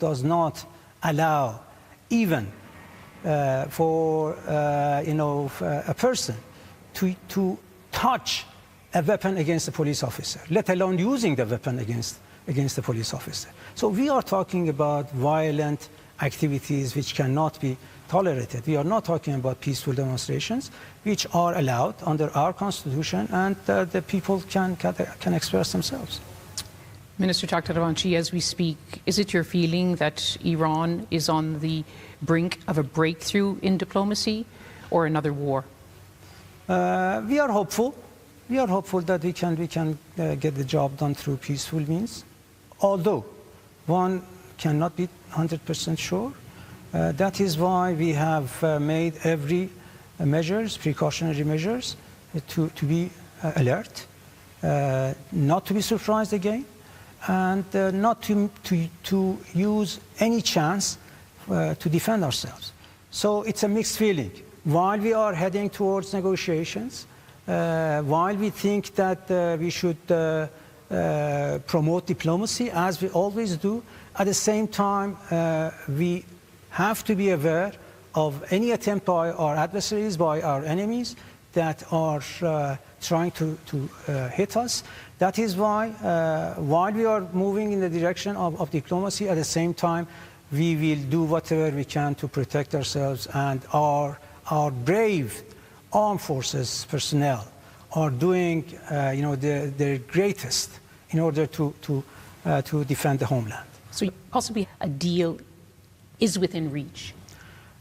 does not allow even for a person to touch a weapon against a police officer, let alone using the weapon against the police officer. So we are talking about violent activities which cannot be tolerated. We are not talking about peaceful demonstrations, which are allowed under our constitution, and the people can express themselves. Minister Takhtarevanchi, as we speak, is it your feeling that Iran is on the brink of a breakthrough in diplomacy or another war? We are hopeful. We are hopeful that we can get the job done through peaceful means, although one cannot be 100% sure. That is why we have made every precautionary measures, to be alert, not to be surprised again, and not to use any chance to defend ourselves. So it's a mixed feeling. While we are heading towards negotiations, while we think that we should promote diplomacy, as we always do, at the same time, we have to be aware of any attempt by our adversaries, by our enemies, that are trying to hit us. That is why, while we are moving in the direction of diplomacy, at the same time, we will do whatever we can to protect ourselves, and our brave armed forces personnel are doing their greatest in order to defend the homeland. So possibly a deal is within reach.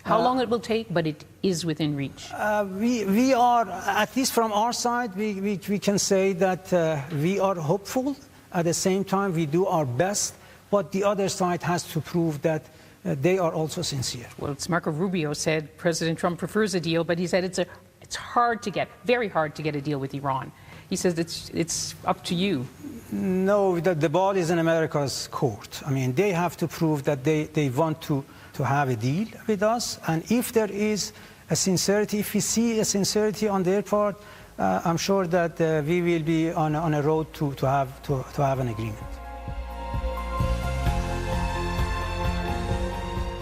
How long it will take, but it is within reach. We are, at least from our side, we can say that we are hopeful. At the same time, we do our best, but the other side has to prove that they are also sincere. Well, it's Marco Rubio said President Trump prefers a deal, but he said it's hard to get, very hard to get a deal with Iran. He says it's up to you. No, the ball is in America's court. I mean, they have to prove that they want to have a deal with us, and if there is a sincerity, if we see a sincerity on their part, I'm sure that we will be on a road to have an agreement.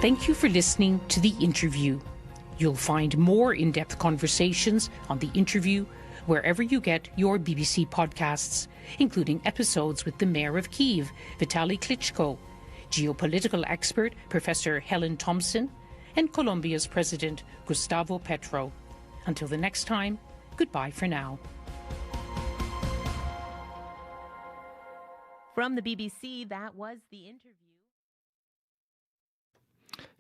Thank you for listening to The Interview. You'll find more in-depth conversations on The Interview wherever you get your BBC podcasts, including episodes with the Mayor of Kyiv, Vitaly Klitschko, geopolitical expert Professor Helen Thompson, and Colombia's President Gustavo Petro. Until the next time, goodbye for now. From the BBC, that was The Interview.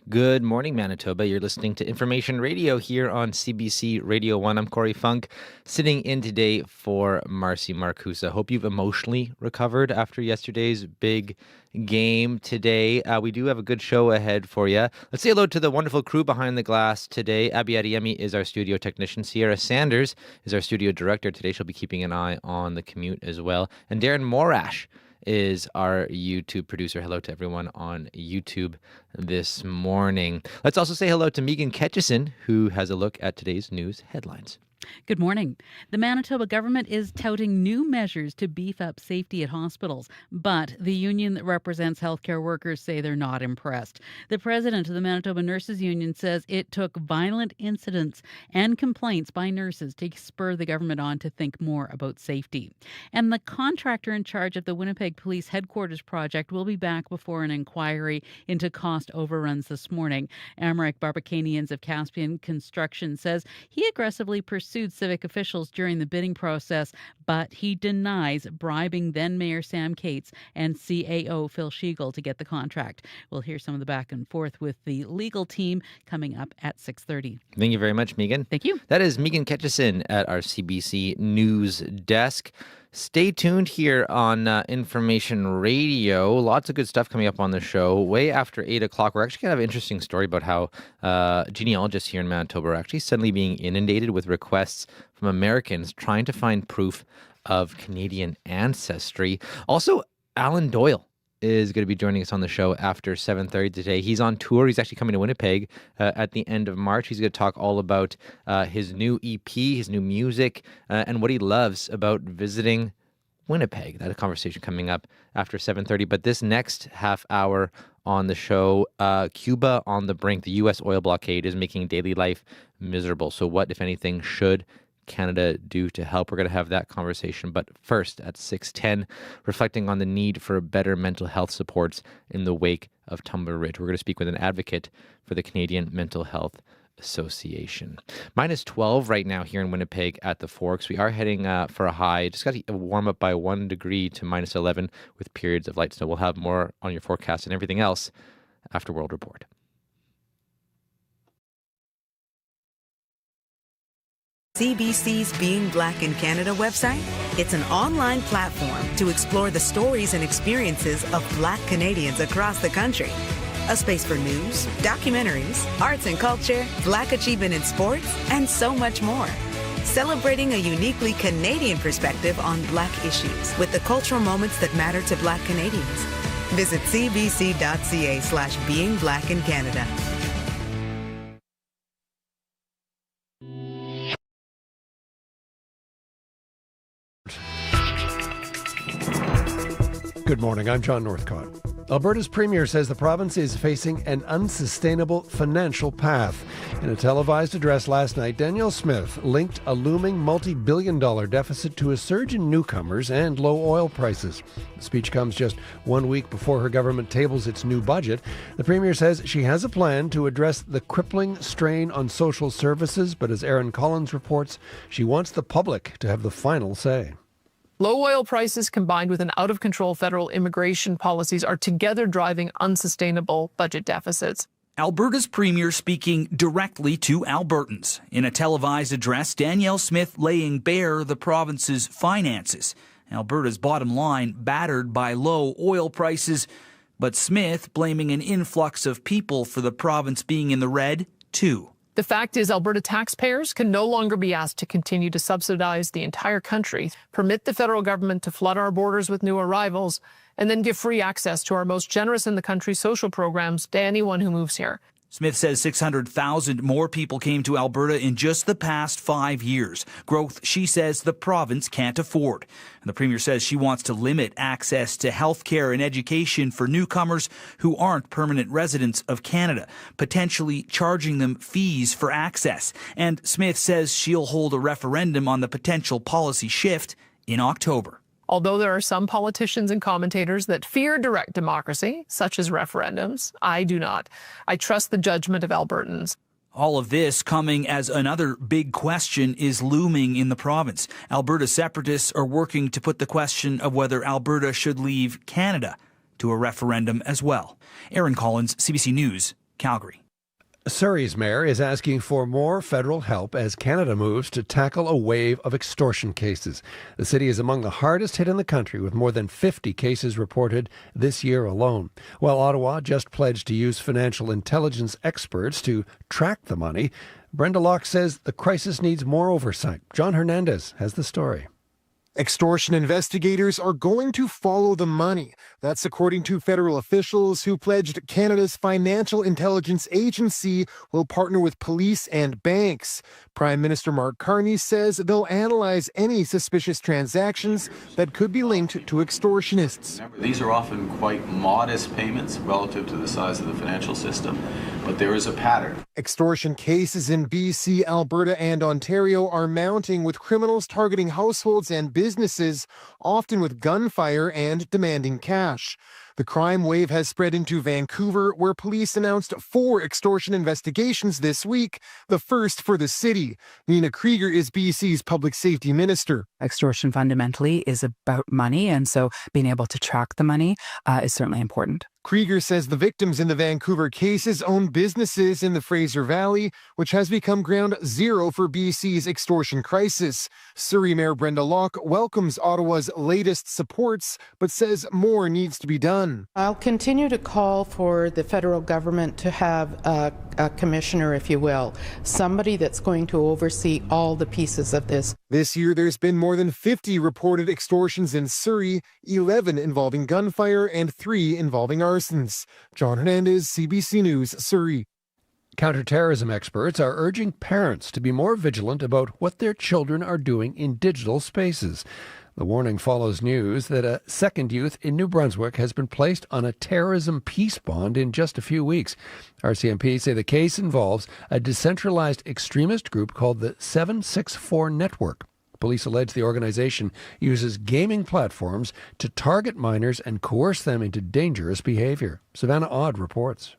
Good morning, Manitoba. You're listening to Information Radio here on CBC Radio 1. I'm Corey Funk, sitting in today for Marcy Marcusa. Hope you've emotionally recovered after yesterday's big game today. We do have a good show ahead for you. Let's say hello to the wonderful crew behind the glass today. Abby Adeyemi is our studio technician. Sierra Sanders is our studio director. Today she'll be keeping an eye on the commute as well. And Darren Morash is our YouTube producer. Hello to everyone on YouTube this morning. Let's also say hello to Megan Ketchison, who has a look at today's news headlines. Good morning. The Manitoba government is touting new measures to beef up safety at hospitals, but the union that represents healthcare workers say they're not impressed. The president of the Manitoba Nurses Union says it took violent incidents and complaints by nurses to spur the government on to think more about safety. And the contractor in charge of the Winnipeg Police Headquarters project will be back before an inquiry into cost overruns this morning. Amrik Barbakanians of Caspian Construction says he aggressively pursued civic officials during the bidding process, but he denies bribing then Mayor Sam Cates and CAO Phil Schiegel to get the contract. We'll hear some of the back and forth with the legal team coming up at 6:30. Thank you very much, Megan. Thank you. That is Megan Ketchison at our CBC News desk. Stay tuned here on Information Radio. Lots of good stuff coming up on the show. Way after 8 o'clock, we're actually going to have an interesting story about how genealogists here in Manitoba are actually suddenly being inundated with requests from Americans trying to find proof of Canadian ancestry. Also, Alan Doyle is going to be joining us on the show after 7:30 today. He's on tour. He's actually coming to Winnipeg at the end of March. He's going to talk all about his new EP, his new music, and what he loves about visiting Winnipeg. That conversation coming up after 7:30. But this next half hour on the show, Cuba on the brink. The U.S. oil blockade is making daily life miserable. So what, if anything, should Canada do to help? We're going to have that conversation. But first, at 6:10, reflecting on the need for better mental health supports in the wake of Tumbler Ridge. We're going to speak with an advocate for the Canadian Mental Health Association. -12 right now here in Winnipeg at the Forks. We are heading for a high. Just got to warm up by 1 degree to -11 with periods of light snow. We'll have more on your forecast and everything else after World Report. CBC's Being Black in Canada website? It's an online platform to explore the stories and experiences of Black Canadians across the country. A space for news, documentaries, arts and culture, Black achievement in sports, and so much more. Celebrating a uniquely Canadian perspective on Black issues with the cultural moments that matter to Black Canadians. Visit cbc.ca/Being Black in Canada. Good morning, I'm John Northcott. Alberta's Premier says the province is facing an unsustainable financial path. In a televised address last night, Danielle Smith linked a looming multi-billion-dollar deficit to a surge in newcomers and low oil prices. The speech comes just 1 week before her government tables its new budget. The Premier says she has a plan to address the crippling strain on social services, but as Aaron Collins reports, she wants the public to have the final say. Low oil prices combined with an out-of-control federal immigration policies are together driving unsustainable budget deficits. Alberta's Premier speaking directly to Albertans. In a televised address, Danielle Smith laying bare the province's finances. Alberta's bottom line battered by low oil prices, but Smith blaming an influx of people for the province being in the red, too. The fact is, Alberta taxpayers can no longer be asked to continue to subsidize the entire country, permit the federal government to flood our borders with new arrivals, and then give free access to our most generous in the country social programs to anyone who moves here. Smith says 600,000 more people came to Alberta in just the past 5 years. Growth, she says, the province can't afford. And the Premier says she wants to limit access to health care and education for newcomers who aren't permanent residents of Canada, potentially charging them fees for access. And Smith says she'll hold a referendum on the potential policy shift in October. Although there are some politicians and commentators that fear direct democracy, such as referendums, I do not. I trust the judgment of Albertans. All of this coming as another big question is looming in the province. Alberta separatists are working to put the question of whether Alberta should leave Canada to a referendum as well. Aaron Collins, CBC News, Calgary. Surrey's mayor is asking for more federal help as Canada moves to tackle a wave of extortion cases. The city is among the hardest hit in the country, with more than 50 cases reported this year alone. While Ottawa just pledged to use financial intelligence experts to track the money, Brenda Locke says the crisis needs more oversight. John Hernandez has the story. Extortion investigators are going to follow the money. That's according to federal officials who pledged Canada's Financial Intelligence Agency will partner with police and banks. Prime Minister Mark Carney says they'll analyze any suspicious transactions that could be linked to extortionists. Remember, these are often quite modest payments relative to the size of the financial system, but there is a pattern. Extortion cases in BC, Alberta, and Ontario are mounting, with criminals targeting households and businesses, often with gunfire and demanding cash. The crime wave has spread into Vancouver, where police announced 4 extortion investigations this week, the first for the city. Nina Krieger is BC's public safety minister. Extortion fundamentally is about money, and so being able to track the money is certainly important. Krieger says the victims in the Vancouver cases own businesses in the Fraser Valley, which has become ground zero for BC's extortion crisis. Surrey Mayor Brenda Locke welcomes Ottawa's latest supports, but says more needs to be done. I'll continue to call for the federal government to have a commissioner, if you will, somebody that's going to oversee all the pieces of this. This year, there's been more than 50 reported extortions in Surrey, 11 involving gunfire and 3 involving arsons. John Hernandez, CBC News, Surrey. Counterterrorism experts are urging parents to be more vigilant about what their children are doing in digital spaces. The warning follows news that a second youth in New Brunswick has been placed on a terrorism peace bond in just a few weeks. RCMP say the case involves a decentralized extremist group called the 764 Network. Police allege the organization uses gaming platforms to target minors and coerce them into dangerous behavior. Savannah Odd reports.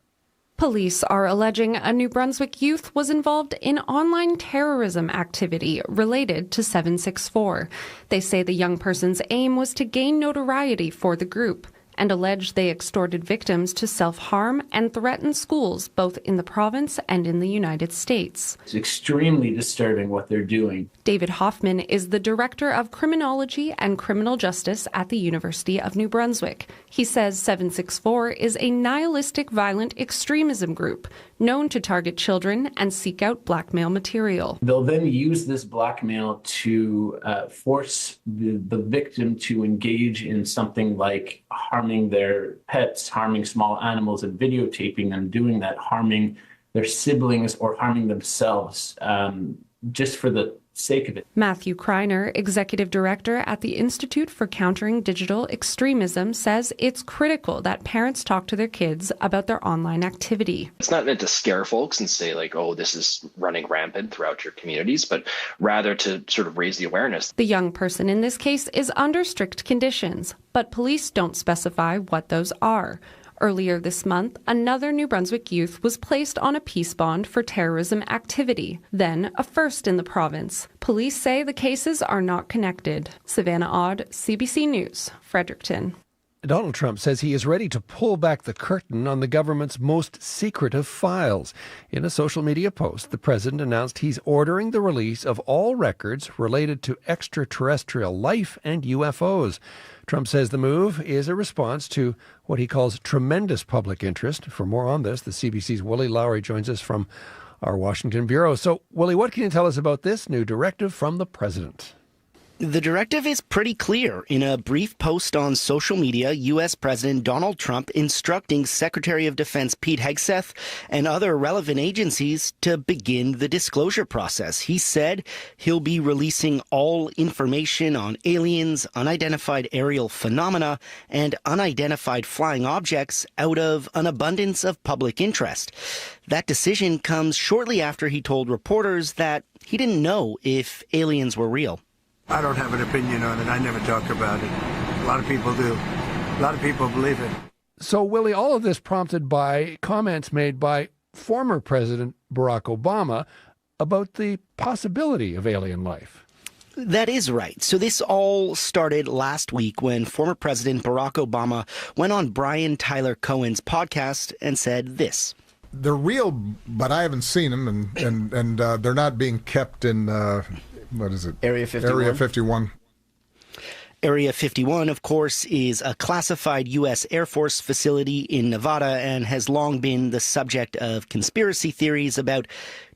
Police are alleging a New Brunswick youth was involved in online terrorism activity related to 764. They say the young person's aim was to gain notoriety for the group, and allege they extorted victims to self-harm and threaten schools both in the province and in the United States. It's extremely disturbing what they're doing. David Hoffman is the Director of Criminology and Criminal Justice at the University of New Brunswick. He says 764 is a nihilistic violent extremism group known to target children and seek out blackmail material. They'll then use this blackmail to force the victim to engage in something like harming their pets, harming small animals, and videotaping them doing that, harming their siblings or harming themselves just for the sake of it. Matthew Kreiner, Executive Director at the Institute for Countering Digital Extremism, says it's critical that parents talk to their kids about their online activity. It's not meant to scare folks and say like, oh, this is running rampant throughout your communities, but rather to sort of raise the awareness. The young person in this case is under strict conditions, but police don't specify what those are. Earlier this month, another New Brunswick youth was placed on a peace bond for terrorism activity, then a first in the province. Police say the cases are not connected. Savannah Odd, CBC News, Fredericton. Donald Trump says he is ready to pull back the curtain on the government's most secretive files. In a social media post, the president announced he's ordering the release of all records related to extraterrestrial life and UFOs. Trump says the move is a response to what he calls tremendous public interest. For more on this, the CBC's Willie Lowry joins us from our Washington bureau. So, Willie, what can you tell us about this new directive from the president? The directive is pretty clear. In a brief post on social media, U.S. President Donald Trump instructing Secretary of Defense Pete Hegseth and other relevant agencies to begin the disclosure process. He said he'll be releasing all information on aliens, unidentified aerial phenomena, and unidentified flying objects out of an abundance of public interest. That decision comes shortly after he told reporters that he didn't know if aliens were real. I don't have an opinion on it. I never talk about it. A lot of people do. A lot of people believe it. So, Willie, all of this prompted by comments made by former President Barack Obama about the possibility of alien life. That is right. So this all started last week when former President Barack Obama went on Brian Tyler Cohen's podcast and said this. They're real, but I haven't seen them, and they're not being kept in... what is it? Area 51. Area 51. Area 51, of course, is a classified U.S. Air Force facility in Nevada and has long been the subject of conspiracy theories about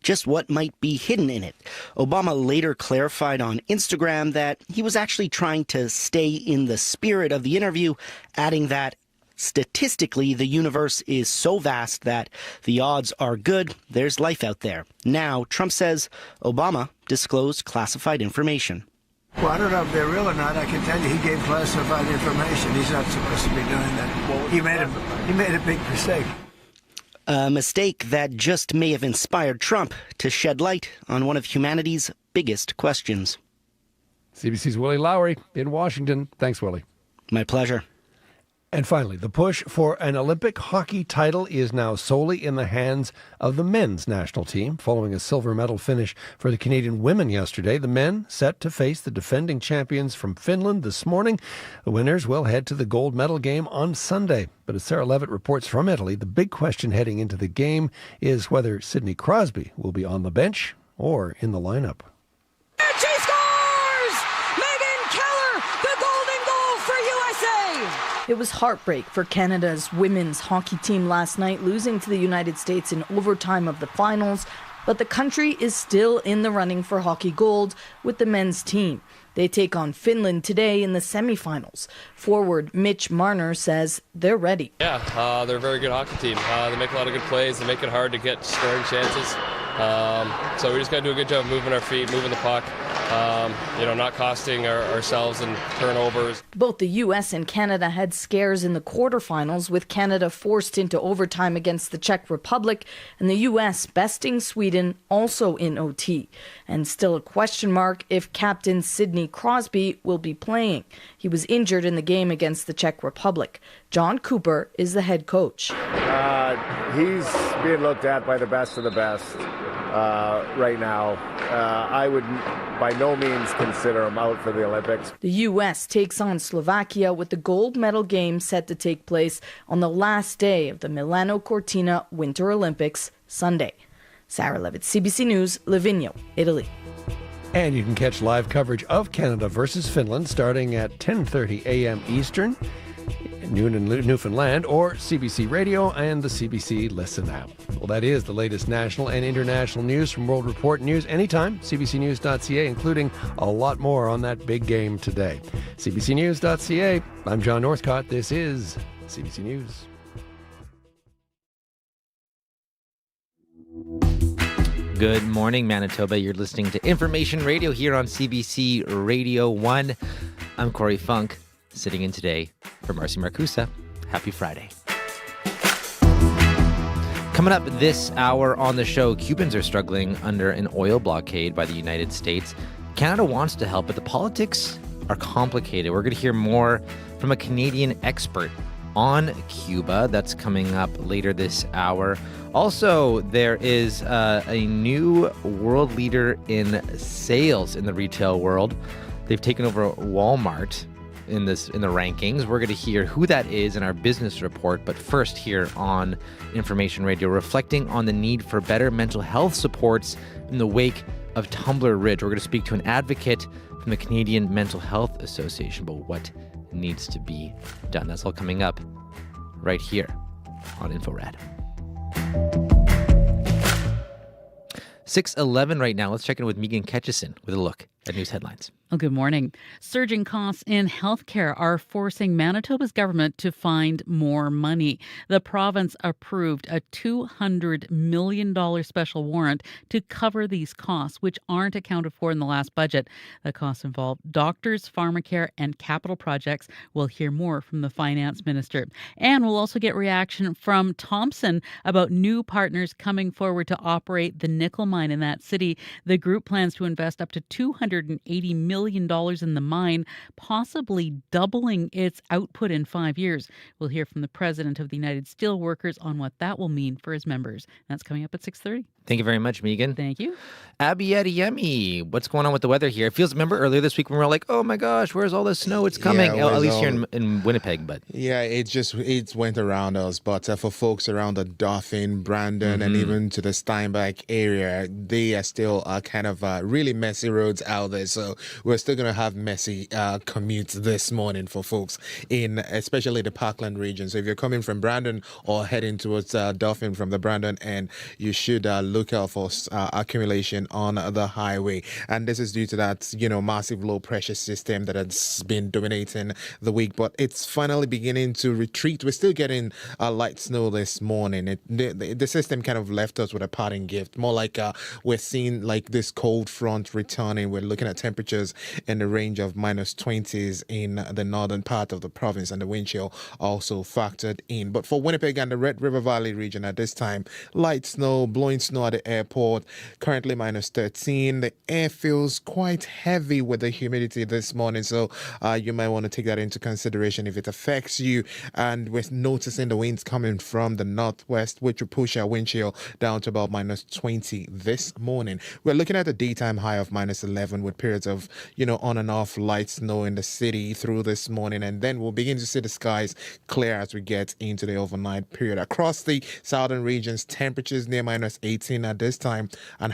just what might be hidden in it. Obama later clarified on Instagram that he was actually trying to stay in the spirit of the interview, adding that statistically, the universe is so vast that the odds are good there's life out there. Now, Trump says Obama disclosed classified information. Well, I don't know if they're real or not. I can tell you he gave classified information. He's not supposed to be doing that. He made a big mistake. A mistake that just may have inspired Trump to shed light on one of humanity's biggest questions. CBC's Willie Lowry in Washington. Thanks, Willie. My pleasure. And finally, the push for an Olympic hockey title is now solely in the hands of the men's national team. Following a silver medal finish for the Canadian women yesterday, the men set to face the defending champions from Finland this morning. The winners will head to the gold medal game on Sunday. But as Sarah Levitt reports from Italy, the big question heading into the game is whether Sidney Crosby will be on the bench or in the lineup. She scores! Megan Keller, the golden goal for USA! It was heartbreak for Canada's women's hockey team last night, losing to the United States in overtime of the finals. But the country is still in the running for hockey gold with the men's team. They take on Finland today in the semifinals. Forward Mitch Marner says they're ready. Yeah, they're a very good hockey team. They make a lot of good plays. They make it hard to get scoring chances. So we just got to do a good job moving our feet, moving the puck, not costing ourselves in turnovers. Both the U.S. and Canada had scares in the quarterfinals, with Canada forced into overtime against the Czech Republic and the U.S. besting Sweden also in OT. And still a question mark if captain Sidney Crosby will be playing. He was injured in the game against the Czech Republic. John Cooper is the head coach. He's being looked at by the best of the best right now. I would by no means consider him out for the Olympics. The U.S. takes on Slovakia with the gold medal game set to take place on the last day of the Milano Cortina Winter Olympics Sunday. Sarah Levitt, CBC News, Livigno, Italy. And you can catch live coverage of Canada versus Finland starting at 10:30 a.m. Eastern, noon in Newfoundland, or CBC Radio and the CBC Listen app. Well, that is the latest national and international news from World Report News anytime, cbcnews.ca, including a lot more on that big game today. cbcnews.ca. I'm John Northcott. This is CBC News. Good morning, Manitoba. You're listening to Information Radio here on CBC Radio 1. I'm Corey Funk, sitting in today for Marcy Marcusa. Happy Friday. Coming up this hour on the show, Cubans are struggling under an oil blockade by the United States. Canada wants to help, but the politics are complicated. We're going to hear more from a Canadian expert on Cuba. That's coming up later this hour. Also, there is a new world leader in sales in the retail world. They've taken over Walmart in the rankings. We're going to hear who that is in our business report. But first, here on Information Radio, reflecting on the need for better mental health supports in the wake of Tumbler Ridge. We're going to speak to an advocate from the Canadian Mental Health Association about what needs to be done. That's all coming up right here on InfoRad. 6:11 right now. Let's check in with Megan Ketchison with a look at news headlines. Well, good morning. Surging costs in healthcare are forcing Manitoba's government to find more money. The province approved a $200 million special warrant to cover these costs, which aren't accounted for in the last budget. The costs involve doctors, pharmacare, and capital projects. We'll hear more from the finance minister. And we'll also get reaction from Thompson about new partners coming forward to operate the nickel mine in that city. The group plans to invest up to $280 million in the mine, possibly doubling its output in 5 years. We'll hear from the president of the United Steelworkers on what that will mean for his members. That's coming up at 6:30. Thank you very much, Megan. Thank you. Abby Adeyemi, what's going on with the weather here? It feels, remember earlier this week when we were like, oh my gosh, where's all this snow? It's coming. Yeah, at least here in Winnipeg. But yeah, it went around us. But for folks around the Dauphin, Brandon, and even to the Steinbach area, they are still kind of really messy roads out there. So we're still going to have messy commutes this morning for folks in especially the Parkland region. So if you're coming from Brandon or heading towards Dauphin from the Brandon end, you should look out for accumulation on the highway. And this is due to that, massive low pressure system that has been dominating the week. But it's finally beginning to retreat. We're still getting light snow this morning. The system kind of left us with a parting gift. More like we're seeing like this cold front returning. We're looking at temperatures in the range of minus 20s in the northern part of the province, and the wind chill also factored in. But for Winnipeg and the Red River Valley region at this time, light snow, blowing snow at the airport, currently minus 13. The air feels quite heavy with the humidity this morning, so you might want to take that into consideration if it affects you. And we're noticing the winds coming from the northwest, which will push our wind chill down to about minus 20 this morning. We're looking at a daytime high of minus 11 with periods of, on and off light snow in the city through this morning, and then we'll begin to see the skies clear as we get into the overnight period. Across the southern regions, temperatures near minus 18 at this time, and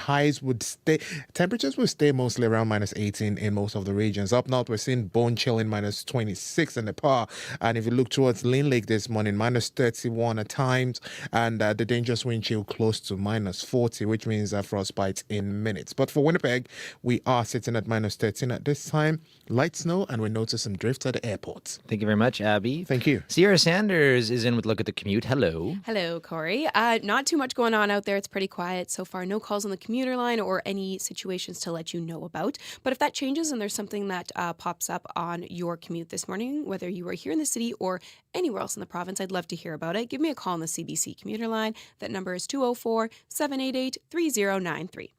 temperatures will stay mostly around minus 18 in most of the regions. Up north, we're seeing bone chilling minus 26 in the Par, and if you look towards Lynn Lake this morning, minus 31 at times, and the dangerous wind chill close to minus 40, which means frostbite in minutes. But for Winnipeg, we are sitting sitting at -13 at this time. Light snow, and we notice some drift at the airport. Thank you very much, Abby. Thank you. Sierra Sanders is in with Look at the Commute. Hello. Hello, Corey. Not too much going on out there. It's pretty quiet so far. No calls on the commuter line or any situations to let you know about. But if that changes and there's something that pops up on your commute this morning, whether you are here in the city or anywhere else in the province, I'd love to hear about it. Give me a call on the CBC commuter line. That number is 204-788-3093.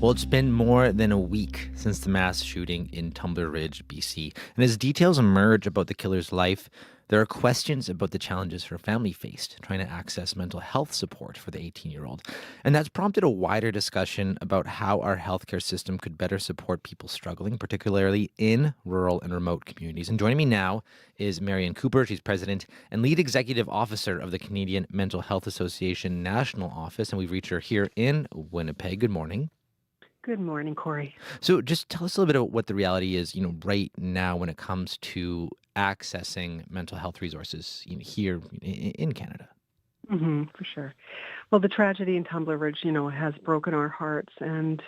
Well, it's been more than a week since the mass shooting in Tumbler Ridge, BC. And as details emerge about the killer's life, there are questions about the challenges her family faced trying to access mental health support for the 18-year-old. And that's prompted a wider discussion about how our healthcare system could better support people struggling, particularly in rural and remote communities. And joining me now is Marian Cooper. She's president and lead executive officer of the Canadian Mental Health Association National Office. And we've reached her here in Winnipeg. Good morning. Good morning, Corey. So just tell us a little bit about what the reality is, right now when it comes to accessing mental health resources here in Canada. For sure. Well, the tragedy in Tumbler Ridge, has broken our hearts, and,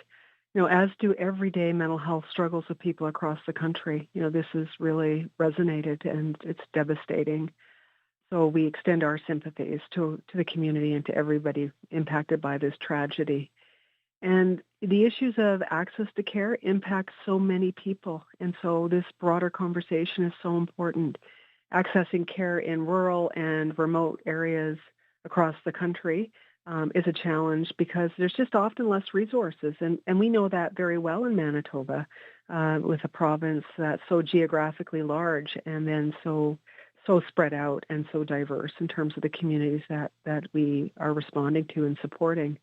as do everyday mental health struggles of people across the country. This has really resonated, and it's devastating. So we extend our sympathies to the community and to everybody impacted by this tragedy. And the issues of access to care impact so many people. And so this broader conversation is so important. Accessing care in rural and remote areas across the country is a challenge because there's just often less resources. And we know that very well in Manitoba, with a province that's so geographically large and then so spread out and so diverse in terms of the communities that we are responding to and supporting.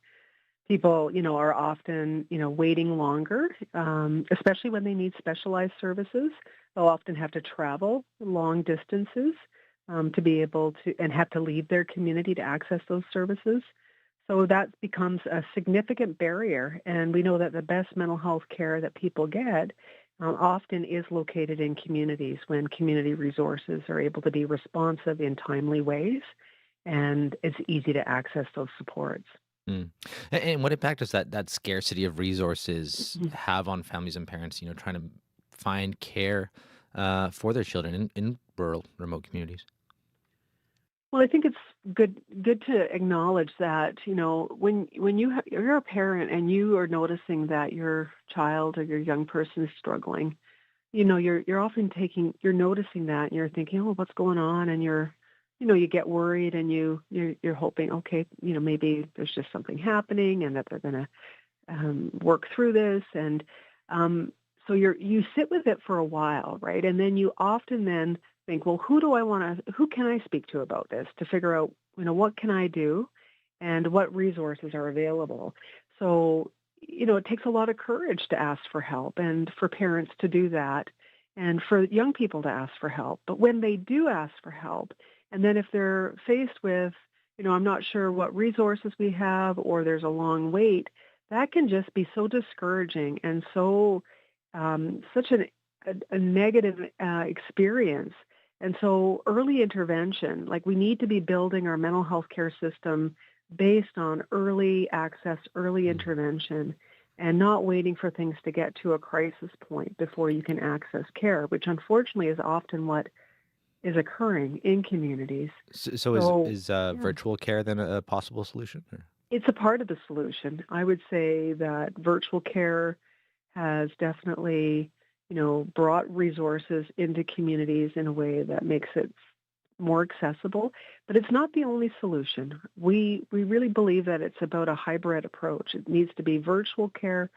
People, are often, waiting longer, especially when they need specialized services. They'll often have to travel long distances to be able to, and have to leave their community to access those services. So that becomes a significant barrier. And we know that the best mental health care that people get often is located in communities when community resources are able to be responsive in timely ways, and it's easy to access those supports. And what impact does that scarcity of resources have on families and parents, trying to find care for their children in rural, remote communities? Well, I think it's good to acknowledge that, when you're a parent and you are noticing that your child or your young person is struggling, you're often you're noticing that and you're thinking, oh, what's going on? And you get worried and you're hoping, okay, maybe there's just something happening and that they're going to work through this. And so you sit with it for a while, right? And then you often then think, well, who can I speak to about this to figure out, what can I do and what resources are available? So, it takes a lot of courage to ask for help and for parents to do that and for young people to ask for help. But when they do ask for help, and then if they're faced with, I'm not sure what resources we have or there's a long wait, that can just be so discouraging and so such a negative experience. And so early intervention, we need to be building our mental health care system based on early access, early intervention, and not waiting for things to get to a crisis point before you can access care, which unfortunately is often what is occurring in communities. So is virtual care then a possible solution? Or? It's a part of the solution. I would say that virtual care has definitely, brought resources into communities in a way that makes it more accessible, but it's not the only solution. We really believe that it's about a hybrid approach. It needs to be virtual care,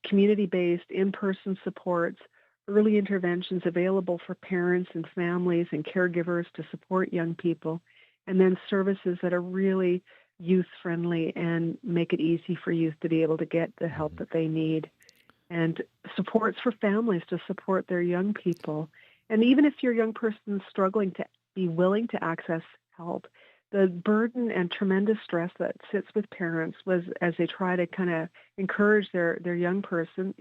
community-based, in-person supports, early interventions available for parents and families and caregivers to support young people, and then services that are really youth-friendly and make it easy for youth to be able to get the help that they need, and supports for families to support their young people. And even if your young person is struggling to be willing to access help, the burden and tremendous stress that sits with parents was as they try to kind of encourage their young person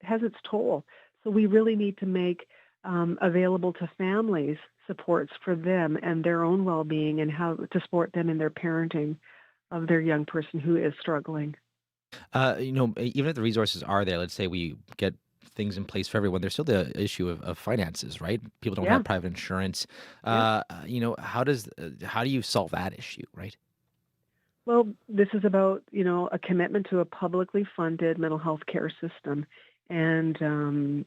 has its toll. So we really need to make available to families supports for them and their own well-being and how to support them in their parenting of their young person who is struggling. Even if the resources are there, let's say we get things in place for everyone, there's still the issue of finances, right? People don't have private insurance. How do you solve that issue, right? Well, this is about, a commitment to a publicly funded mental health care system. And,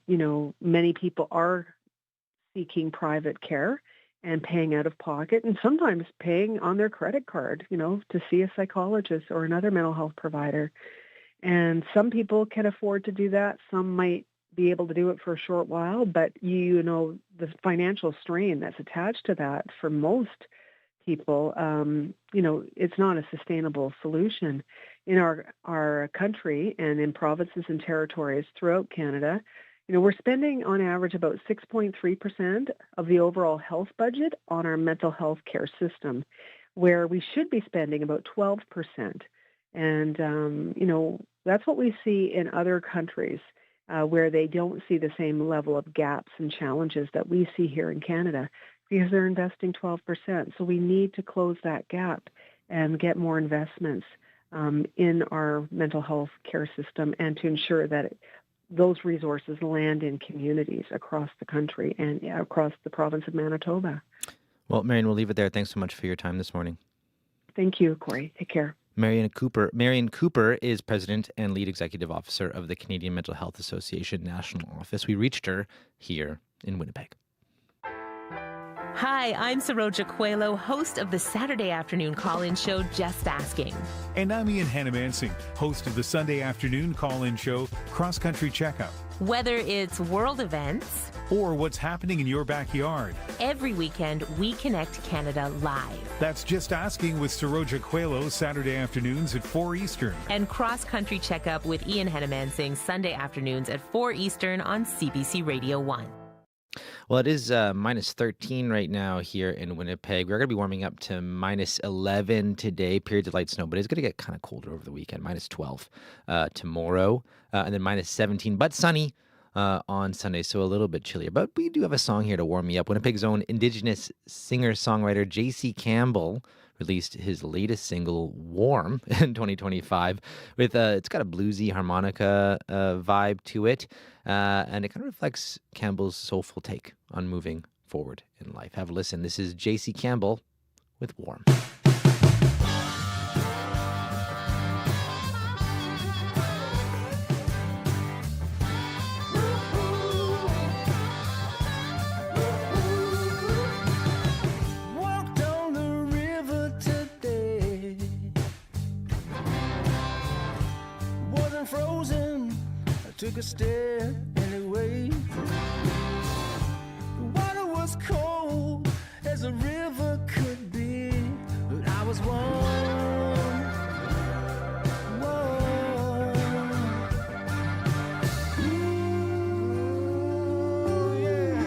many people are seeking private care and paying out of pocket and sometimes paying on their credit card, to see a psychologist or another mental health provider. And some people can afford to do that. Some might be able to do it for a short while, but the financial strain that's attached to that for most people, it's not a sustainable solution. In our country and in provinces and territories throughout Canada, we're spending on average about 6.3% of the overall health budget on our mental health care system, where we should be spending about 12%. And, that's what we see in other countries where they don't see the same level of gaps and challenges that we see here in Canada because they're investing 12%. So we need to close that gap and get more investments in our mental health care system and to ensure that those resources land in communities across the country and across the province of Manitoba. Well, Marion, we'll leave it there. Thanks so much for your time this morning. Thank you, Corey. Take care. Marion Cooper is president and lead executive officer of the Canadian Mental Health Association National Office. We reached her here in Winnipeg. Hi, I'm Saroja Coelho, host of the Saturday afternoon call-in show, Just Asking. And I'm Ian Hannamansing, host of the Sunday afternoon call-in show, Cross Country Checkup. Whether it's world events or what's happening in your backyard, every weekend we connect Canada live. That's Just Asking with Saroja Coelho, Saturday afternoons at 4 Eastern. And Cross Country Checkup with Ian Hannamansing, Sunday afternoons at 4 Eastern on CBC Radio 1. Well, it is minus 13 right now here in Winnipeg. We're going to be warming up to minus 11 today, periods of light snow, but it's going to get kind of colder over the weekend, minus 12 tomorrow, and then minus 17, but sunny on Sunday, so a little bit chillier. But we do have a song here to warm me up. Winnipeg's own Indigenous singer-songwriter J.C. Campbell released his latest single, Warm, in 2025. With it's got a bluesy harmonica vibe to it, and it kind of reflects Campbell's soulful take on moving forward in life. Have a listen. This is J.C. Campbell with Warm. Frozen, I took a step anyway. The water was cold as a river could be, but I was warm, warm. Ooh, yeah.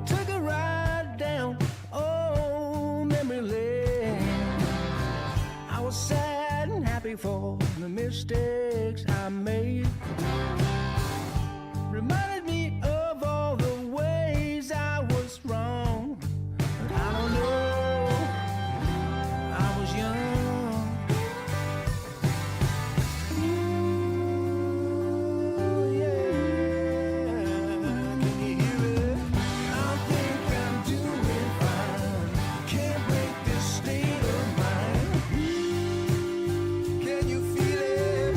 Took a ride down old memory lane. I was sad and happy for the mistakes I made. Reminded me of all the ways I was wrong. But I don't know, I was young. Ooh, yeah. Can you hear it? I think I'm doing fine. Can't break this state of mind. Can you feel it?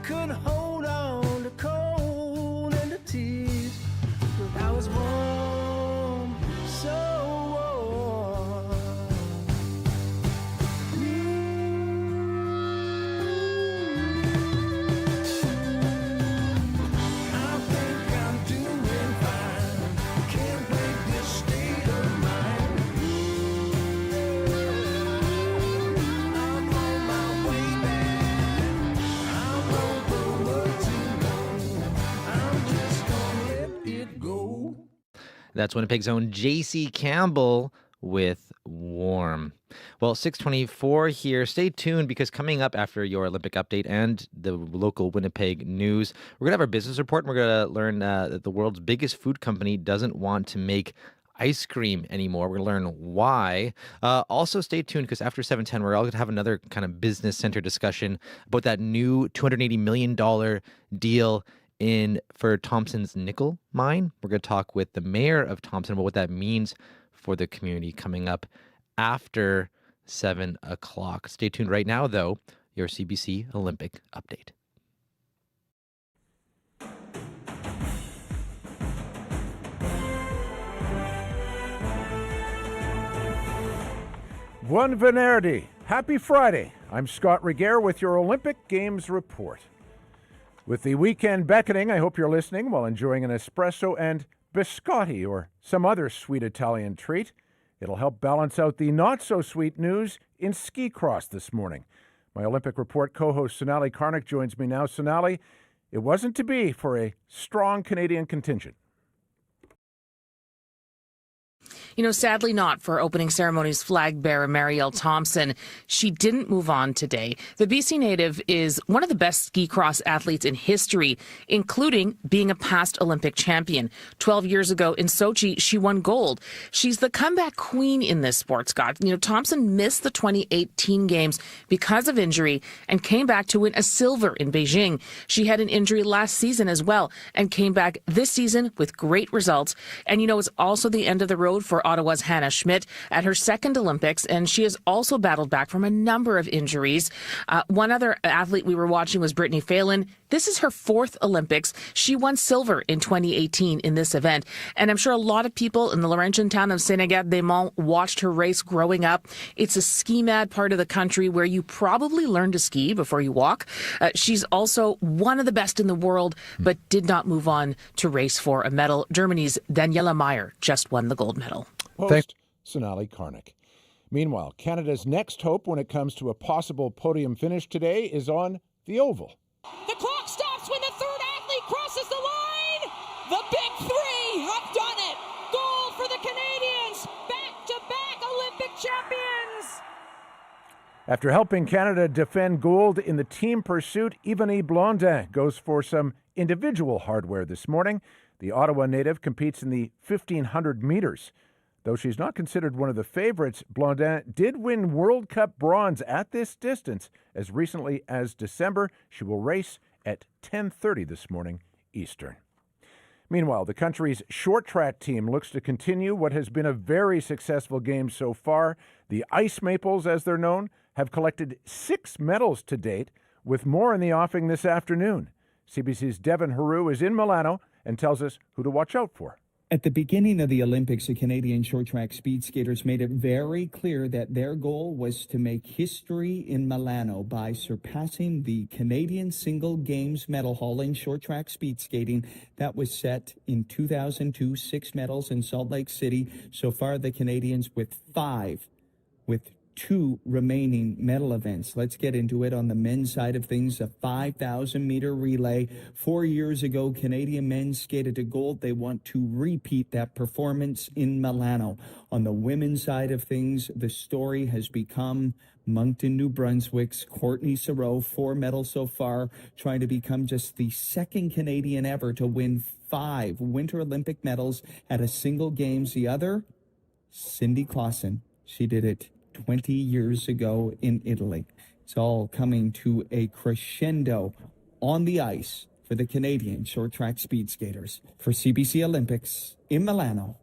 could hold on to cold and to tears. But I was warm, so warm. I think I'm doing fine. Can't break this state of mind. I'm on my way back. I won't go much too long. I'm just gonna let it go. That's Winnipeg's own JC Campbell with Warm. Well, 6:24 here. Stay tuned because coming up after your Olympic update and the local Winnipeg news, we're going to have our business report and we're going to learn that the world's biggest food company doesn't want to make ice cream anymore. We're going to learn why. Also, stay tuned because after 7:10, we're all going to have another kind of business center discussion about that new $280 million deal for Thompson's nickel mine. We're going to talk with the mayor of Thompson about what that means for the community coming up after 7 o'clock. Stay tuned right now, though, your CBC Olympic update. Buon Venerdì. Happy Friday. I'm Scott Regehr with your Olympic Games report. With the weekend beckoning, I hope you're listening while enjoying an espresso and biscotti or some other sweet Italian treat. It'll help balance out the not-so-sweet news in ski cross this morning. My Olympic report co-host Sonali Karnik joins me now. Sonali, it wasn't to be for a strong Canadian contingent. You know, sadly not for opening ceremony's flag bearer, Marielle Thompson. She didn't move on today. The BC native is one of the best ski cross athletes in history, including being a past Olympic champion. 12 years ago in Sochi, she won gold. She's the comeback queen in this sport, Scott. You know, Thompson missed the 2018 games because of injury and came back to win a silver in Beijing. She had an injury last season as well and came back this season with great results. And, you know, it's also the end of the road for Ottawa's Hannah Schmidt at her second Olympics, and she has also battled back from a number of injuries. One other athlete we were watching was Brittany Phelan. This is her fourth Olympics. She won silver in 2018 in this event, and I'm sure a lot of people in the Laurentian town of Sénégat-des-Monts watched her race growing up. It's a ski-mad part of the country where you probably learn to ski before you walk. She's also one of the best in the world, but did not move on to race for a medal. Germany's Daniela Mayer just won the gold medal. Thanks, Sonali Karnik. Meanwhile, Canada's next hope when it comes to a possible podium finish today is on the oval. The clock stops when the third athlete crosses the line. The big three have done it. Gold for the Canadians. Back-to-back Olympic champions. After helping Canada defend gold in the team pursuit, Yvonne Blondin goes for some individual hardware this morning. The Ottawa native competes in the 1,500 meters. Though she's not considered one of the favorites, Blondin did win World Cup bronze at this distance as recently as December. She will race at 10:30 this morning Eastern. Meanwhile, the country's short track team looks to continue what has been a very successful game so far. The Ice Maples, as they're known, have collected 6 medals to date, with more in the offing this afternoon. CBC's Devin Haru is in Milano and tells us who to watch out for. At the beginning of the Olympics, the Canadian short track speed skaters made it very clear that their goal was to make history in Milano by surpassing the Canadian single games medal haul in short track speed skating that was set in 2002, 6 medals in Salt Lake City. So far, the Canadians with 2 remaining medal events. Let's get into it on the men's side of things. A 5,000-meter relay. 4 years ago, Canadian men skated to gold. They want to repeat that performance in Milano. On the women's side of things, the story has become Moncton, New Brunswick's Courtney Sareau, 4 medals so far, trying to become just the second Canadian ever to win 5 Winter Olympic medals at a single games. The other, Cindy Clausen. She did it 20 years ago in Italy. It's all coming to a crescendo on the ice for the Canadian short track speed skaters. For CBC Olympics in Milano,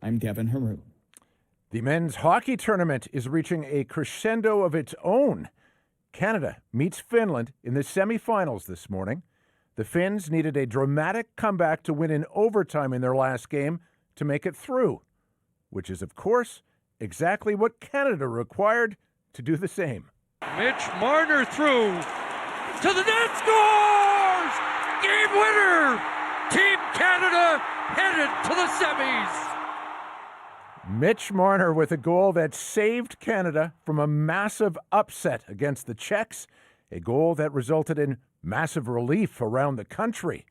I'm Devin Haru. The men's hockey tournament is reaching a crescendo of its own. Canada meets Finland in the semifinals this morning. The Finns needed a dramatic comeback to win in overtime in their last game to make it through, which is, of course, exactly what Canada required to do the same. Mitch Marner through to the net, scores! Game winner! Team Canada headed to the semis. Mitch Marner with a goal that saved Canada from a massive upset against the Czechs, a goal that resulted in massive relief around the country.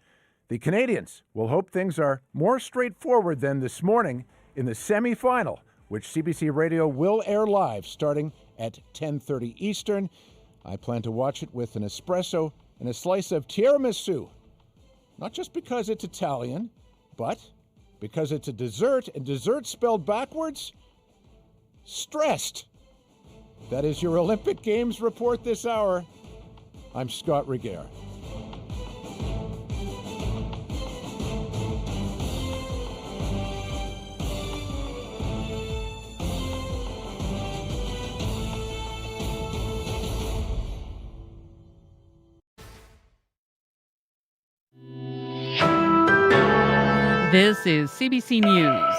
The Canadians will hope things are more straightforward than this morning in the semifinal, which CBC Radio will air live starting at 10:30 Eastern. I plan to watch it with an espresso and a slice of tiramisu. Not just because it's Italian, but because it's a dessert, and dessert spelled backwards, stressed. That is your Olympic Games report this hour. I'm Scott Reguer. This is CBC News.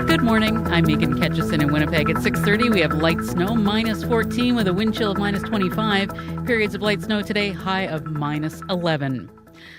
Good morning. I'm Megan Ketchison in Winnipeg. At 6:30, we have light snow, minus 14 with a wind chill of minus 25. Periods of light snow today, high of minus 11.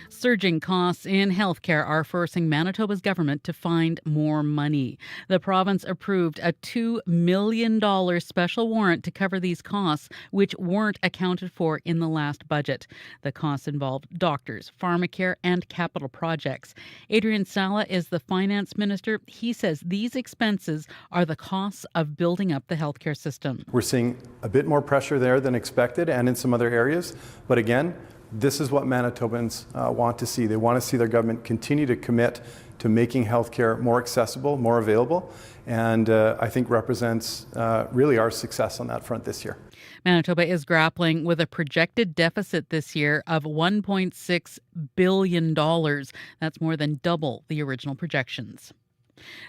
Surging costs in healthcare are forcing Manitoba's government to find more money. The province approved a $2 million special warrant to cover these costs, which weren't accounted for in the last budget. The costs involved doctors, pharmacare, and capital projects. Adrian Sala is the finance minister. He says these expenses are the costs of building up the healthcare system. We're seeing a bit more pressure there than expected and in some other areas. But again, this is what Manitobans want to see. They want to see their government continue to commit to making healthcare more accessible, more available, and I think represents really our success on that front this year. Manitoba is grappling with a projected deficit this year of $1.6 billion. That's more than double the original projections.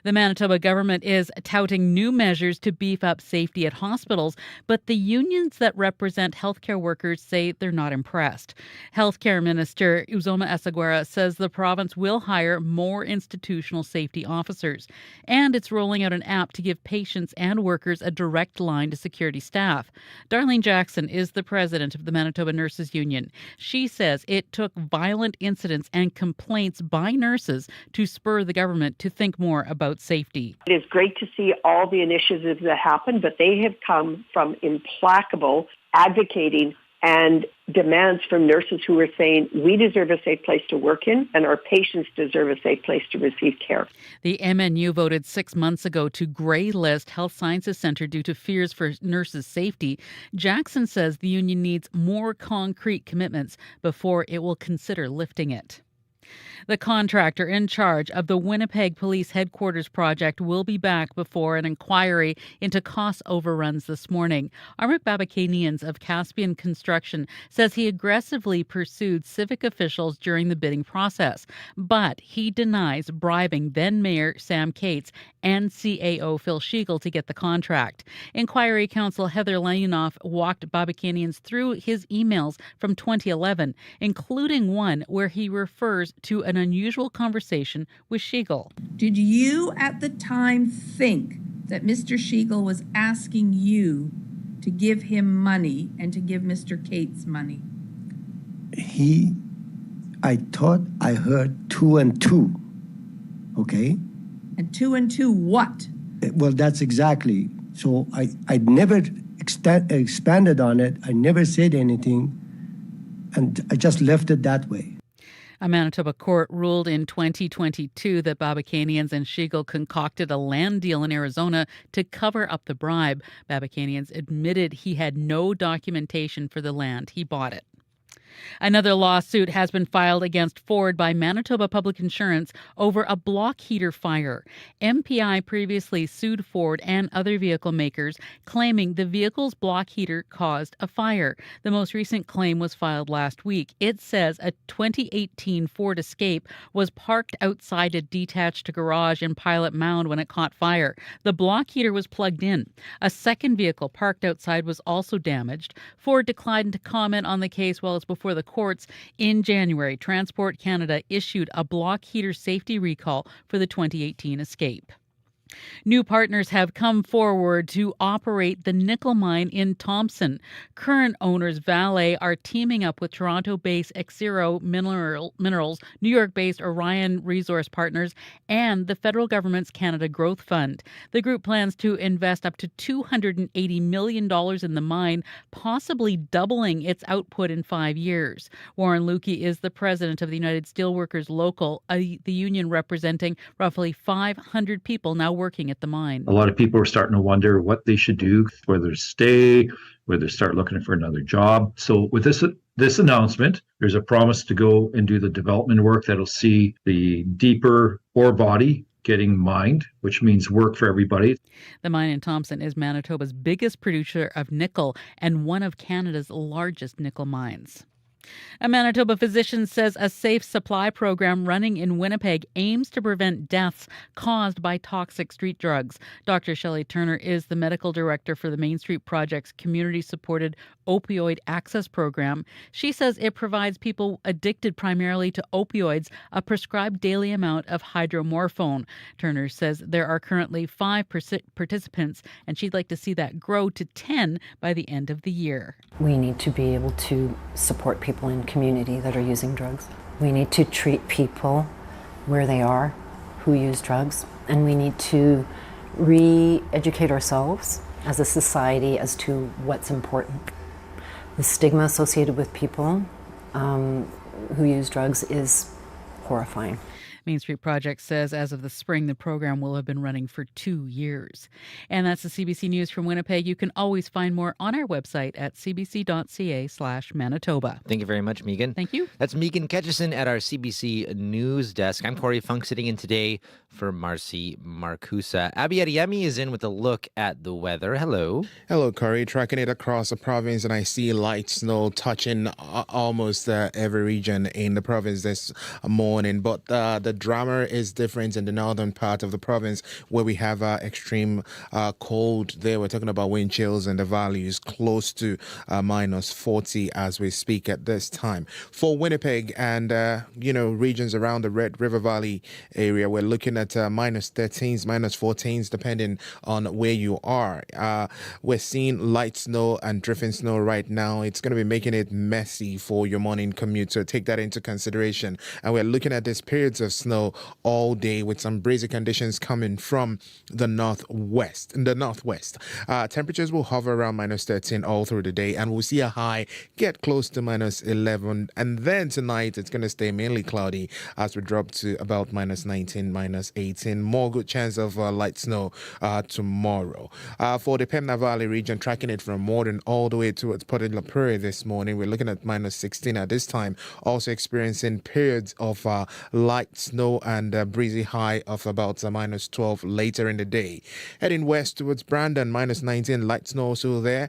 The Manitoba government is touting new measures to beef up safety at hospitals, but the unions that represent healthcare workers say they're not impressed. Healthcare Minister Uzoma Esaguera says the province will hire more institutional safety officers, and it's rolling out an app to give patients and workers a direct line to security staff. Darlene Jackson is the president of the Manitoba Nurses Union. She says it took violent incidents and complaints by nurses to spur the government to think more about safety. It is great to see all the initiatives that happen, but they have come from implacable advocating and demands from nurses who are saying we deserve a safe place to work in and our patients deserve a safe place to receive care. The MNU voted 6 months ago to grey-list Health Sciences Centre due to fears for nurses' safety. Jackson says the union needs more concrete commitments before it will consider lifting it. The contractor in charge of the Winnipeg Police Headquarters project will be back before an inquiry into cost overruns this morning. Armit Babakanians of Caspian Construction says he aggressively pursued civic officials during the bidding process, but he denies bribing then-Mayor Sam Cates and CAO Phil Shiegel to get the contract. Inquiry counsel Heather Leonoff walked Babakanians through his emails from 2011, including one where he refers to an unusual conversation with Shiegel. Did you at the time think that Mr. Shiegel was asking you to give him money and to give Mr. Cates money? I thought I heard 2 and 2, okay? And 2 and 2 what? Well, that's exactly. So I never expanded on it. I never said anything, and I just left it that way. A Manitoba court ruled in 2022 that Babakanians and Shiegel concocted a land deal in Arizona to cover up the bribe. Babakanians admitted he had no documentation for the land. He bought it. Another lawsuit has been filed against Ford by Manitoba Public Insurance over a block heater fire. MPI previously sued Ford and other vehicle makers, claiming the vehicle's block heater caused a fire. The most recent claim was filed last week. It says a 2018 Ford Escape was parked outside a detached garage in Pilot Mound when it caught fire. The block heater was plugged in. A second vehicle parked outside was also damaged. Ford declined to comment on the case while it's before the courts. In January, Transport Canada issued a block heater safety recall for the 2018 Escape. New partners have come forward to operate the nickel mine in Thompson. Current owners Vale are teaming up with Toronto-based Exero Minerals, New York-based Orion Resource Partners, and the federal government's Canada Growth Fund. The group plans to invest up to $280 million in the mine, possibly doubling its output in 5 years. Warren Lukey is the president of the United Steelworkers Local, the union representing roughly 500 people now working at the mine. A lot of people are starting to wonder what they should do, whether to stay, whether to start looking for another job. So with this announcement, there's a promise to go and do the development work that'll see the deeper ore body getting mined, which means work for everybody. The mine in Thompson is Manitoba's biggest producer of nickel and one of Canada's largest nickel mines. A Manitoba physician says a safe supply program running in Winnipeg aims to prevent deaths caused by toxic street drugs. Dr. Shelley Turner is the medical director for the Main Street Project's community-supported opioid access program. She says it provides people addicted primarily to opioids a prescribed daily amount of hydromorphone. Turner says there are currently 5 participants, and she'd like to see that grow to 10 by the end of the year. We need to be able to support people in community that are using drugs. We need to treat people where they are who use drugs, and we need to re-educate ourselves as a society as to what's important. The stigma associated with people who use drugs is horrifying. Main Street Project says as of the spring, the program will have been running for 2 years. And that's the CBC News from Winnipeg. You can always find more on our website at cbc.ca/Manitoba. Thank you very much, Megan. Thank you. That's Megan Ketchison at our CBC News Desk. I'm Corey Funk sitting in today for Marcy Marcusa. Abby Adeyemi is in with a look at the weather. Hello. Hello, Corey. Tracking it across the province, and I see light snow touching almost every region in the province this morning. But the drama is different in the northern part of the province where we have extreme cold there. We're talking about wind chills and the values close to minus 40 as we speak at this time. For Winnipeg and, regions around the Red River Valley area, we're looking at minus 13s, minus 14s, depending on where you are. We're seeing light snow and drifting snow right now. It's going to be making it messy for your morning commute, so take that into consideration. And we're looking at these periods of snow all day with some breezy conditions coming from the northwest. Temperatures will hover around minus 13 all through the day, and we'll see a high get close to minus 11. And then tonight it's going to stay mainly cloudy as we drop to about minus 19, minus 18. More good chance of light snow tomorrow. For the Pembina Valley region, tracking it from Morden all the way towards Port La Prairie this morning, we're looking at minus 16 at this time, also experiencing periods of light snow and a breezy high of about minus 12 later in the day. Heading west towards Brandon, minus 19, light snow also there.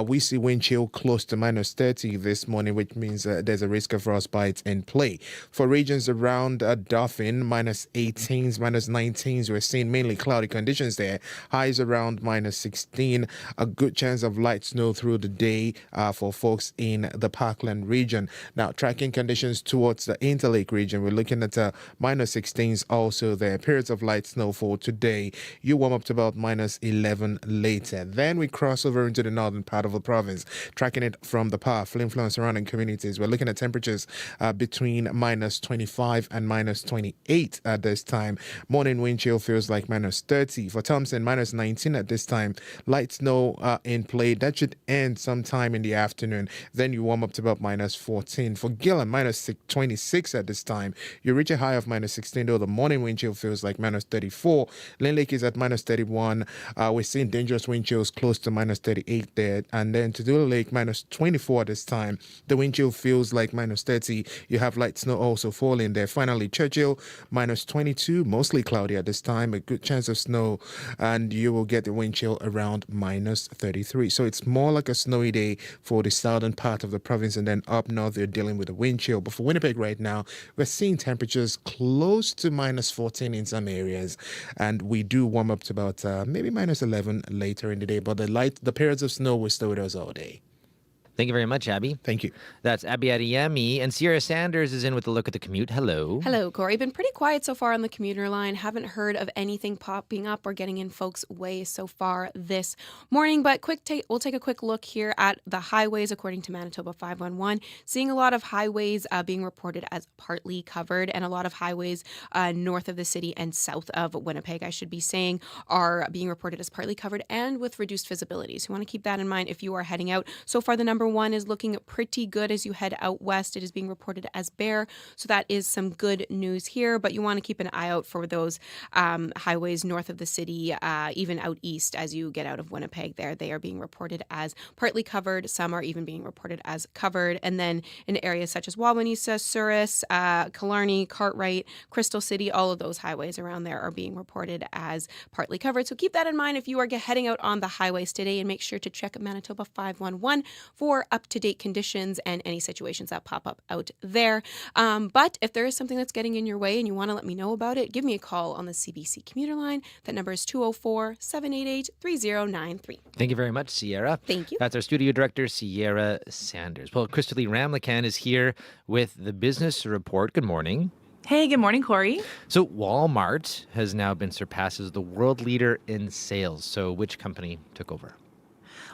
We see wind chill close to minus 30 this morning, which means there's a risk of frostbite in play. For regions around Dauphin, minus 18s, minus 19s, we're seeing mainly cloudy conditions there. Highs around minus 16. A good chance of light snow through the day for folks in the Parkland region. Now, tracking conditions towards the Interlake region, we're looking at minus 16s also there. Periods of light snow for today. You warm up to about minus 11 later. Then we cross over into the northern part of the province, tracking it from the Par, Flin Flon and surrounding communities. We're looking at temperatures between minus 25 and minus 28 at this time. Morning wind chill feels like minus 30. For Thompson, minus 19 at this time. Light snow in play. That should end sometime in the afternoon. Then you warm up to about minus 14. For Gillam, minus 26 at this time. You reach a high of minus 16, though the morning wind chill feels like minus 34. Lynn Lake is at minus 31. We're seeing dangerous wind chills close to minus 38 there. And then Tudula Lake, minus 24 this time. The wind chill feels like minus 30. You have light snow also falling there. Finally, Churchill, minus 22, mostly cloudy at this time, a good chance of snow, and you will get the wind chill around minus 33. So it's more like a snowy day for the southern part of the province, and then up north they're dealing with a wind chill. But for Winnipeg right now, we're seeing temperatures close to minus 14 in some areas, and we do warm up to about maybe minus 11 later in the day. But the periods of snow will stay with us all day. Thank you very much, Abby. Thank you. That's Abby Adeyemi. And Sierra Sanders is in with a look at the commute. Hello. Hello, Corey. Been pretty quiet so far on the commuter line. Haven't heard of anything popping up or getting in folks' way so far this morning. But we'll take a quick look here at the highways according to Manitoba 511. Seeing a lot of highways being reported as partly covered, and a lot of highways north of the city and south of Winnipeg, I should be saying, are being reported as partly covered and with reduced visibility. So you want to keep that in mind if you are heading out. So far, the number one is looking pretty good as you head out west. It is being reported as bare, so that is some good news here. But you want to keep an eye out for those highways north of the city, even out east as you get out of Winnipeg there. They are being reported as partly covered. Some are even being reported as covered. And then in areas such as Wawanesa, Souris, Killarney, Cartwright, Crystal City, all of those highways around there are being reported as partly covered. So keep that in mind if you are heading out on the highways today, and make sure to check Manitoba 511 for up-to-date conditions and any situations that pop up out there. But if there is something that's getting in your way and you want to let me know about it, give me a call on the CBC commuter line. That number is 204-788-3093. Thank you very much, Sierra. Thank you. That's our studio director, Sierra Sanders. Well, Crystalie Ramlakan is here with the Business Report. Good morning. Hey, good morning, Corey. So Walmart has now been surpassed as the world leader in sales. So which company took over?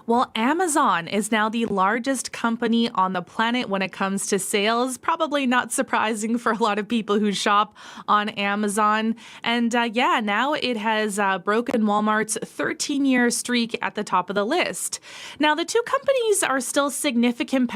Well, Amazon is now the largest company on the planet when it comes to sales. Probably not surprising for a lot of people who shop on Amazon. And now it has broken Walmart's 13-year streak at the top of the list. Now, the two companies are still significant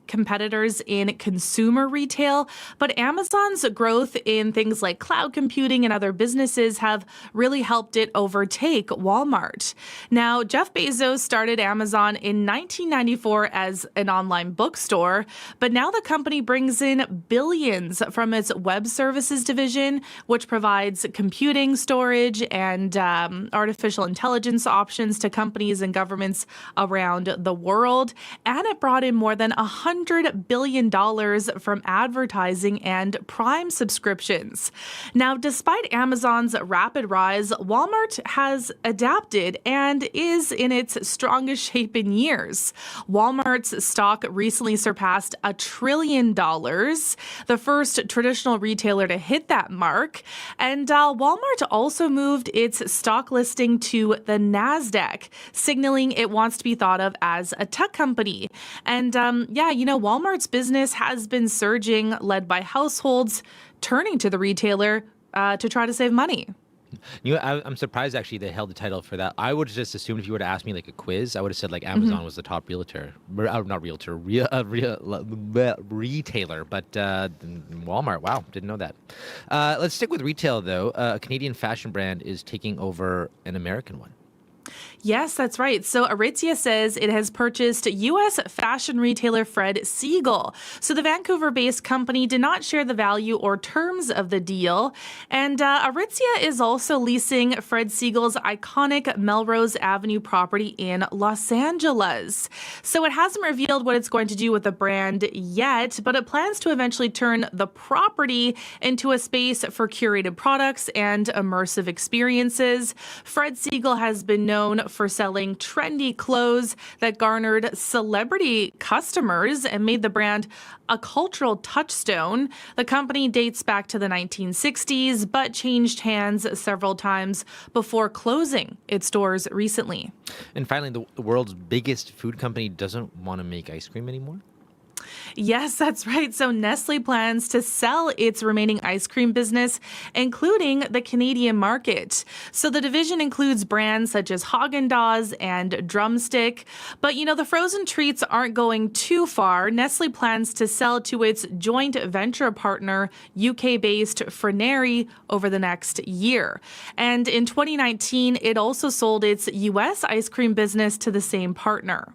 competitors in consumer retail, but Amazon's growth in things like cloud computing and other businesses have really helped it overtake Walmart. Now, Jeff Bezos started Amazon in 1994 as an online bookstore, but now the company brings in billions from its web services division, which provides computing, storage, and artificial intelligence options to companies and governments around the world. And it brought in more than $100 billion from advertising and Prime subscriptions. Now, despite Amazon's rapid rise, Walmart has adapted and is in its strongest shape in years. Walmart's stock recently surpassed $1 trillion, the first traditional retailer to hit that mark. And Walmart also moved its stock listing to the NASDAQ, signaling it wants to be thought of as a tech company. And Walmart's business has been surging, led by households turning to the retailer to try to save money. I'm surprised actually they held the title for that. I would have just assumed if you were to ask me like a quiz, I would have said like Amazon was the top retailer. But Walmart, wow, didn't know that. Let's stick with retail though. A Canadian fashion brand is taking over an American one. Yes, that's right. So Aritzia says it has purchased U.S. fashion retailer Fred Segal. So the Vancouver-based company did not share the value or terms of the deal. And Aritzia is also leasing Fred Segal's iconic Melrose Avenue property in Los Angeles. So it hasn't revealed what it's going to do with the brand yet, but it plans to eventually turn the property into a space for curated products and immersive experiences. Fred Segal has been known for selling trendy clothes that garnered celebrity customers and made the brand a cultural touchstone. The company dates back to the 1960s, but changed hands several times before closing its doors recently. And finally, the world's biggest food company doesn't want to make ice cream anymore. Yes, that's right. So Nestle plans to sell its remaining ice cream business, including the Canadian market. So the division includes brands such as Haagen-Dazs and Drumstick. But, the frozen treats aren't going too far. Nestle plans to sell to its joint venture partner, UK-based Frenary, over the next year. And in 2019, it also sold its U.S. ice cream business to the same partner.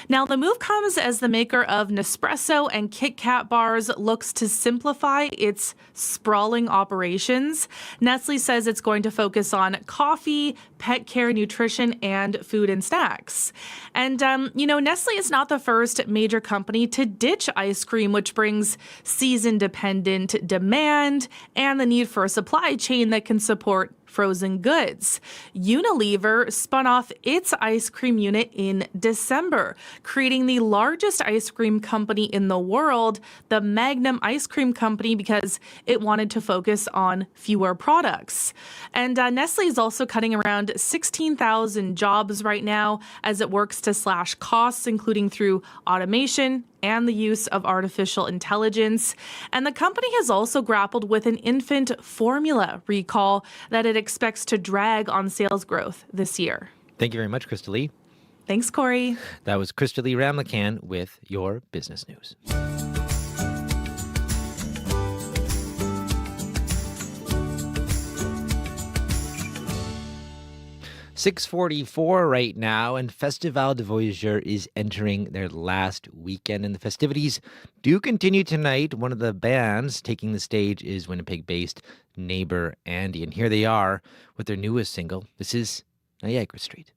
Now, the move comes as the maker of Nespresso and Kit Kat bars looks to simplify its sprawling operations. Nestle says it's going to focus on coffee, pet care, nutrition, and food and snacks. And, Nestle is not the first major company to ditch ice cream, which brings season-dependent demand and the need for a supply chain that can support frozen goods. Unilever spun off its ice cream unit in December, creating the largest ice cream company in the world, the Magnum Ice Cream Company, because it wanted to focus on fewer products. And Nestle is also cutting around 16,000 jobs right now as it works to slash costs, including through automation and the use of artificial intelligence. And the company has also grappled with an infant formula recall that it expects to drag on sales growth this year. Thank you very much, Krista Lee. Thanks, Corey. That was Krista Lee Ramlakan with your business news. 6:44 right now, and Festival de Voyageurs is entering their last weekend, and the festivities do continue tonight. One of the bands taking the stage is Winnipeg-based Neighbor Andy, and here they are with their newest single. This is Niagara Street.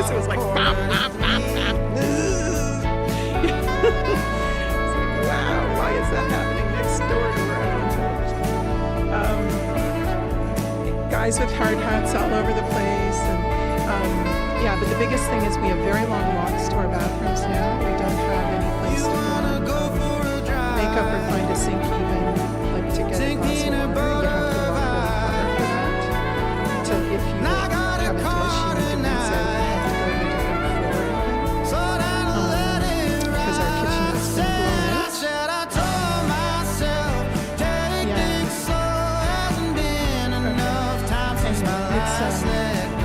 It was like, bop, bop, bop, bop. Wow, why is that happening next door to our own house? Guys with hard hats all over the place. And but the biggest thing is we have very long walks to our bathrooms now. We don't have any place to go make up or find a sink even, like to get a glass of water. You have to walk really far for that. So if you have a dish, you need to rinse out. Because our kitchen has been blown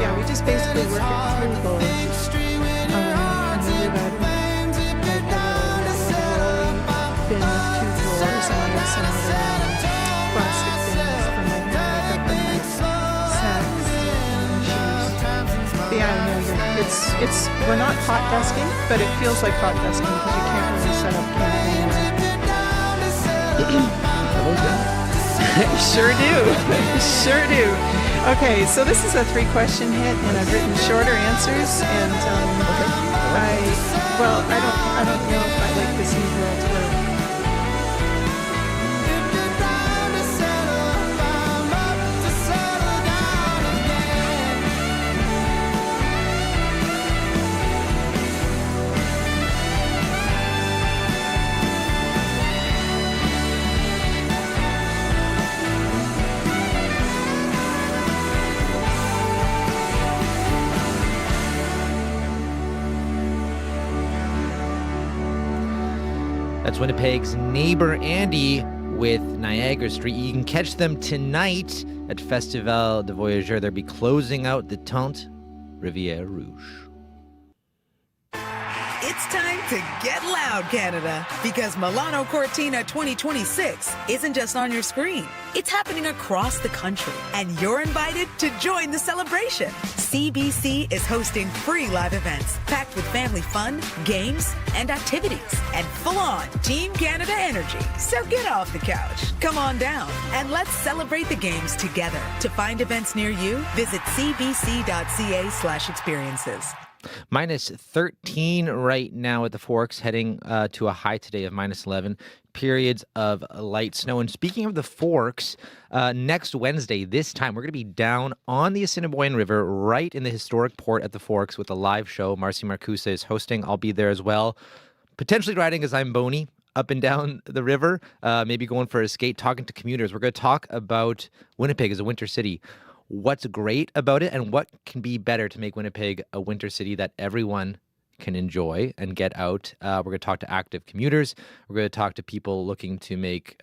out. We just basically work it through both we're not hot desking, but it feels like hot desking because you can't really set up camp anywhere. Sure do. Okay, so this is a 3-question hit, and I've written shorter answers, and I don't know if I like this new world where That's Winnipeg's neighbor Andy with Niagara Street. You can catch them tonight at Festival de Voyageurs. They'll be closing out the Tente Rivière Rouge. It's time to get loud, Canada, because Milano Cortina 2026 isn't just on your screen. It's happening across the country, and you're invited to join the celebration. CBC is hosting free live events packed with family fun, games, and activities, and full-on Team Canada energy. So get off the couch, come on down, and let's celebrate the games together. To find events near you, visit cbc.ca/experiences. Minus 13 right now at the Forks, heading to a high today of minus 11. Periods of light snow. And speaking of the Forks, next Wednesday, this time, we're going to be down on the Assiniboine River, right in the historic port at the Forks with a live show. Marcy Marcusa is hosting. I'll be there as well. Potentially riding a Zamboni up and down the river, maybe going for a skate, talking to commuters. We're going to talk about Winnipeg as a winter city. What's great about it and what can be better to make Winnipeg a winter city that everyone can enjoy and get out. We're going to talk to active commuters. We're going to talk to people looking to make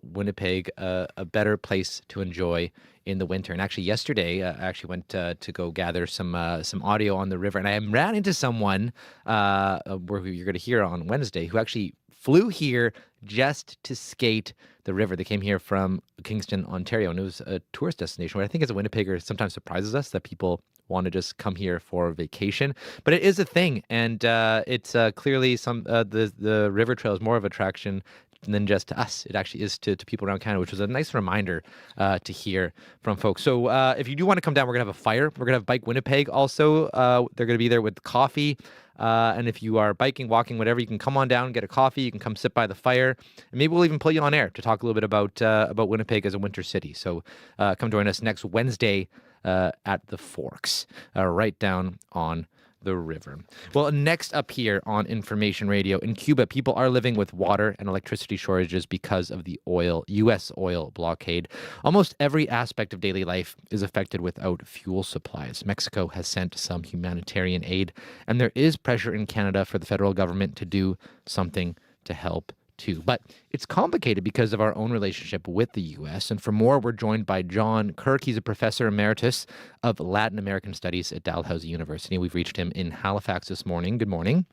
Winnipeg a better place to enjoy in the winter. And actually yesterday, I actually went to go gather some audio on the river. And I ran into someone where you're going to hear on Wednesday who actually flew here just to skate the river. They came here from Kingston, Ontario, and it was a tourist destination, which I think as a Winnipegger sometimes surprises us that people want to just come here for vacation. But it is a thing, and it's clearly the river trail is more of an attraction than just to us. It actually is to people around Canada, which was a nice reminder to hear from folks. So if you do want to come down, we're going to have a fire. We're going to have Bike Winnipeg also. They're going to be there with coffee. And if you are biking, walking, whatever, you can come on down, get a coffee. You can come sit by the fire. And maybe we'll even pull you on air to talk a little bit about Winnipeg as a winter city. So come join us next Wednesday at the Forks, right down on the river. Well, next up here on Information Radio, in Cuba, people are living with water and electricity shortages because of the U.S. oil blockade. Almost every aspect of daily life is affected without fuel supplies. Mexico has sent some humanitarian aid, and there is pressure in Canada for the federal government to do something to help too. But it's complicated because of our own relationship with the U.S. And for more, we're joined by John Kirk. He's a professor emeritus of Latin American Studies at Dalhousie University. We've reached him in Halifax this morning. Good morning.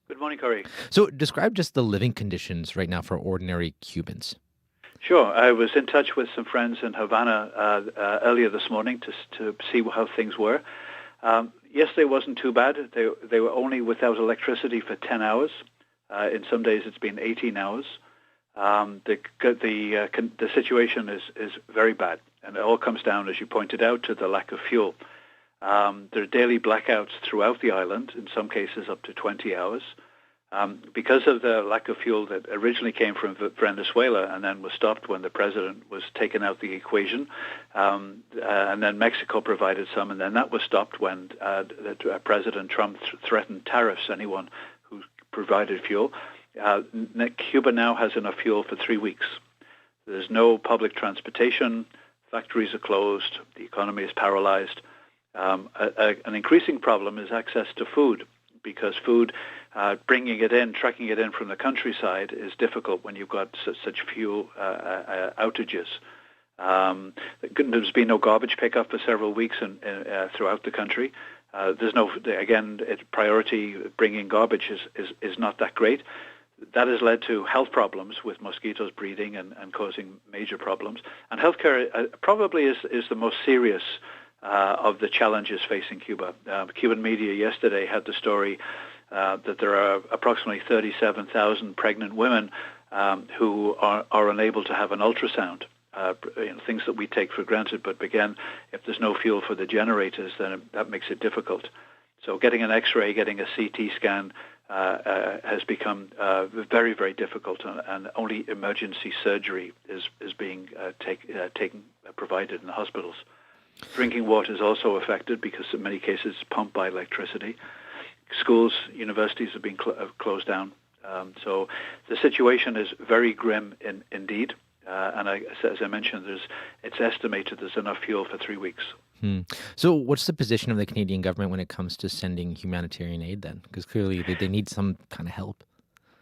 Good morning, Corey. So describe just the living conditions right now for ordinary Cubans. Sure. I was in touch with some friends in Havana earlier this morning to see how things were. Yesterday wasn't too bad. They were only without electricity for 10 hours. In some days, it's been 18 hours. The situation is very bad, and it all comes down, as you pointed out, to the lack of fuel. There are daily blackouts throughout the island, in some cases up to 20 hours. Because of the lack of fuel that originally came from Venezuela and then was stopped when the president was taken out the equation, and then Mexico provided some, and then that was stopped when President Trump threatened tariffs anyone who provided fuel. Cuba now has enough fuel for 3 weeks. There's no public transportation. Factories are closed. The economy is paralyzed. An increasing problem is access to food, because food, bringing it in, trucking it in from the countryside is difficult when you've got such fuel outages. There's been no garbage pickup for several weeks throughout the country. There's no, again, priority bringing garbage is not that great. That has led to health problems with mosquitoes breeding and causing major problems. And healthcare probably is the most serious of the challenges facing Cuba. Cuban media yesterday had the story that there are approximately 37,000 pregnant women who are unable to have an ultrasound. Things that we take for granted, but again, if there's no fuel for the generators, then that makes it difficult. So getting an X-ray, getting a CT scan has become very, very difficult, and only emergency surgery is being provided in the hospitals. Drinking water is also affected because in many cases it's pumped by electricity. Schools, universities have been closed down. So the situation is very grim indeed. And as I mentioned, it's estimated there's enough fuel for 3 weeks. So what's the position of the Canadian government when it comes to sending humanitarian aid then? Because clearly they need some kind of help.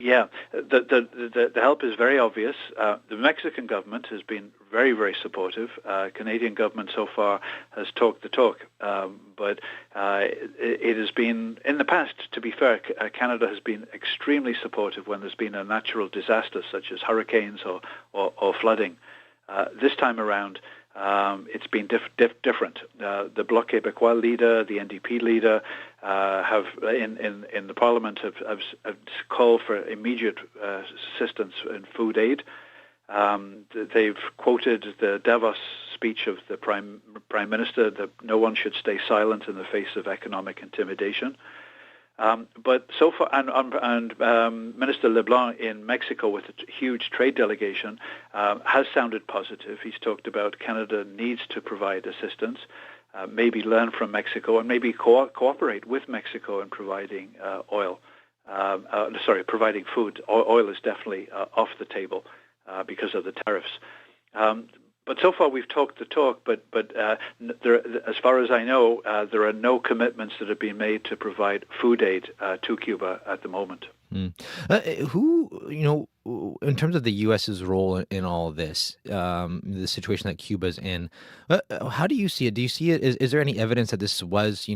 Yeah, the help is very obvious. The Mexican government has been very, very supportive. Canadian government so far has talked the talk, but it has been, in the past, to be fair, Canada has been extremely supportive when there's been a natural disaster such as hurricanes or flooding. This time around, it's been different. The Bloc Québécois leader, the NDP leader, have in the Parliament have called for immediate assistance and food aid. They've quoted the Davos speech of the Prime Minister that no one should stay silent in the face of economic intimidation. But so far, and Minister LeBlanc in Mexico with a huge trade delegation has sounded positive. He's talked about Canada needs to provide assistance, maybe learn from Mexico, and maybe cooperate with Mexico in providing providing food. Oil is definitely off the table because of the tariffs. But so far we've talked the talk, but as far as I know, there are no commitments that have been made to provide food aid to Cuba at the moment. In terms of the U.S.'s role in all of this, the situation that Cuba's in, how do you see it? Do you see it? Is there any evidence that this was,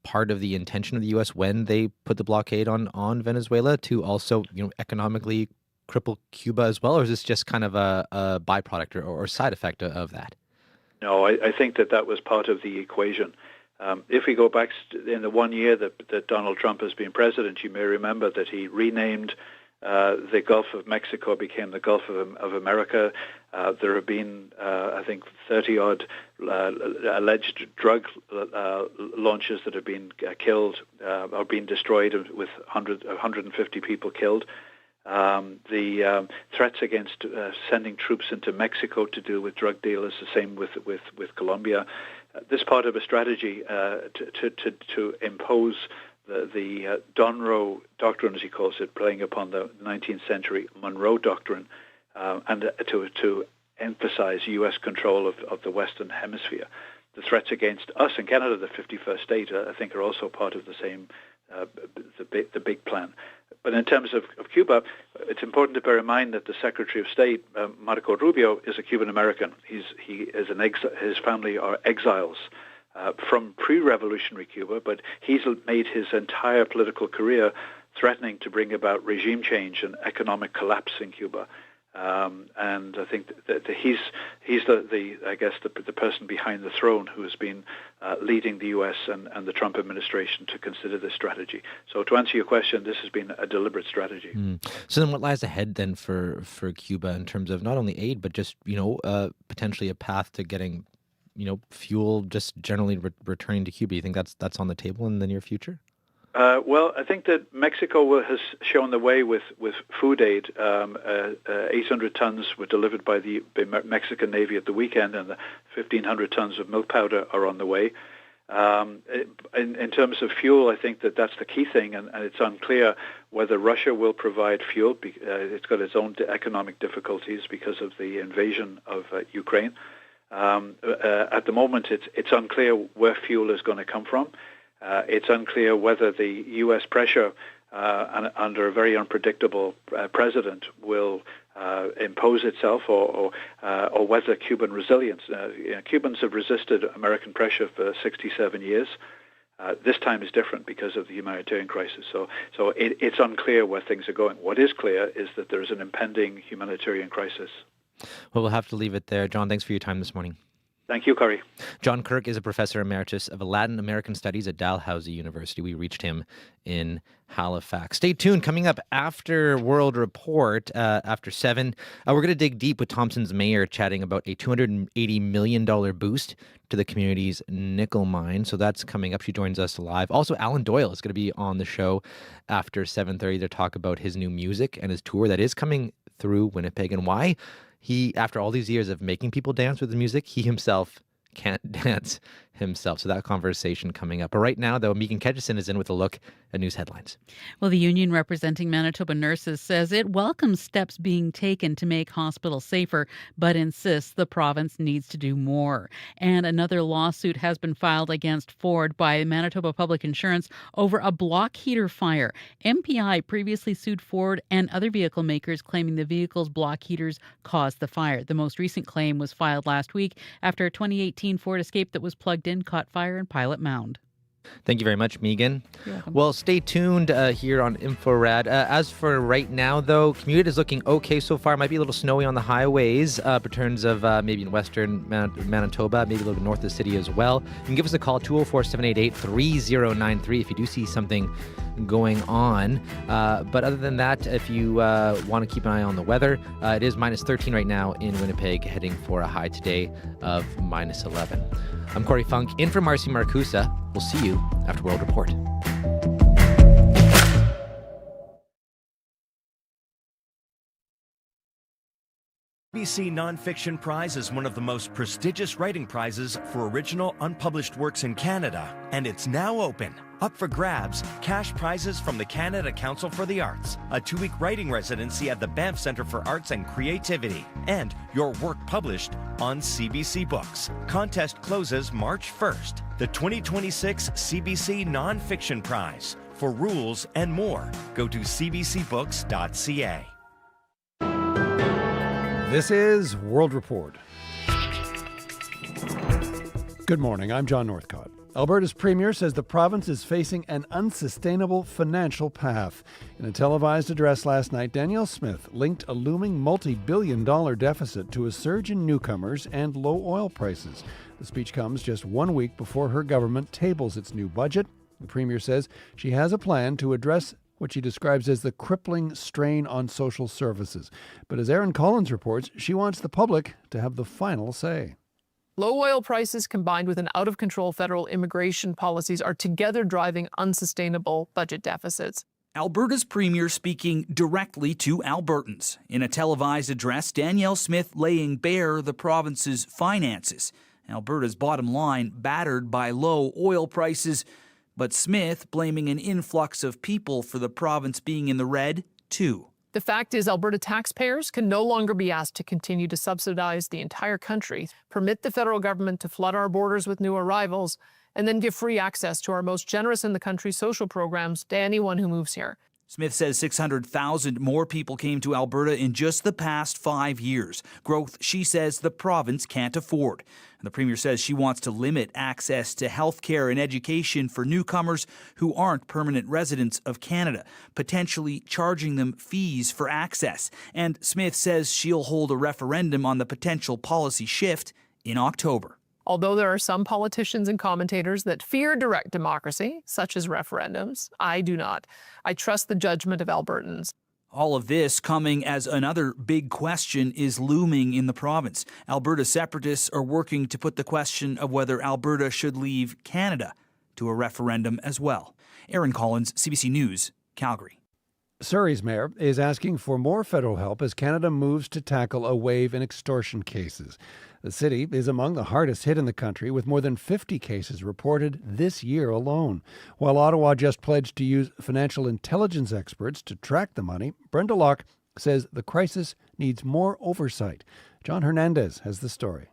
part of the intention of the U.S. when they put the blockade on Venezuela to also, economically cripple Cuba as well, or is this just kind of a byproduct or side effect of that? No, I think that was part of the equation. If we go back in the 1 year that Donald Trump has been president, you may remember that he renamed the Gulf of Mexico, became the Gulf of America. There have been, I think, 30-odd alleged drug launches that have been killed or been destroyed, with 150 people killed. The threats against sending troops into Mexico to deal with drug dealers, the same with Colombia. This part of a strategy to impose the Donroe Doctrine, as he calls it, playing upon the 19th century Monroe Doctrine, and to emphasize U.S. control of the Western Hemisphere. The threats against us in Canada, the 51st state, I think, are also part of the same, the big plan. But in terms of Cuba, it's important to bear in mind that the Secretary of State, Marco Rubio, is a Cuban American. He is his family are exiles from pre-revolutionary Cuba, but he's made his entire political career threatening to bring about regime change and economic collapse in Cuba. And I think that he's the person behind the throne who has been leading the U.S. and the Trump administration to consider this strategy. So to answer your question, this has been a deliberate strategy. So then what lies ahead then for Cuba in terms of not only aid, but just, potentially a path to getting, fuel just generally returning to Cuba? You think that's on the table in the near future? Well, I think that Mexico has shown the way with food aid. 800 tons were delivered by the Mexican Navy at the weekend, and the 1,500 tons of milk powder are on the way. In terms of fuel, I think that's the key thing, and it's unclear whether Russia will provide fuel. It's got its own economic difficulties because of the invasion of Ukraine. At the moment, it's unclear where fuel is going to come from. It's unclear whether the U.S. pressure under a very unpredictable president will impose itself, or whether Cuban resilience. Cubans have resisted American pressure for 67 years. This time is different because of the humanitarian crisis. So it's unclear where things are going. What is clear is that there is an impending humanitarian crisis. Well, we'll have to leave it there. John, thanks for your time this morning. Thank you, Corey. John Kirk is a professor emeritus of Latin American Studies at Dalhousie University. We reached him in Halifax. Stay tuned. Coming up after World Report, after 7, we're going to dig deep with Thompson's mayor chatting about a $280 million boost to the community's nickel mine. So that's coming up. She joins us live. Also, Alan Doyle is going to be on the show after 7:30 to talk about his new music and his tour that is coming through Winnipeg and why he, after all these years of making people dance with his music, he himself can't dance himself. So that conversation coming up. But right now, though, Megan Ketchison is in with a look at news headlines. Well, the union representing Manitoba nurses says it welcomes steps being taken to make hospitals safer, but insists the province needs to do more. And another lawsuit has been filed against Ford by Manitoba Public Insurance over a block heater fire. MPI previously sued Ford and other vehicle makers, claiming the vehicle's block heaters caused the fire. The most recent claim was filed last week after a 2018 Ford Escape that was plugged in caught fire in Pilot Mound. Thank you very much, Megan. You're welcome. Well, stay tuned here on InfoRad. As for right now, though, commute is looking okay so far. Might be a little snowy on the highways in terms of maybe in western Manitoba, maybe a little bit north of the city as well. You can give us a call, 204-788-3093 if you do see something going on. But other than that, if you want to keep an eye on the weather, it is minus 13 right now in Winnipeg, heading for a high today of minus 11. I'm Corey Funk, in for Marcy Marcusa. We'll see you after World Report. CBC Nonfiction Prize is one of the most prestigious writing prizes for original unpublished works in Canada, and it's now open. Up for grabs, cash prizes from the Canada Council for the Arts, a 2-week writing residency at the Banff Centre for Arts and Creativity, and your work published on CBC Books. Contest closes March 1st. The 2026 CBC Nonfiction Prize. For rules and more, go to cbcbooks.ca. This is World Report. Good morning, I'm John Northcott. Alberta's premier says the province is facing an unsustainable financial path. In a televised address last night, Danielle Smith linked a looming multi-billion-dollar deficit to a surge in newcomers and low oil prices. The speech comes just 1 week before her government tables its new budget. The premier says she has a plan to address what she describes as the crippling strain on social services. But as Erin Collins reports, she wants the public to have the final say. Low oil prices combined with an out-of-control federal immigration policies are together driving unsustainable budget deficits. Alberta's premier speaking directly to Albertans. In a televised address, Danielle Smith laying bare the province's finances. Alberta's bottom line battered by low oil prices, but Smith blaming an influx of people for the province being in the red, too. The fact is, Alberta taxpayers can no longer be asked to continue to subsidize the entire country, permit the federal government to flood our borders with new arrivals, and then give free access to our most generous in the country social programs to anyone who moves here. Smith says 600,000 more people came to Alberta in just the past 5 years. Growth, she says, the province can't afford. And the premier says she wants to limit access to health care and education for newcomers who aren't permanent residents of Canada, potentially charging them fees for access. And Smith says she'll hold a referendum on the potential policy shift in October. Although there are some politicians and commentators that fear direct democracy, such as referendums, I do not. I trust the judgment of Albertans. All of this coming as another big question is looming in the province. Alberta separatists are working to put the question of whether Alberta should leave Canada to a referendum as well. Erin Collins, CBC News, Calgary. Surrey's mayor is asking for more federal help as Canada moves to tackle a wave in extortion cases. The city is among the hardest hit in the country, with more than 50 cases reported this year alone. While Ottawa just pledged to use financial intelligence experts to track the money, Brenda Locke says the crisis needs more oversight. John Hernandez has the story.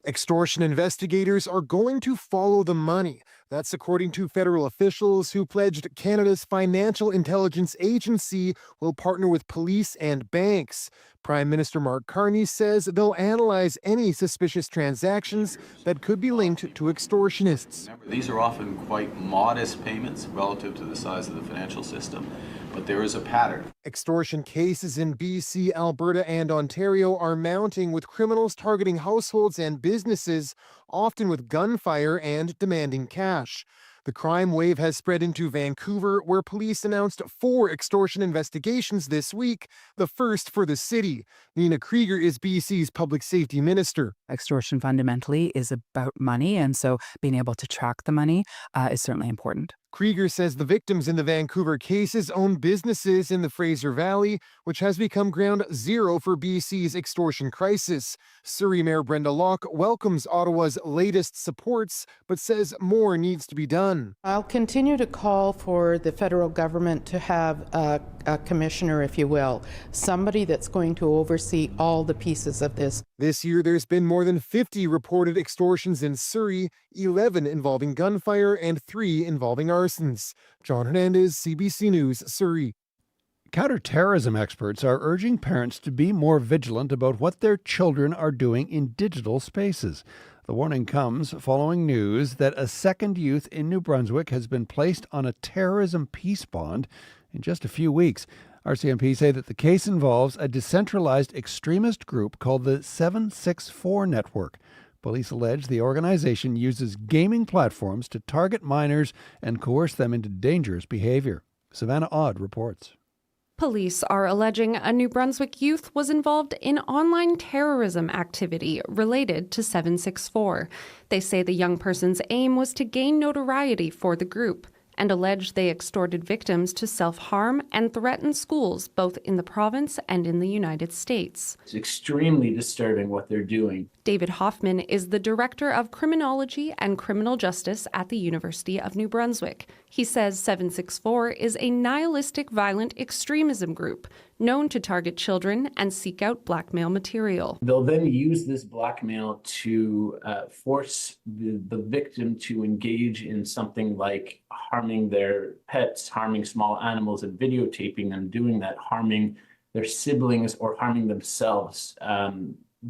Extortion investigators are going to follow the money. That's according to federal officials who pledged Canada's Financial Intelligence Agency will partner with police and banks. Prime Minister Mark Carney says they'll analyze any suspicious transactions that could be linked to extortionists. Remember, these are often quite modest payments relative to the size of the financial system, but there is a pattern. Extortion cases in BC, Alberta, and Ontario are mounting, with criminals targeting households and businesses, often with gunfire and demanding cash. The crime wave has spread into Vancouver, where police announced 4 extortion investigations this week, the first for the city. Nina Krieger is BC's public safety minister. Extortion fundamentally is about money, and so being able to track the money is certainly important. Krieger says the victims in the Vancouver cases own businesses in the Fraser Valley, which has become ground zero for BC's extortion crisis. Surrey Mayor Brenda Locke welcomes Ottawa's latest supports, but says more needs to be done. I'll continue to call for the federal government to have a commissioner, if you will, somebody that's going to oversee all the pieces of this. This year, there's been more than 50 reported extortions in Surrey, 11 involving gunfire and 3 involving arsons. John Hernandez, CBC News, Surrey. Counterterrorism experts are urging parents to be more vigilant about what their children are doing in digital spaces. The warning comes following news that a second youth in New Brunswick has been placed on a terrorism peace bond in just a few weeks. RCMP say that the case involves a decentralized extremist group called the 764 Network. Police allege the organization uses gaming platforms to target minors and coerce them into dangerous behavior. Savannah Odd reports. Police are alleging a New Brunswick youth was involved in online terrorism activity related to 764. They say the young person's aim was to gain notoriety for the group, and allege they extorted victims to self-harm and threaten schools both in the province and in the United States. It's extremely disturbing what they're doing. David Hoffman is the Director of Criminology and Criminal Justice at the University of New Brunswick. He says 764 is a nihilistic violent extremism group known to target children and seek out blackmail material. They'll then use this blackmail to force the victim to engage in something like harming their pets, harming small animals, and videotaping them doing that, harming their siblings or harming themselves,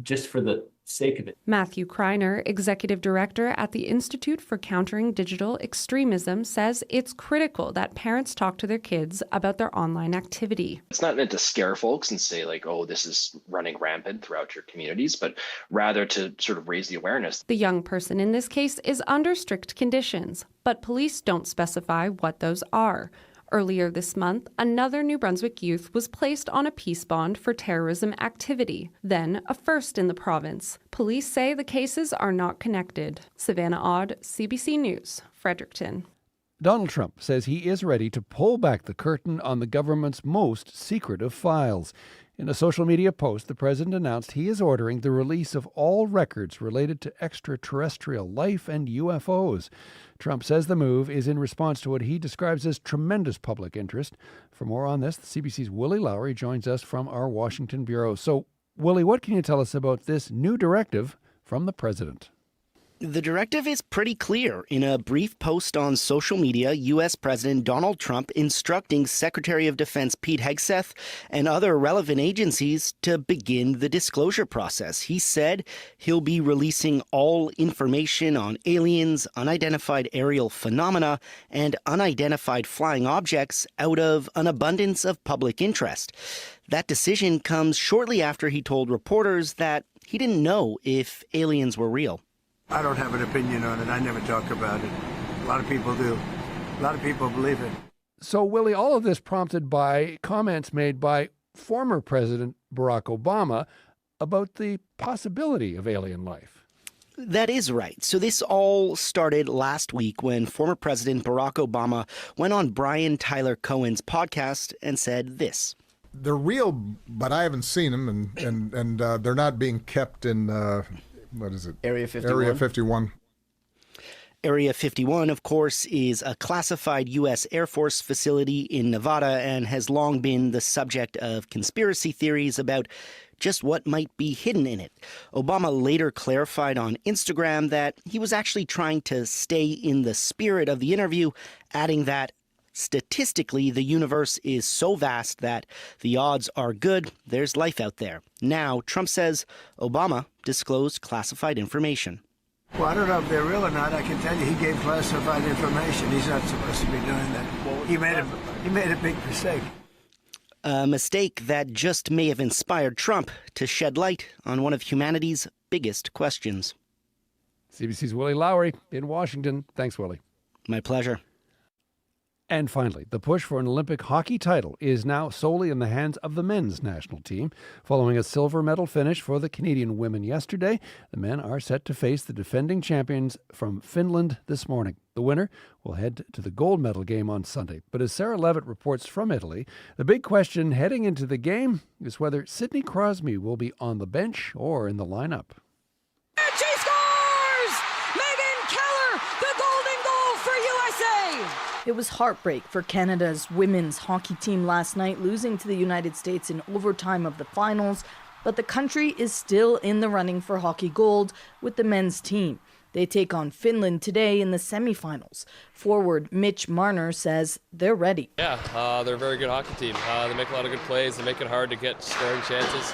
just for the sake of it. Matthew Kreiner, Executive Director at the Institute for Countering Digital Extremism, says it's critical that parents talk to their kids about their online activity. It's not meant to scare folks and say like, oh, this is running rampant throughout your communities, but rather to sort of raise the awareness. The young person in this case is under strict conditions, but police don't specify what those are. Earlier this month, another New Brunswick youth was placed on a peace bond for terrorism activity, then a first in the province. Police say the cases are not connected. Savannah Odd, CBC News, Fredericton. Donald Trump says he is ready to pull back the curtain on the government's most secretive files. In a social media post, the president announced he is ordering the release of all records related to extraterrestrial life and UFOs. Trump says the move is in response to what he describes as tremendous public interest. For more on this, the CBC's Willie Lowry joins us from our Washington bureau. So, Willie, what can you tell us about this new directive from the president? The directive is pretty clear. In a brief post on social media, U.S. President Donald Trump instructing Secretary of Defense Pete Hegseth and other relevant agencies to begin the disclosure process. He said he'll be releasing all information on aliens, unidentified aerial phenomena, and unidentified flying objects out of an abundance of public interest. That decision comes shortly after he told reporters that he didn't know if aliens were real. I don't have an opinion on it. I never talk about it. A lot of people do. A lot of people believe it. So, Willie, all of this prompted by comments made by former President Barack Obama about the possibility of alien life. That is right. So this all started last week when former President Barack Obama went on Brian Tyler Cohen's podcast and said this. They're real, but I haven't seen them, and they're not being kept in... what is it? Area 51. Area 51. Area 51, of course, is a classified U.S. Air Force facility in Nevada and has long been the subject of conspiracy theories about just what might be hidden in it. Obama later clarified on Instagram that he was actually trying to stay in the spirit of the interview, adding that statistically, the universe is so vast that the odds are good there's life out there. Now, Trump says Obama disclosed classified information. Well, I don't know if they're real or not. I can tell you he gave classified information. He's not supposed to be doing that. He made a big mistake. A mistake that just may have inspired Trump to shed light on one of humanity's biggest questions. CBC's Willie Lowry in Washington. Thanks, Willie. My pleasure. And finally, the push for an Olympic hockey title is now solely in the hands of the men's national team. Following a silver medal finish for the Canadian women yesterday, the men are set to face the defending champions from Finland this morning. The winner will head to the gold medal game on Sunday. But as Sarah Levitt reports from Italy, the big question heading into the game is whether Sidney Crosby will be on the bench or in the lineup. She scores! Megan Keller, the golden goal for USA! It was heartbreak for Canada's women's hockey team last night, losing to the United States in overtime of the finals. But the country is still in the running for hockey gold with the men's team. They take on Finland today in the semifinals. Forward Mitch Marner says they're ready. Yeah, they're a very good hockey team. They make a lot of good plays. They make it hard to get scoring chances.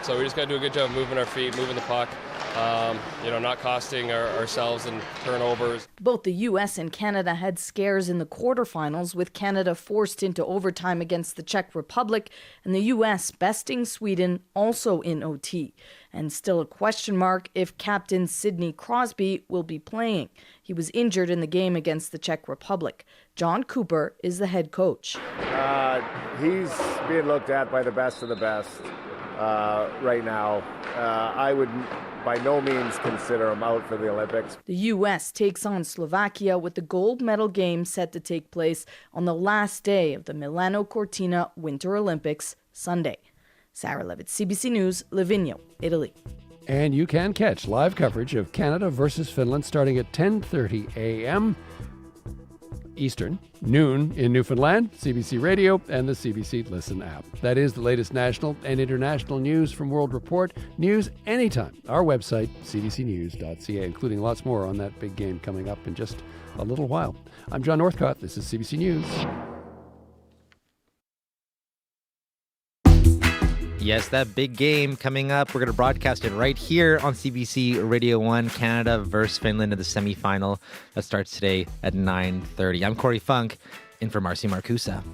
So we just got to do a good job of moving our feet, moving the puck, not costing ourselves in turnovers. Both the U.S. and Canada had scares in the quarterfinals, with Canada forced into overtime against the Czech Republic and the U.S. besting Sweden also in OT. And still a question mark if captain Sidney Crosby will be playing. He was injured in the game against the Czech Republic. John Cooper is the head coach. He's being looked at by the best of the best right now. I would by no means consider him out for the Olympics. The U.S. takes on Slovakia with the gold medal game set to take place on the last day of the Milano Cortina Winter Olympics Sunday. Sarah Levitt, CBC News, Livigno, Italy. And you can catch live coverage of Canada versus Finland starting at 10:30 a.m. Eastern, noon in Newfoundland, CBC Radio, and the CBC Listen app. That is the latest national and international news from World Report. News anytime. Our website, cbcnews.ca, including lots more on that big game coming up in just a little while. I'm John Northcott. This is CBC News. Yes, that big game coming up. We're going to broadcast it right here on CBC Radio 1, Canada versus Finland in the semifinal. That starts today at 9:30. I'm Corey Funk, in for Marcy Marcusa.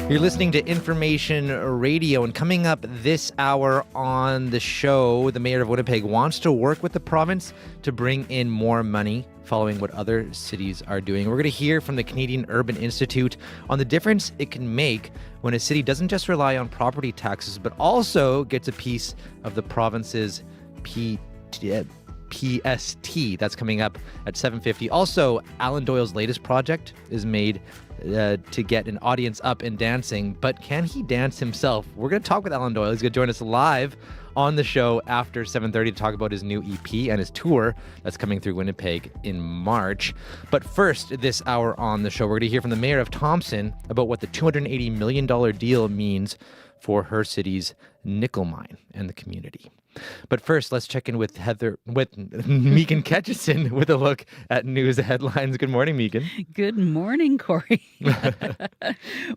You're listening to Information Radio, and coming up this hour on the show, the mayor of Winnipeg wants to work with the province to bring in more money following what other cities are doing. We're going to hear from the Canadian Urban Institute on the difference it can make when a city doesn't just rely on property taxes, but also gets a piece of the province's PST. That's coming up at 7:50. Also, Alan Doyle's latest project is made to get an audience up and dancing, but can he dance himself? We're going to talk with Alan Doyle. He's going to join us live on the show after 7:30 to talk about his new EP and his tour that's coming through Winnipeg in March. But first, this hour on the show, we're going to hear from the mayor of Thompson about what the $280 million deal means for her city's nickel mine and the community. But first, let's check in with Megan Ketchison with a look at news headlines. Good morning, Megan. Good morning, Corey.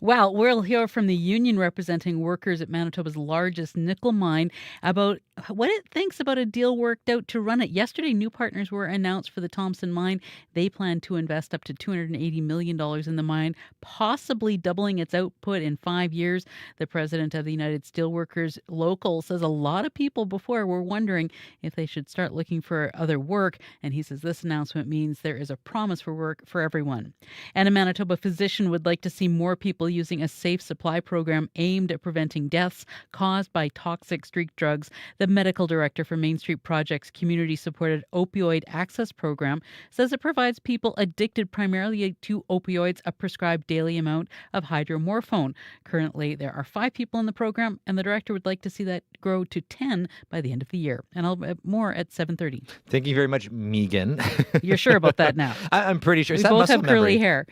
Well, we'll hear from the union representing workers at Manitoba's largest nickel mine about what it thinks about a deal worked out to run it. Yesterday, new partners were announced for the Thompson mine. They plan to invest up to $280 million in the mine, possibly doubling its output in 5 years. The president of the United Steelworkers Local says a lot of people before were wondering if they should start looking for other work. And he says this announcement means there is a promise for work for everyone. And a Manitoba physician would like to see more people using a safe supply program aimed at preventing deaths caused by toxic street drugs. The medical director for Main Street Project's community-supported opioid access program says it provides people addicted primarily to opioids a prescribed daily amount of hydromorphone. Currently, there are 5 people in the program, and the director would like to see that grow to 10 by the end of the year. And I'll more at 7:30. Thank you very much, Megan. You're sure about that now? I'm pretty sure. We Is that both muscle have curly memory? hair.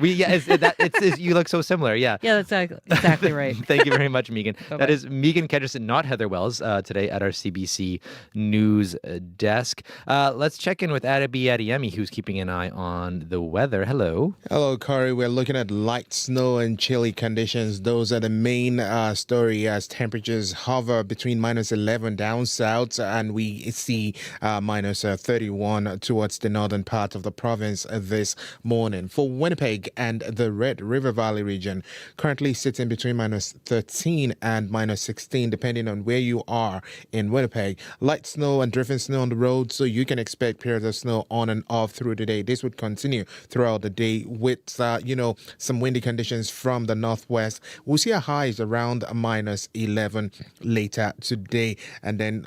You look so similar. Yeah. Yeah, that's exactly right. Thank you very much, Megan. Bye-bye. That is Megan Kedgerson, not Heather Wells, today at our CBC News desk. Let's check in with Arabi Adiyemi, who's keeping an eye on the weather. Hello. Hello, Corey. We're looking at light snow and chilly conditions. Those are the main story as temperatures hover between minus 11 down south, and we see minus 31 towards the northern part of the province this morning. For Winnipeg and the Red River Valley region, currently sitting between minus 13 and minus 16, depending on where you are in Winnipeg. Light snow and drifting snow on the road, so you can expect periods of snow on and off through the day. This would continue throughout the day with, some windy conditions from the northwest. We'll see a highs around minus 11 later today, and then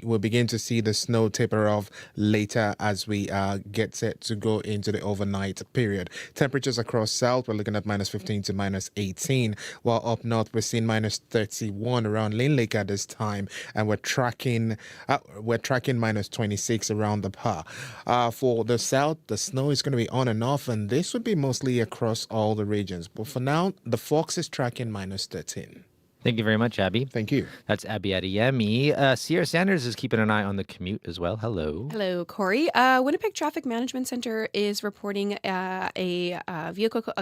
we'll begin to see the snow taper off later as we get set to go into the overnight period. Temperatures across south, we're looking at minus 15 to minus 18, while up north we're seeing minus 31 around Lynn Lake at this time, and we're tracking minus 26 around the Pas. For the south, the snow is going to be on and off, and this would be mostly across all the regions. But for now, the Fox is tracking minus 13. Thank you very much, Abby. Thank you. That's Abby Adiyemi. Sierra Sanders is keeping an eye on the commute as well. Hello. Hello, Corey. Winnipeg Traffic Management Center is reporting a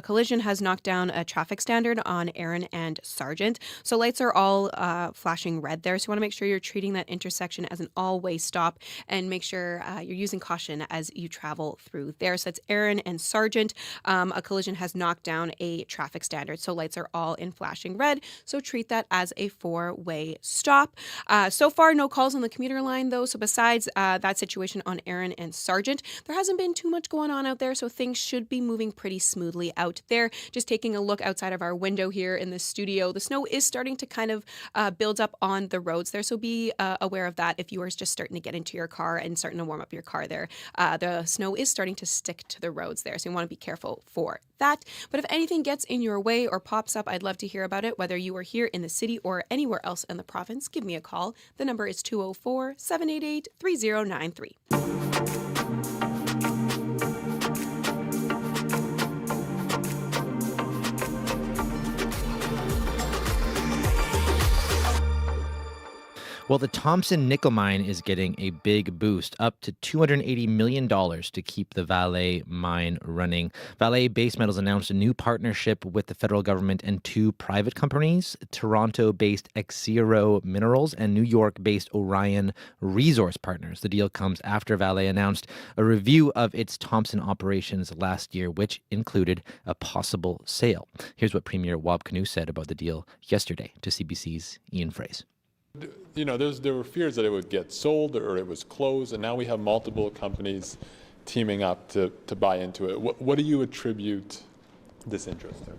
collision has knocked down a traffic standard on Aaron and Sargent. So lights are all flashing red there. So you want to make sure you're treating that intersection as an all-way stop and make sure you're using caution as you travel through there. So that's Aaron and Sargent. A collision has knocked down a traffic standard. So lights are all in flashing red. So treat that as a four-way stop. So far, no calls on the commuter line, though. So besides that situation on Aaron and Sargent, there hasn't been too much going on out there. So things should be moving pretty smoothly out there. Just taking a look outside of our window here in the studio, the snow is starting to kind of build up on the roads there. So be aware of that if you are just starting to get into your car and starting to warm up your car there. The snow is starting to stick to the roads there. So you want to be careful for that. But if anything gets in your way or pops up, I'd love to hear about it, whether you are here in the city or anywhere else in the province. Give me a call. The number is 204-788-3093. Well, the Thompson nickel mine is getting a big boost, up to $280 million to keep the Vale mine running. Vale Base Metals announced a new partnership with the federal government and two private companies, Toronto-based Exero Minerals and New York-based Orion Resource Partners. The deal comes after Vale announced a review of its Thompson operations last year, which included a possible sale. Here's what Premier Wab Kinew said about the deal yesterday to CBC's Ian Fraze. You know, there were fears that it would get sold or it was closed, and now we have multiple companies teaming up to buy into it. What do you attribute this interest to?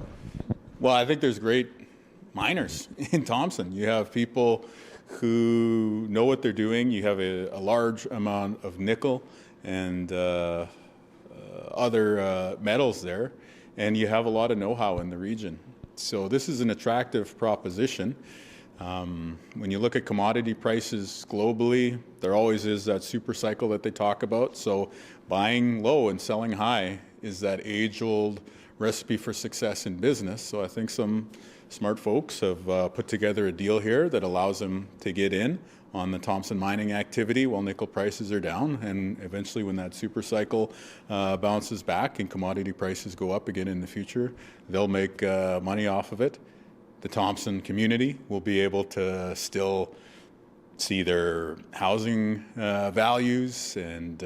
Well, I think there's great miners in Thompson. You have people who know what they're doing. You have a large amount of nickel and other metals there, and you have a lot of know-how in the region. So this is an attractive proposition. When you look at commodity prices globally, there always is that super cycle that they talk about. So buying low and selling high is that age-old recipe for success in business. So I think some smart folks have put together a deal here that allows them to get in on the Thompson mining activity while nickel prices are down. And eventually when that super cycle bounces back and commodity prices go up again in the future, they'll make money off of it. The Thompson community will be able to still see their housing values and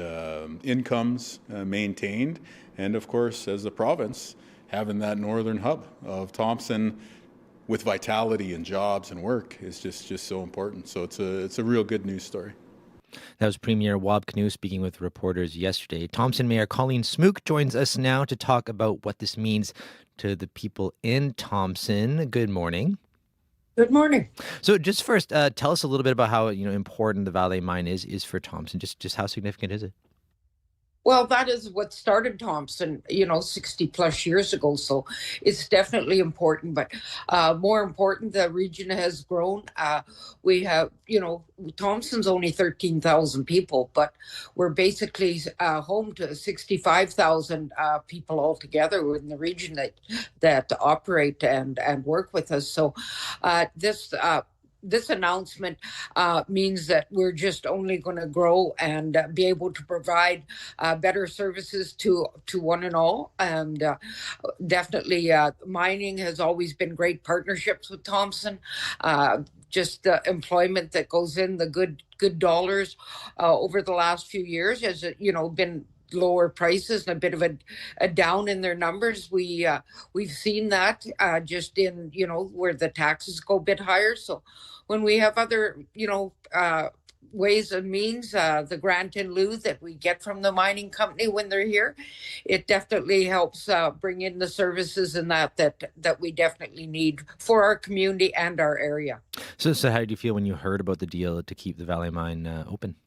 incomes maintained. And of course, as the province, having that northern hub of Thompson with vitality and jobs and work is just so important. So it's a real good news story. That was Premier Wab Kinew speaking with reporters yesterday. Thompson Mayor Colleen Smook joins us now to talk about what this means to the people in Thompson. Good morning. Good morning. So just first, tell us a little bit about how important the Vale mine is for Thompson. Just how significant is it? Well, that is what started Thompson, 60 plus years ago. So it's definitely important. But more important, the region has grown. We have, Thompson's only 13,000 people, but we're basically home to 65,000 people altogether in the region that operate and work with us. So this announcement means that we're just only going to grow and be able to provide better services to one and all. And definitely, mining has always been great partnerships with Thompson. Just the employment that goes in, the good dollars over the last few years has been lower prices and a bit of a down in their numbers. We've seen that just in where the taxes go a bit higher. So when we have other ways and means, the grant in lieu that we get from the mining company when they're here, it definitely helps bring in the services and that we definitely need for our community and our area. So how did you feel when you heard about the deal to keep the Valley Mine open?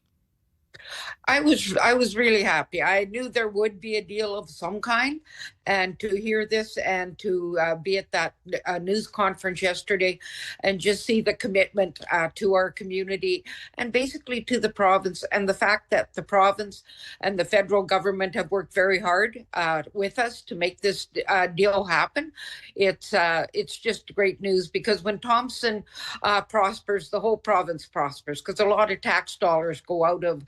I was really happy. I knew there would be a deal of some kind, and to hear this and to be at that news conference yesterday and just see the commitment to our community and basically to the province, and the fact that the province and the federal government have worked very hard with us to make this deal happen. It's just great news, because when Thompson prospers, the whole province prospers, because a lot of tax dollars go out of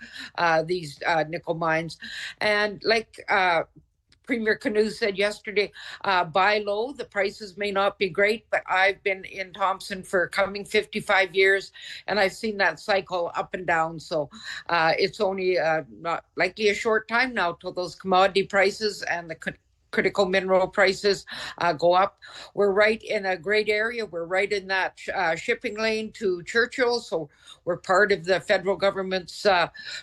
these nickel mines. And like Premier Canoe said yesterday, buy low. The prices may not be great, but I've been in Thompson for coming 55 years, and I've seen that cycle up and down. So it's only not likely a short time now till those commodity prices and the critical mineral prices go up. We're right in a great area. We're right in that shipping lane to Churchill. So we're part of the federal government's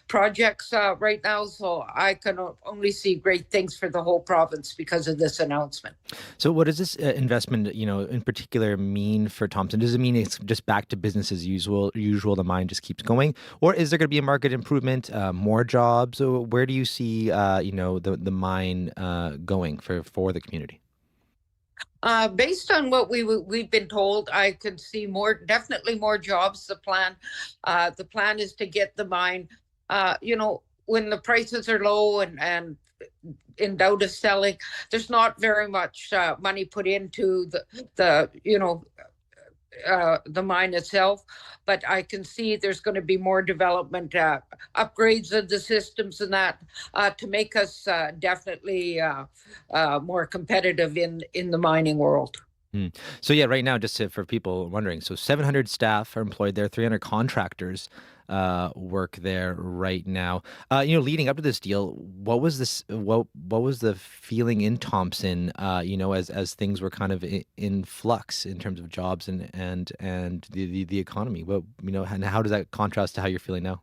projects right now. So I can only see great things for the whole province because of this announcement. So what does this investment, in particular mean for Thompson? Does it mean it's just back to business as usual? The mine just keeps going? Or is there going to be a market improvement, more jobs? Or where do you see, the mine going for the community? Based on what we've been told, I could see definitely more jobs. The plan is to get the mine, when the prices are low and in doubt of selling, there's not very much money put into the mine itself, but I can see there's going to be more development, upgrades of the systems and that to make us definitely more competitive in the mining world. So yeah, right now, just for people wondering, so 700 staff are employed there, 300 contractors work there right now. Leading up to this deal, what was the feeling in Thompson? As things were kind of in flux in terms of jobs and the economy. And how does that contrast to how you're feeling now?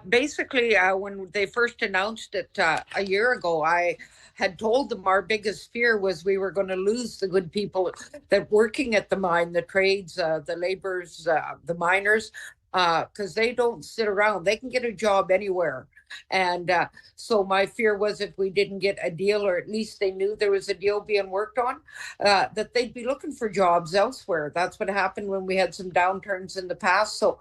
Basically, when they first announced it a year ago, I had told them our biggest fear was we were going to lose the good people that working at the mine, the trades, the laborers, the miners, because they don't sit around. They can get a job anywhere. And so my fear was if we didn't get a deal, or at least they knew there was a deal being worked on, that they'd be looking for jobs elsewhere. That's what happened when we had some downturns in the past. So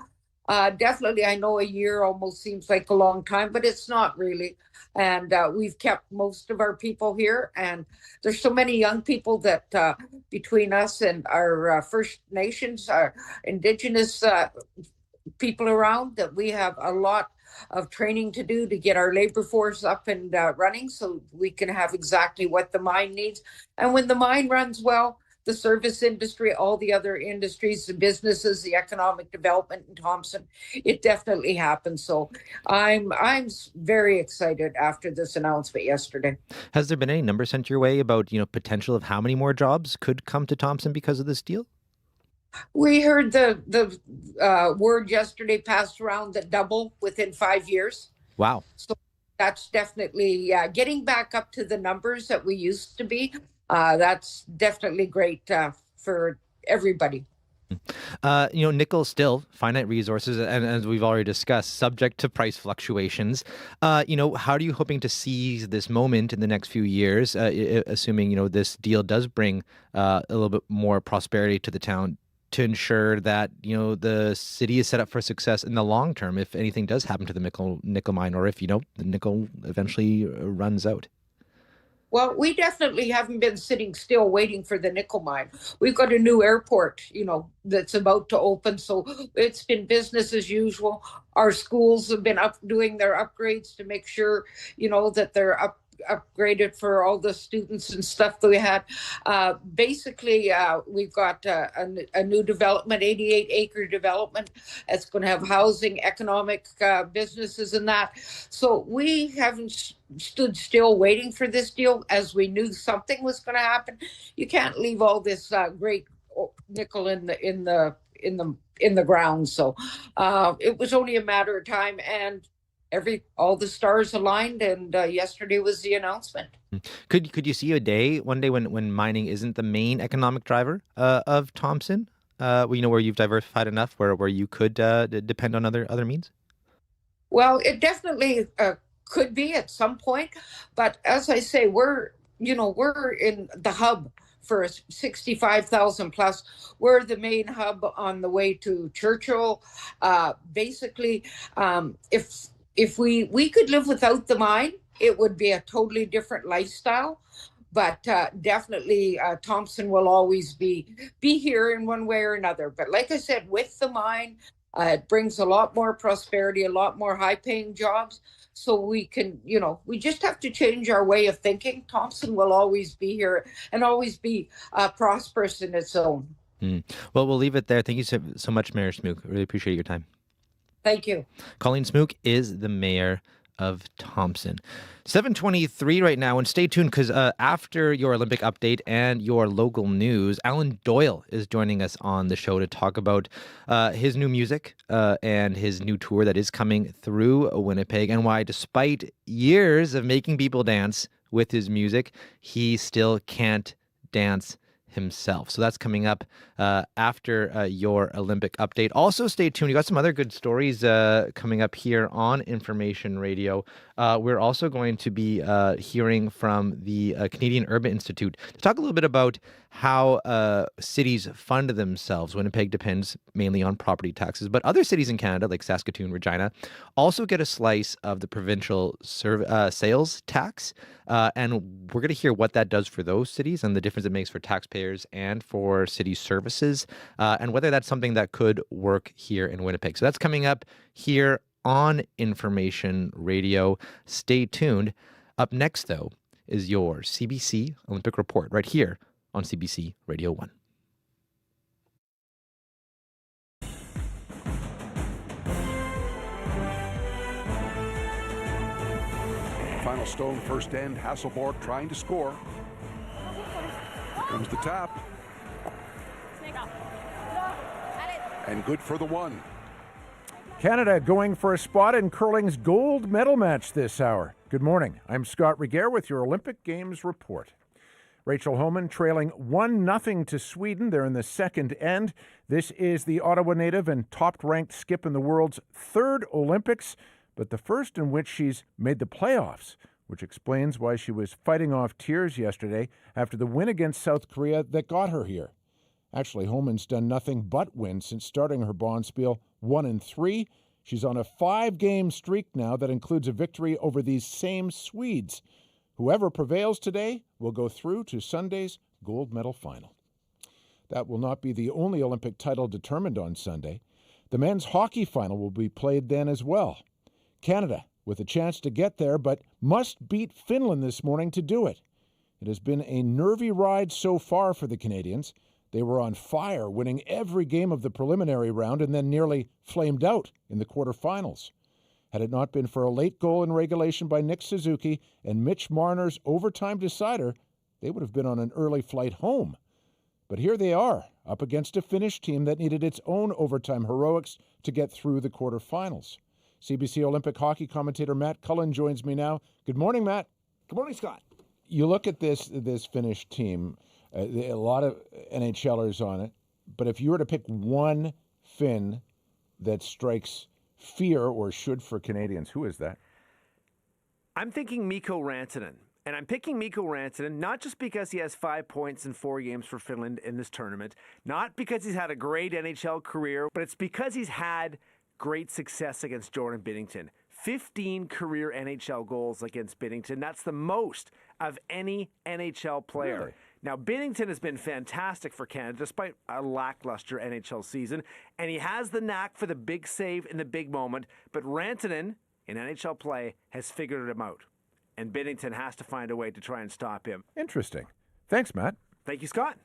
definitely, I know a year almost seems like a long time, but it's not really. And we've kept most of our people here. And there's so many young people that between us and our First Nations, our Indigenous people around, that we have a lot of training to do to get our labor force up and running so we can have exactly what the mine needs. And when the mine runs well, the service industry, all the other industries, the businesses, the economic development in Thompson, it definitely happens. So I'm very excited after this announcement yesterday. Has there been any numbers sent your way about, potential of how many more jobs could come to Thompson because of this deal? We heard the word yesterday passed around that double within 5 years. Wow. So that's definitely getting back up to the numbers that we used to be. That's definitely great for everybody. Nickel still finite resources, and as we've already discussed, subject to price fluctuations. How are you hoping to seize this moment in the next few years, assuming, this deal does bring a little bit more prosperity to the town, to ensure that, the city is set up for success in the long term if anything does happen to the nickel mine, or if, the nickel eventually runs out? Well, we definitely haven't been sitting still waiting for the nickel mine. We've got a new airport, that's about to open. So it's been business as usual. Our schools have been doing their upgrades to make sure, that they're upgraded for all the students and stuff that we had. Basically, we've got a new development, 88-acre development. It's going to have housing, economic businesses and that. So we haven't stood still waiting for this deal, as we knew something was going to happen. You can't leave all this great nickel in the ground. So it was only a matter of time, and all the stars aligned, and yesterday was the announcement. Could you see one day when mining isn't the main economic driver of Thompson? Where you've diversified enough where you could depend on other means? Well, it definitely could be at some point, but as I say, we're in the hub for 65,000 plus. We're the main hub on the way to Churchill. Basically, if we could live without the mine, it would be a totally different lifestyle. But definitely Thompson will always be here in one way or another. But like I said, with the mine, it brings a lot more prosperity, a lot more high-paying jobs. So we can, we just have to change our way of thinking. Thompson will always be here and always be prosperous in its own. Well, we'll leave it there. Thank you so much, Mayor Smook. Really appreciate your time. Thank you. Colleen Smook is the mayor of Thompson. 7:23 right now, and stay tuned because after your Olympic update and your local news, Alan Doyle is joining us on the show to talk about his new music and his new tour that is coming through Winnipeg, and why, despite years of making people dance with his music, he still can't dance himself. So that's coming up after your Olympic update. Also, stay tuned. You got some other good stories coming up here on Information Radio. We're also going to be hearing from the Canadian Urban Institute to talk a little bit about how cities fund themselves. Winnipeg depends mainly on property taxes, but other cities in Canada, like Saskatoon, Regina, also get a slice of the provincial sales tax. And we're going to hear what that does for those cities and the difference it makes for taxpayers and for city services, and whether that's something that could work here in Winnipeg. So that's coming up here on Information Radio. Stay tuned. Up next, though, is your CBC Olympic Report right here on CBC Radio 1. Final stone, first end, Hasselborg trying to score. Here comes the tap. And good for the one. Canada going for a spot in curling's gold medal match this hour. Good morning. I'm Scott Regehr with your Olympic Games report. Rachel Homan trailing 1-0 to Sweden. They're in the second end. This is the Ottawa native and top-ranked skip in the world's third Olympics, but the first in which she's made the playoffs, which explains why she was fighting off tears yesterday after the win against South Korea that got her here. Actually, Homan's done nothing but win since starting her bonspiel 1-3. She's on a 5-game streak now that includes a victory over these same Swedes. Whoever prevails today will go through to Sunday's gold medal final. That will not be the only Olympic title determined on Sunday. The men's hockey final will be played then as well. Canada with a chance to get there, but must beat Finland this morning to do it. It has been a nervy ride so far for the Canadians. They were on fire, winning every game of the preliminary round and then nearly flamed out in the quarterfinals. Had it not been for a late goal in regulation by Nick Suzuki and Mitch Marner's overtime decider, they would have been on an early flight home. But here they are, up against a Finnish team that needed its own overtime heroics to get through the quarterfinals. CBC Olympic hockey commentator Matt Cullen joins me now. Good morning, Matt. Good morning, Scott. You look at this Finnish team, a lot of NHLers on it. But if you were to pick one Finn that strikes fear or should for Canadians, who is that? I'm thinking Mikko Rantanen. And I'm picking Mikko Rantanen not just because he has 5 points in 4 games for Finland in this tournament, not because he's had a great NHL career, but it's because he's had great success against Jordan Binnington. 15 career NHL goals against Binnington. That's the most of any NHL player. Really? Now, Binnington has been fantastic for Canada despite a lackluster NHL season, and he has the knack for the big save in the big moment, but Rantanen in NHL play has figured him out. And Binnington has to find a way to try and stop him. Interesting. Thanks, Matt. Thank you, Scott.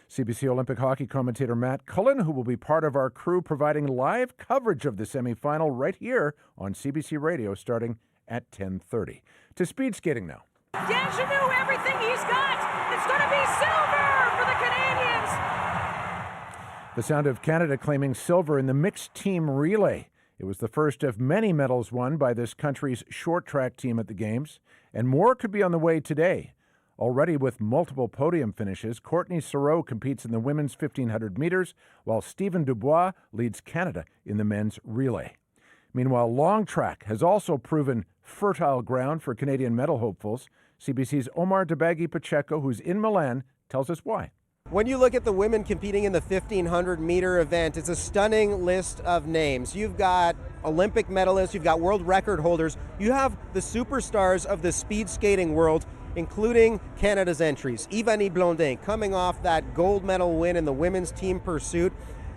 CBC Olympic hockey commentator Matt Cullen, who will be part of our crew providing live coverage of the semifinal right here on CBC Radio starting at 10:30. To speed skating now. Deschenu, everything he's got. It's going to be silver for the Canadians. The sound of Canada claiming silver in the mixed team relay. It was the first of many medals won by this country's short track team at the Games, and more could be on the way today. Already with multiple podium finishes, Courtney Sareau competes in the women's 1,500 meters, while Stephen Dubois leads Canada in the men's relay. Meanwhile, long track has also proven fertile ground for Canadian medal hopefuls. CBC's Omar Dabagi Pacheco, who's in Milan, tells us why. When you look at the women competing in the 1,500-meter event, it's a stunning list of names. You've got Olympic medalists, you've got world record holders, you have the superstars of the speed skating world, including Canada's entries. Ivani Blondin coming off that gold medal win in the women's team pursuit.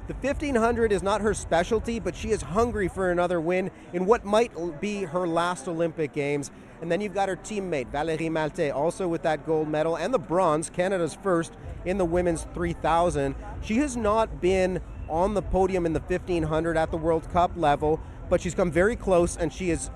The 1,500 is not her specialty, but she is hungry for another win in what might be her last Olympic Games. And then you've got her teammate, Valérie Maltais, also with that gold medal and the bronze, Canada's first in the women's 3,000. She has not been on the podium in the 1,500 at the World Cup level, but she's come very close and she is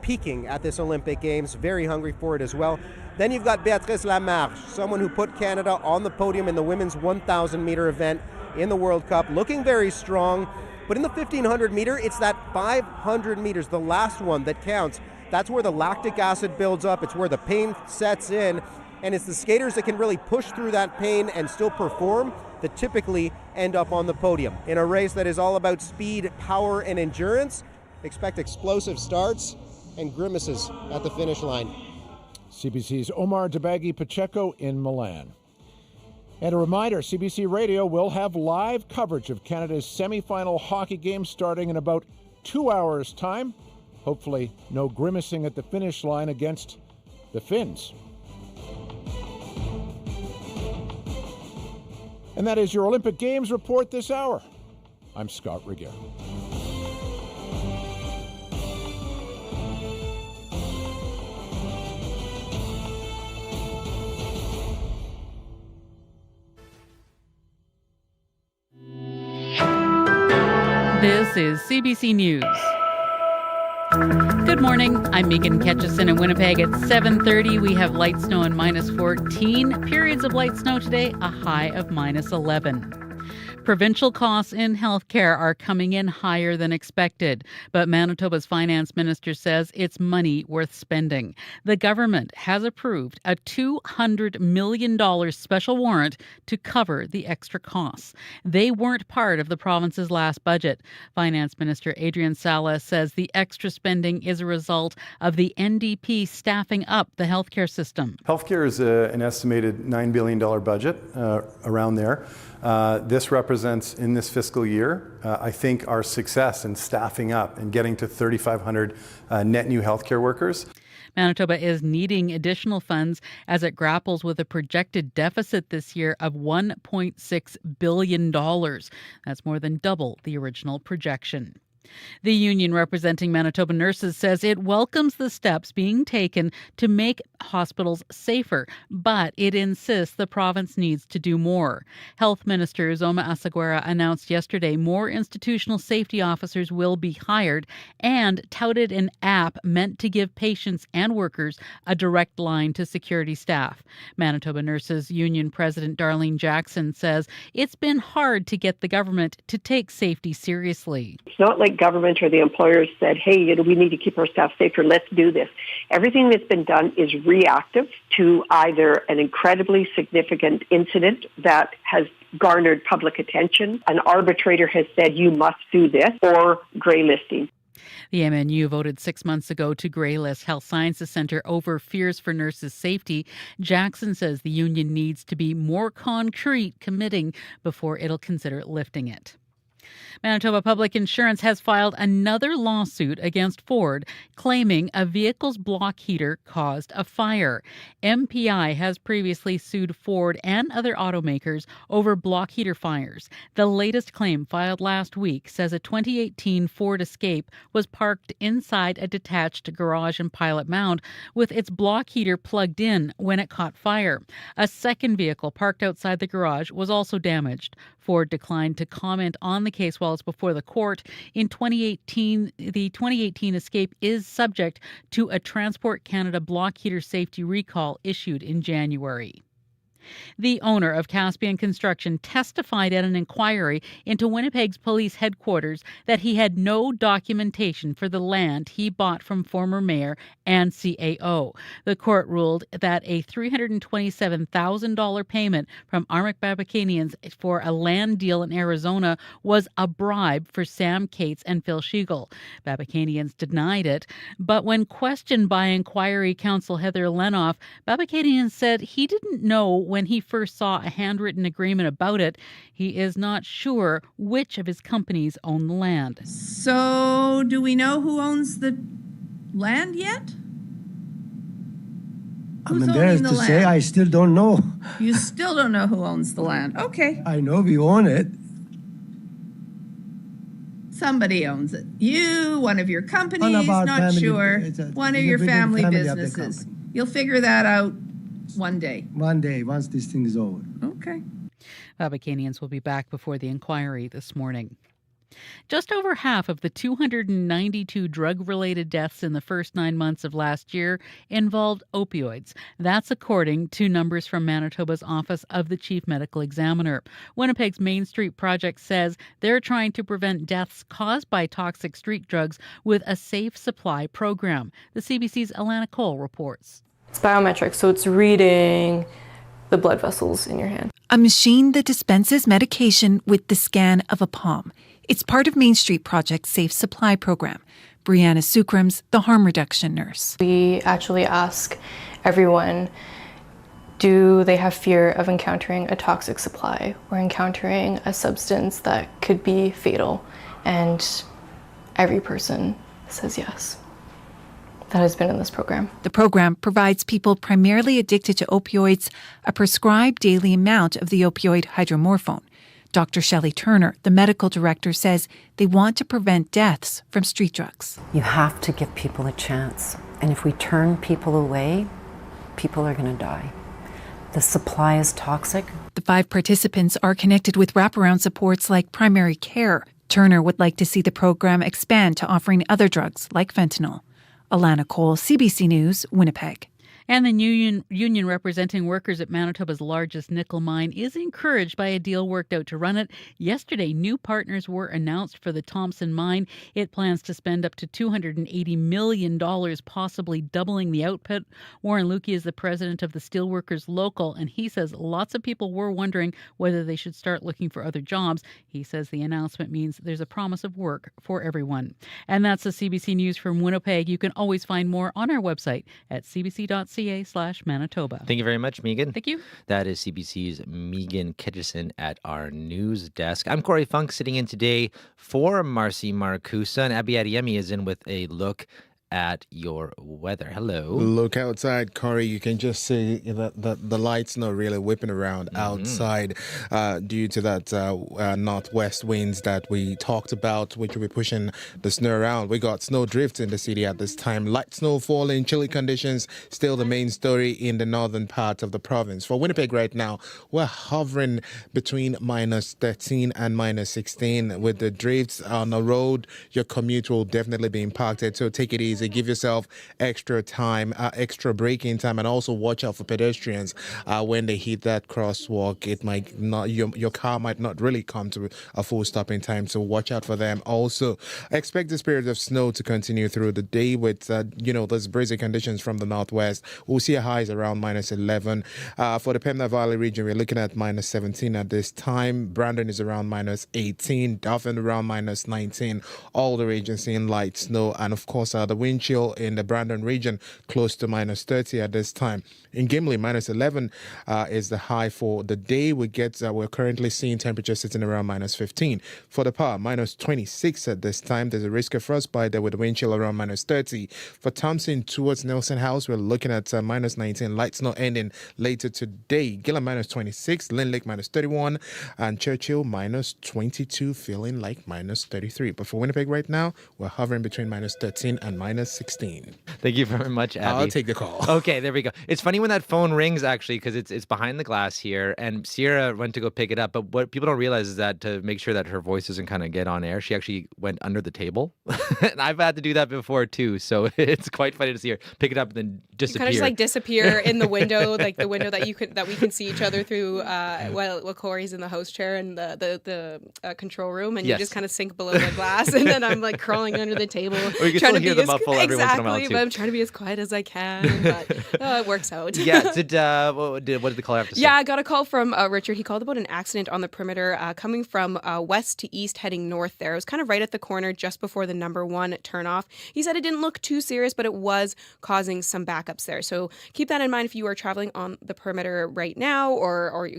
peaking at this Olympic Games, very hungry for it as well. Then you've got Béatrice Lamarche, someone who put Canada on the podium in the women's 1,000-meter event in the World Cup, looking very strong. But in the 1,500 meter, it's that 500 meters, the last one, that counts. That's where the lactic acid builds up. It's where the pain sets in. And it's the skaters that can really push through that pain and still perform that typically end up on the podium. In a race that is all about speed, power, and endurance, expect explosive starts and grimaces at the finish line. CBC's Omar Dabagi Pacheco in Milan. And a reminder, CBC Radio will have live coverage of Canada's semifinal hockey game starting in about 2 hours' time. Hopefully no grimacing at the finish line against the Finns. And that is your Olympic Games report this hour. I'm Scott Regier. This is CBC News. Good morning. I'm Megan Ketchison in Winnipeg at 7:30. We have light snow and -14. Periods of light snow today, a high of -11. Provincial costs in healthcare are coming in higher than expected, but Manitoba's finance minister says it's money worth spending. The government has approved a $200 million special warrant to cover the extra costs. They weren't part of the province's last budget. Finance Minister Adrian Salas says the extra spending is a result of the NDP staffing up the healthcare system. Healthcare is an estimated $9 billion budget, around there. This represents, in this fiscal year, I think our success in staffing up and getting to 3,500 net new healthcare workers. Manitoba is needing additional funds as it grapples with a projected deficit this year of $1.6 billion. That's more than double the original projection. The union representing Manitoba nurses says it welcomes the steps being taken to make hospitals safer, but it insists the province needs to do more. Health Minister Zoma Asaguera announced yesterday more institutional safety officers will be hired and touted an app meant to give patients and workers a direct line to security staff. Manitoba Nurses Union President Darlene Jackson says it's been hard to get the government to take safety seriously. It's not like government or the employers said, hey, we need to keep our staff safer, let's do this. Everything that's been done is reactive to either an incredibly significant incident that has garnered public attention, an arbitrator has said you must do this, or grey listing. The MNU voted 6 months ago to greylist Health Sciences Centre over fears for nurses' safety. Jackson says the union needs to be more concrete committing before it'll consider lifting it. Manitoba Public Insurance has filed another lawsuit against Ford, claiming a vehicle's block heater caused a fire. MPI has previously sued Ford and other automakers over block heater fires. The latest claim, filed last week, says a 2018 Ford Escape was parked inside a detached garage in Pilot Mound with its block heater plugged in when it caught fire. A second vehicle parked outside the garage was also damaged. Ford declined to comment on the case while it's before the court. In 2018, the 2018 Escape is subject to a Transport Canada block heater safety recall issued in January. The owner of Caspian Construction testified at an inquiry into Winnipeg's police headquarters that he had no documentation for the land he bought from former mayor and CAO. The court ruled that a $327,000 payment from Armic Babakanians for a land deal in Arizona was a bribe for Sam Cates and Phil Schiegel. Babakanians denied it, but when questioned by inquiry counsel Heather Lenoff, Babakanians said he didn't know when he first saw a handwritten agreement about it. He is not sure which of his companies own the land. So, do we know who owns the land yet? I'm embarrassed to say I still don't know. You still don't know who owns the land. Okay. I know we own it. Somebody owns it. You, one of your companies, One of our not family- sure. it's a- One of it's a your big family family of the businesses. company. You'll figure that out one day. One day, once this thing is over. Okay. Babakanians will be back before the inquiry this morning. Just over half of the 292 drug-related deaths in the first 9 months of last year involved opioids. That's according to numbers from Manitoba's Office of the Chief Medical Examiner. Winnipeg's Main Street Project says they're trying to prevent deaths caused by toxic street drugs with a safe supply program. The CBC's Alana Cole reports. It's biometric, so it's reading the blood vessels in your hand. A machine that dispenses medication with the scan of a palm. It's part of Main Street Project's Safe Supply program. Brianna Sukrams, the harm reduction nurse. We actually ask everyone, do they have fear of encountering a toxic supply or encountering a substance that could be fatal? And every person says yes. That has been in this program. The program provides people primarily addicted to opioids a prescribed daily amount of the opioid hydromorphone. Dr. Shelley Turner, the medical director, says they want to prevent deaths from street drugs. You have to give people a chance. And if we turn people away, people are going to die. The supply is toxic. The 5 participants are connected with wraparound supports like primary care. Turner would like to see the program expand to offering other drugs like fentanyl. Alana Cole, CBC News, Winnipeg. And the union representing workers at Manitoba's largest nickel mine is encouraged by a deal worked out to run it. Yesterday, new partners were announced for the Thompson mine. It plans to spend up to $280 million, possibly doubling the output. Warren Lukey is the president of the Steelworkers Local, and he says lots of people were wondering whether they should start looking for other jobs. He says the announcement means there's a promise of work for everyone. And that's the CBC News from Winnipeg. You can always find more on our website at cbc.ca/Manitoba. Thank you very much, Megan. Thank you. That is CBC's Megan Kitchison at our news desk. I'm Corey Funk, sitting in today for Marcy Marcusa, and Abby Adiemi is in with a look at your weather. Hello. Look outside, Corey. You can just see that the light's not really whipping around outside due to that northwest winds that we talked about, which will be pushing the snow around. We got snow drifts in the city at this time. Light snow falling, chilly conditions, still the main story in the northern part of the province. For Winnipeg right now, we're hovering between minus 13 and minus 16 with the drifts on the road. Your commute will definitely be impacted, so take it easy. easy. Give yourself extra time, extra braking time, and also watch out for pedestrians when they hit that crosswalk. It might not, your car might not really come to a full stop in time, so watch out for them. Also, expect this period of snow to continue through the day with, those breezy conditions from the northwest. We'll see a highs around minus 11. For the Pembina Valley region, we're looking at minus 17 at this time. Brandon is around minus 18. Dauphin around minus 19. All the regions seeing light snow. And of course, the wind chill in the Brandon region close to minus 30 at this time. In Gimli, minus 11 is the high for the day. We're currently seeing temperatures sitting around minus 15. For the Power, minus 26 at this time. There's a risk of frostbite there with the wind chill around minus 30. For Thompson towards Nelson House, we're looking at minus 19. Light snow ending later today. Gillam minus 26. Lynn Lake minus 31. And Churchill minus 22, feeling like minus 33. But for Winnipeg right now, we're hovering between minus 13 and minus 16. Thank you very much, Abby. I'll take the call. Okay, there we go. It's funny when that phone rings, actually, because it's behind the glass here, and Sierra went to go pick it up. But what people don't realize is that to make sure that her voice doesn't kind of get on air, she actually went under the table. And I've had to do that before, too. So it's quite funny to see her pick it up and then disappear. You kind of just like disappear in the window, like the window that we can see each other through while Corey's in the host chair in the control room, and you just kind of sink below the glass, and then I'm like crawling under the table. Or you can still hear the muffle every once in a while, too. But I'm trying to be as quiet as I can, but it works out. Yeah. What did the caller have to say? Yeah, I got a call from Richard. He called about an accident on the perimeter coming from west to east, heading north there. It was kind of right at the corner just before the number 1 turnoff. He said it didn't look too serious, but it was causing some backups there. So keep that in mind if you are traveling on the perimeter right now or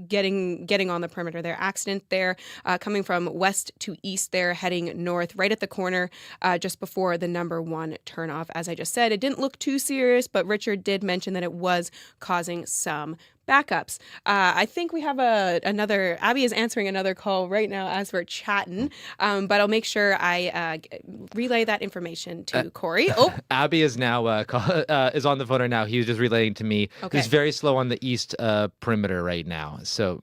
getting on the perimeter there. Accident there coming from west to east there, heading north, right at the corner just before the number 1 turnoff. As I just said, it didn't look too serious, but Richard did mention that it was causing some backups. I think we have another. Abby is answering another call right now as we're chatting, but I'll make sure I relay that information to Corey. Abby is now is on the phone right now. He was just relaying to me. Okay. He's very slow on the east perimeter right now. So.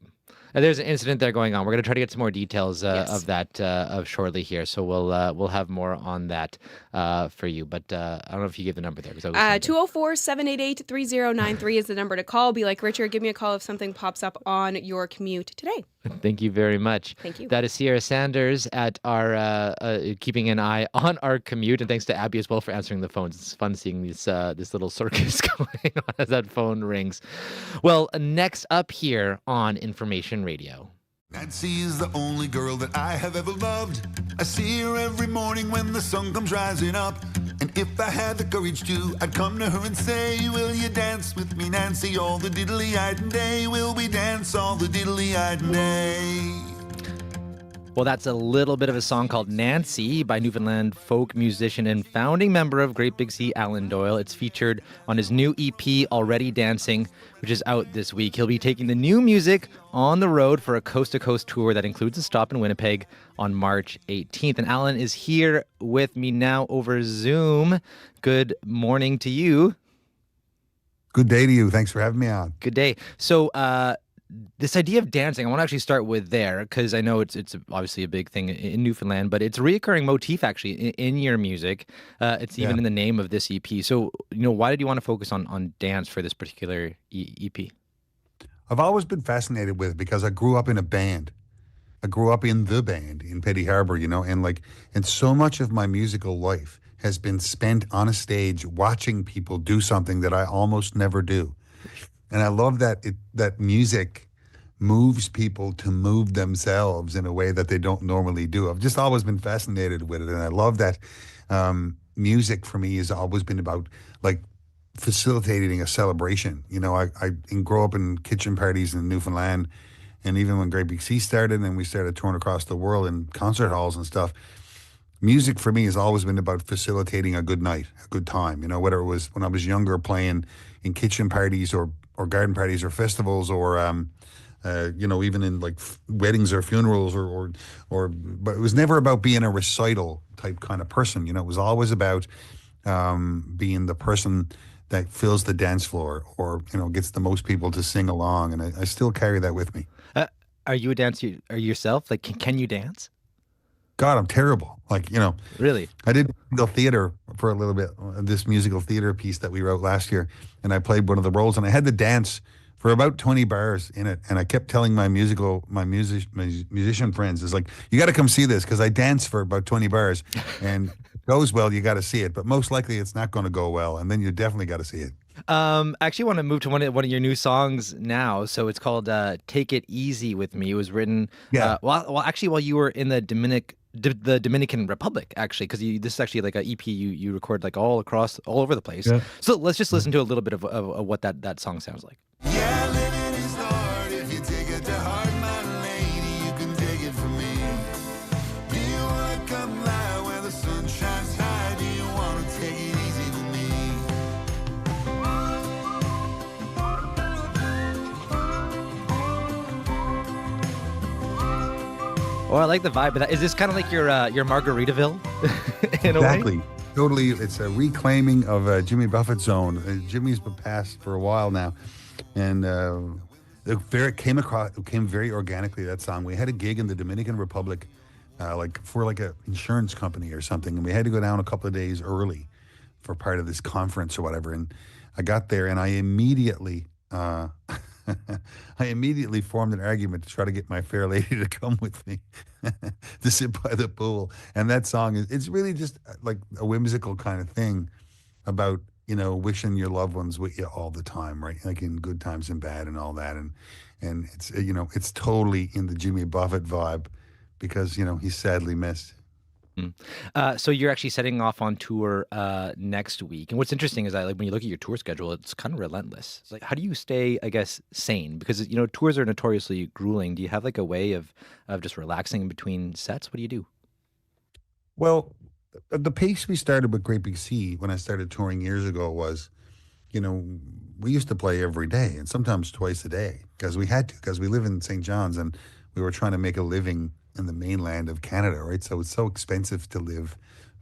There's an incident there going on. We're going to try to get some more details of that shortly here. So we'll have more on that for you. But I don't know if you give the number there. 204-788-3093 is the number to call. Be like, Richard, give me a call if something pops up on your commute today. Thank you very much. Thank you. That is Sierra Sanders at our keeping an eye on our commute. And thanks to Abby as well for answering the phones. It's fun seeing this little circus going on as that phone rings. Well, next up here on Information Radio. Nancy is the only girl that I have ever loved. I see her every morning when the sun comes rising up. And if I had the courage to, I'd come to her and say, will you dance with me, Nancy, all the diddly-eyed day? Will we dance all the diddly-eyed day? Well, that's a little bit of a song called Nancy by Newfoundland folk musician and founding member of Great Big Sea, Alan Doyle. It's featured on his new EP, Already Dancing, which is out this week. He'll be taking the new music on the road for a coast-to-coast tour that includes a stop in Winnipeg on March 18th. And Alan is here with me now over Zoom. Good morning to you. Good day to you. Thanks for having me on. Good day. So, this idea of dancing, I want to actually start with there because I know it's obviously a big thing in Newfoundland, but it's a reoccurring motif actually in your music. It's even in the name of this EP. So, why did you want to focus on dance for this particular EP? I've always been fascinated with it because I grew up in a band. I grew up in the band in Petty Harbor, and so much of my musical life has been spent on a stage watching people do something that I almost never do. And I love that that music moves people to move themselves in a way that they don't normally do. I've just always been fascinated with it. And I love that music for me has always been about like facilitating a celebration. I grew up in kitchen parties in Newfoundland. And even when Great Big Sea started and we started touring across the world in concert halls and stuff, music for me has always been about facilitating a good night, a good time. Whether it was when I was younger playing in kitchen parties or garden parties or festivals or, even in like weddings or funerals but it was never about being a recital type kind of person. It was always about being the person that fills the dance floor or, gets the most people to sing along. And I still carry that with me. Are you a dancer yourself? Like, can you dance? God, I'm terrible. Like, Really? I did musical theater for a little bit, this musical theater piece that we wrote last year, and I played one of the roles, and I had to dance for about 20 bars in it, and I kept telling my musician friends, is like, you got to come see this, because I dance for about 20 bars, and if it goes well, you got to see it, but most likely it's not going to go well, and then you definitely got to see it. I actually want to move to one of your new songs now. So it's called "Take It Easy with Me." It was written while you were in the Dominican Republic, actually, because this is actually like an EP you record like all over the place. Yeah. So let's just listen to a little bit of what that song sounds like. Yeah, living is hard. If you take it to heart, my lady, you can take it from me. Do you want to come lie where the sun shines high? Do you want to take it easy with me? Oh, I like the vibe of that. Is this kind of like your Margaritaville in Exactly. a way? Totally. It's a reclaiming of Jimmy Buffett's zone. Jimmy's been passed for a while now. And it came very organically, that song. We had a gig in the Dominican Republic for an insurance company or something. And we had to go down a couple of days early for part of this conference or whatever. And I got there and I immediately... I immediately formed an argument to try to get my fair lady to come with me to sit by the pool. And that song it's really just like a whimsical kind of thing about, wishing your loved ones with you all the time, right? Like in good times and bad and all that. And it's, it's totally in the Jimmy Buffett vibe because, he's sadly missed. So you're actually setting off on tour next week, and what's interesting is that when you look at your tour schedule, it's kind of relentless. It's like, how do you stay, I guess, sane? Because tours are notoriously grueling. Do you have like a way of just relaxing in between sets? What do you do? Well, the pace we started with Great Big Sea when I started touring years ago was, we used to play every day and sometimes twice a day because we had to, because we live in St. John's and we were trying to make a living in the mainland of Canada, right? So it's so expensive to live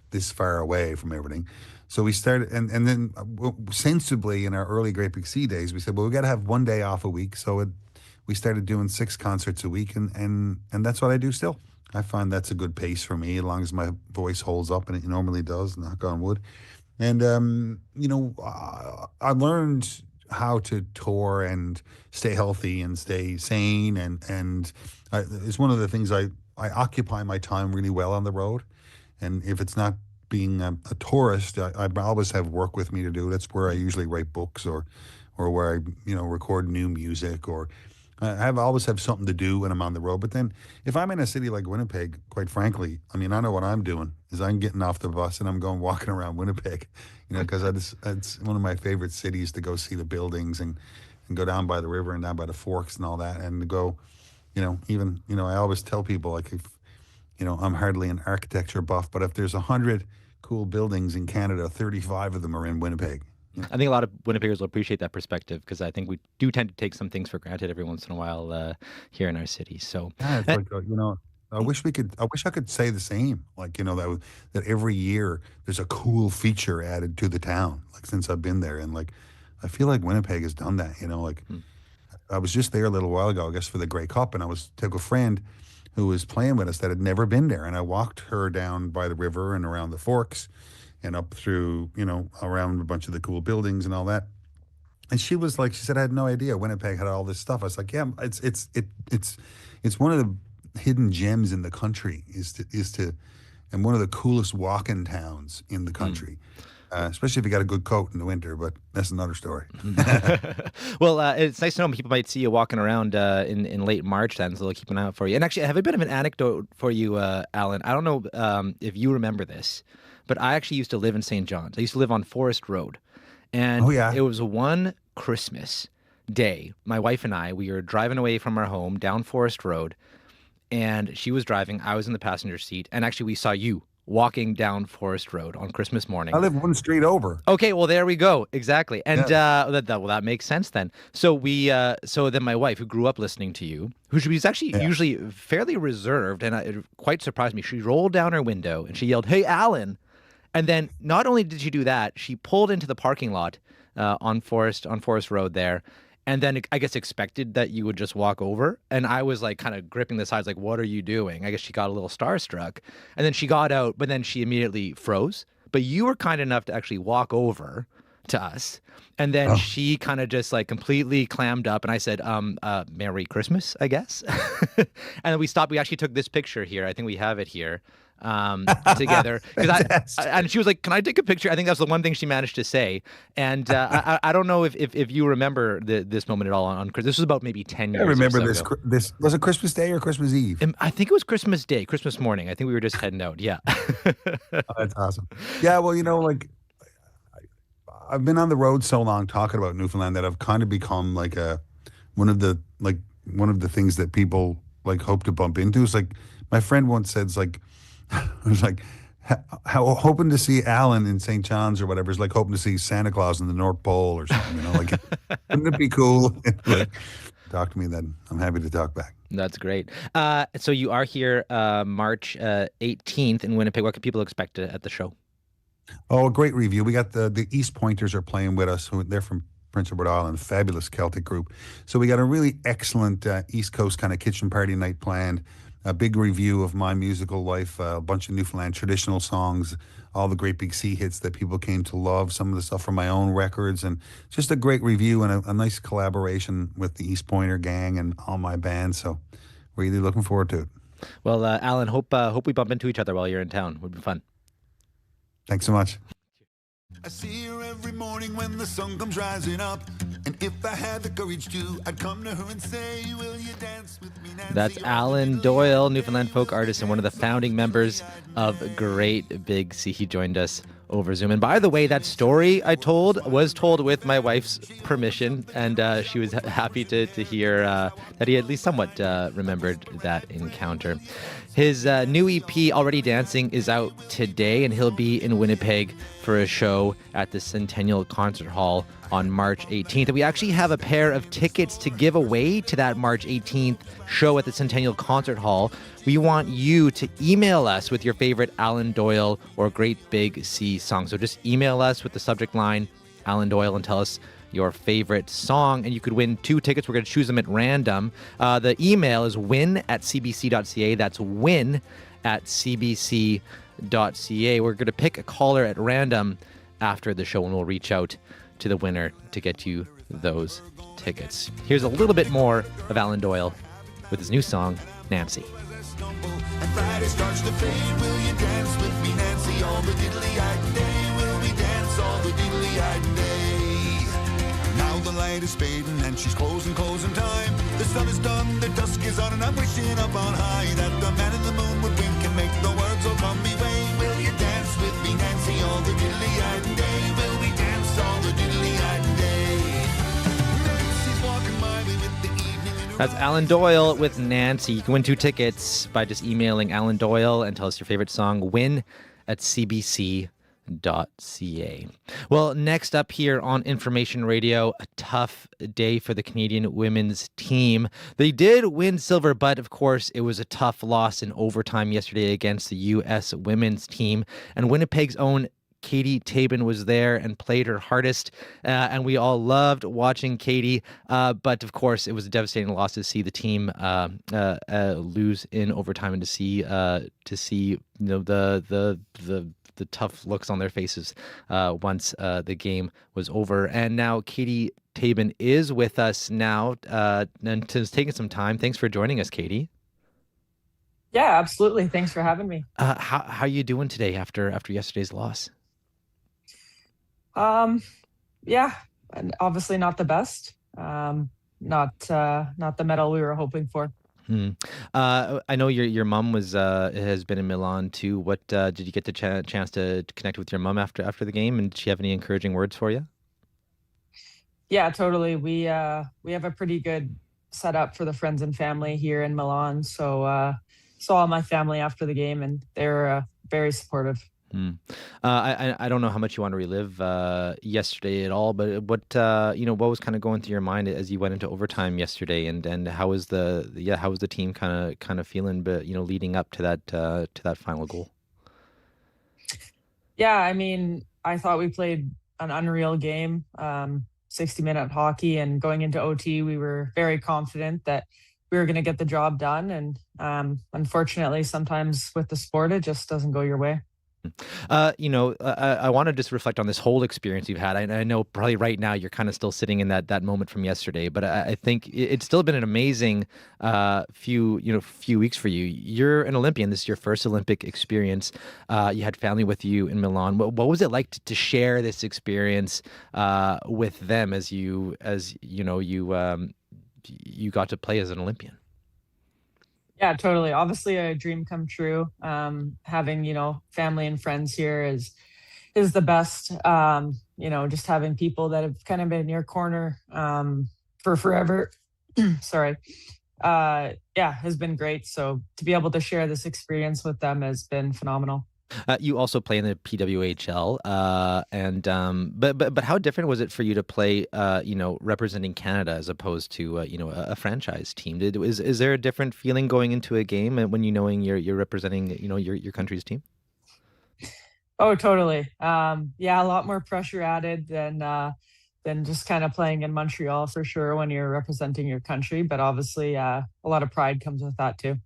this far away from everything. So we started, and then sensibly in our early Great Big Sea days, we said, well, we got to have one day off a week. So we started doing 6 concerts a week, and that's what I do still. I find that's a good pace for me, as long as my voice holds up, and it normally does, knock on wood. And, I learned how to tour and stay healthy and stay sane. And it's one of the things I occupy my time really well on the road. And if it's not being a tourist, I always have work with me to do. That's where I usually write books or where I, record new music, or I always have something to do when I'm on the road. But then if I'm in a city like Winnipeg, quite frankly, I know what I'm doing is I'm getting off the bus and I'm going walking around Winnipeg, because it's one of my favorite cities to go see the buildings and go down by the river and down by the forks and all that, and to go, I always tell people, like, if, I'm hardly an architecture buff, but if there's 100 cool buildings in Canada, 35 of them are in Winnipeg. I think a lot of Winnipeggers will appreciate that perspective, because I think we do tend to take some things for granted every once in a while here in our city. So, yeah, it's like, I wish I could say the same. Like, that every year there's a cool feature added to the town. Like, since I've been there, and like, I feel like Winnipeg has done that. I was just there a little while ago, I guess, for the Grey Cup, and I took a friend who was playing with us that had never been there, and I walked her down by the river and around the forks and up through, around a bunch of the cool buildings and all that. And she was like, she said, I had no idea Winnipeg had all this stuff. I was like, yeah, it's one of the hidden gems in the country and one of the coolest walking towns in the country. Especially if you got a good coat in the winter, but that's another story. Well, it's nice to know people might see you walking around in late March then, so they'll keep an eye out for you. And actually, I have a bit of an anecdote for you, Alan. I don't know if you remember this, but I actually used to live in St. John's. I used to live on Forest Road. And it was one Christmas day. My wife and I, we were driving away from our home down Forest Road, and she was driving. I was in the passenger seat, and actually we saw you walking down Forest Road on Christmas morning. I live one street over. Okay, well, there we go. Exactly. And that makes sense then. So so then my wife, who grew up listening to you, who was actually usually fairly reserved, and it quite surprised me, she rolled down her window and she yelled, "Hey, Alan." And then not only did she do that, she pulled into the parking lot on Forest Road there. and then I guess expected that you would just walk over. And I was like kind of gripping the sides, like, what are you doing? I guess she got a little starstruck. And then she got out, but then she immediately froze. But you were kind enough to actually walk over to us. And then she kind of just like completely clammed up. And I said, Merry Christmas, I guess. And then we stopped. We actually took this picture here. I think we have it here. Together, and she was like, "Can I take a picture?" I think that's the one thing she managed to say. And I don't know if you remember this moment at all on Christmas. This was about maybe 10 years. I remember or so ago. This was it Christmas Day or Christmas Eve? I think it was Christmas Day, Christmas morning. I think we were just heading out. Yeah. That's awesome. Yeah, well, like I've been on the road so long talking about Newfoundland that I've kind of become like one of the things that people like hope to bump into. It's like my friend once said, it's like. I was like, how hoping to see Alan in St. John's or whatever is like hoping to see Santa Claus in the North Pole or something, like, wouldn't it be cool? Like, talk to me then. I'm happy to talk back. That's great. So you are here March 18th in Winnipeg. What can people expect at the show? Oh, a great review. We got the East Pointers are playing with us. They're from Prince Edward Island, a fabulous Celtic group. So we got a really excellent East Coast kind of kitchen party night planned. A big review of my musical life, a bunch of Newfoundland traditional songs, all the great big sea hits that people came to love, some of the stuff from my own records, and just a great review and a nice collaboration with the East Pointer gang and all my bands. So really looking forward to it. Well, Alan, hope we bump into each other while you're in town. It would be fun. Thanks so much. I see her every morning when the sun comes rising up. And if I had the courage to, I'd come to her and say, will you dance with me, Nancy? That's Alan Doyle, Newfoundland folk artist and one of the founding members of Great Big Sea. He joined us over Zoom. And by the way, that story I was told with my wife's permission, and she was happy to hear that he at least somewhat remembered that encounter. His new EP, Already Dancing, is out today, and he'll be in Winnipeg for a show at the Centennial Concert Hall on March 18th. And we actually have a pair of tickets to give away to that March 18th show at the Centennial Concert Hall. We want you to email us with your favorite Alan Doyle or Great Big Sea song. So just email us with the subject line, Alan Doyle, and tell us your favorite song, and you could win 2 tickets. We're going to choose them at random. The email is win@cbc.ca. That's win@cbc.ca. We're going to pick a caller at random after the show, and we'll reach out to the winner to get you those tickets. Here's a little bit more of Alan Doyle with his new song, Nancy. And Friday starts to fade. Will you dance with me, Nancy, all the diddly-eyed day? Will we dance all the diddly-eyed day? Now the light is fading and she's closing time. The sun is done, the dusk is on, and I'm wishing up on high that the man in the moon would wink and make the words all come me way. Will you dance with me, Nancy, all the diddly-eyed day? Will we dance all the diddly-eyed day? Nancy's walking my way with the evening in her. That's Alan Doyle with Nancy. You can win 2 tickets by just emailing Alan Doyle and tell us your favorite song. Win@cbc.ca. Well, next up here on Information Radio, a tough day for the Canadian women's team. They did win silver, but of course it was a tough loss in overtime yesterday against the U.S. women's team. And Winnipeg's own Katie Tabin was there and played her hardest, and we all loved watching Katie. But of course, it was a devastating loss to see the team lose in overtime, and to see the tough looks on their faces once the game was over. And now Katie Tabin is with us now, and has taken some time. Thanks for joining us, Katie. Yeah, absolutely. Thanks for having me. How are you doing today after yesterday's loss? Yeah, and obviously not the best. Not the medal we were hoping for. I know your mom has been in Milan too. What did you get the chance to connect with your mom after the game? And did she have any encouraging words for you? Yeah, totally. We have a pretty good setup for the friends and family here in Milan. So saw my family after the game, and they were very supportive. I don't know how much you want to relive yesterday at all, but what was kind of going through your mind as you went into overtime yesterday, and how was the team kind of feeling, but leading up to that final goal? Yeah, I mean, I thought we played an unreal game. 60-minute hockey, and going into OT, we were very confident that we were going to get the job done. And unfortunately, sometimes with the sport, it just doesn't go your way. I want to just reflect on this whole experience you've had. I know probably right now you're kind of still sitting in that moment from yesterday, but I think it's still been an amazing few weeks for you. You're an Olympian. This is your first Olympic experience. You had family with you in Milan. What was it like to share this experience with them as you got to play as an Olympian? Yeah, totally. Obviously a dream come true. Having, family and friends here is the best. Just having people that have kind of been in your corner for forever. Sorry. Has been great. So to be able to share this experience with them has been phenomenal. You also play in the PWHL, but how different was it for you to play, representing Canada as opposed to, a franchise team? Is there a different feeling going into a game when knowing you're representing, your country's team? Oh, totally. A lot more pressure added than just kind of playing in Montreal for sure when you're representing your country. But obviously, a lot of pride comes with that too.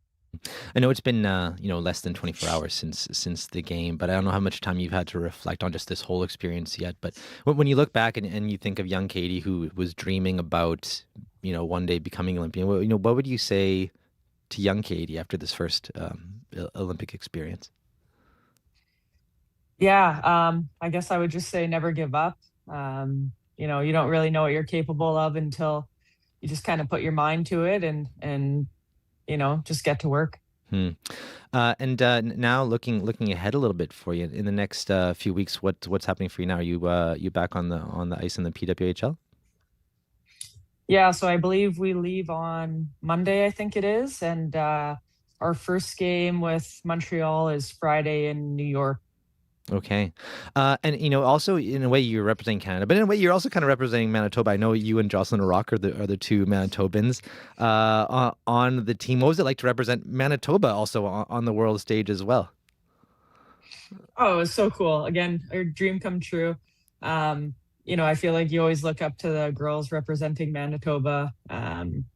I know it's been less than 24 hours since the game, but I don't know how much time you've had to reflect on just this whole experience yet. But when you look back and you think of young Katie who was dreaming about one day becoming Olympian, what would you say to young Katie after this first Olympic experience? Yeah, I guess I would just say never give up. You don't really know what you're capable of until you just kind of put your mind to it and just get to work. Now looking ahead a little bit for you in the next few weeks, what's happening for you now? Are you back on the ice in the PWHL? Yeah, so I believe we leave on Monday, I think it is, and our first game with Montreal is Friday in New York. Okay. Also in a way you're representing Canada, but in a way you're also kind of representing Manitoba. I know you and Jocelyn Rock are the two Manitobans on the team. What was it like to represent Manitoba also on the world stage as well? Oh, it was so cool. Again, our dream come true. I feel like you always look up to the girls representing Manitoba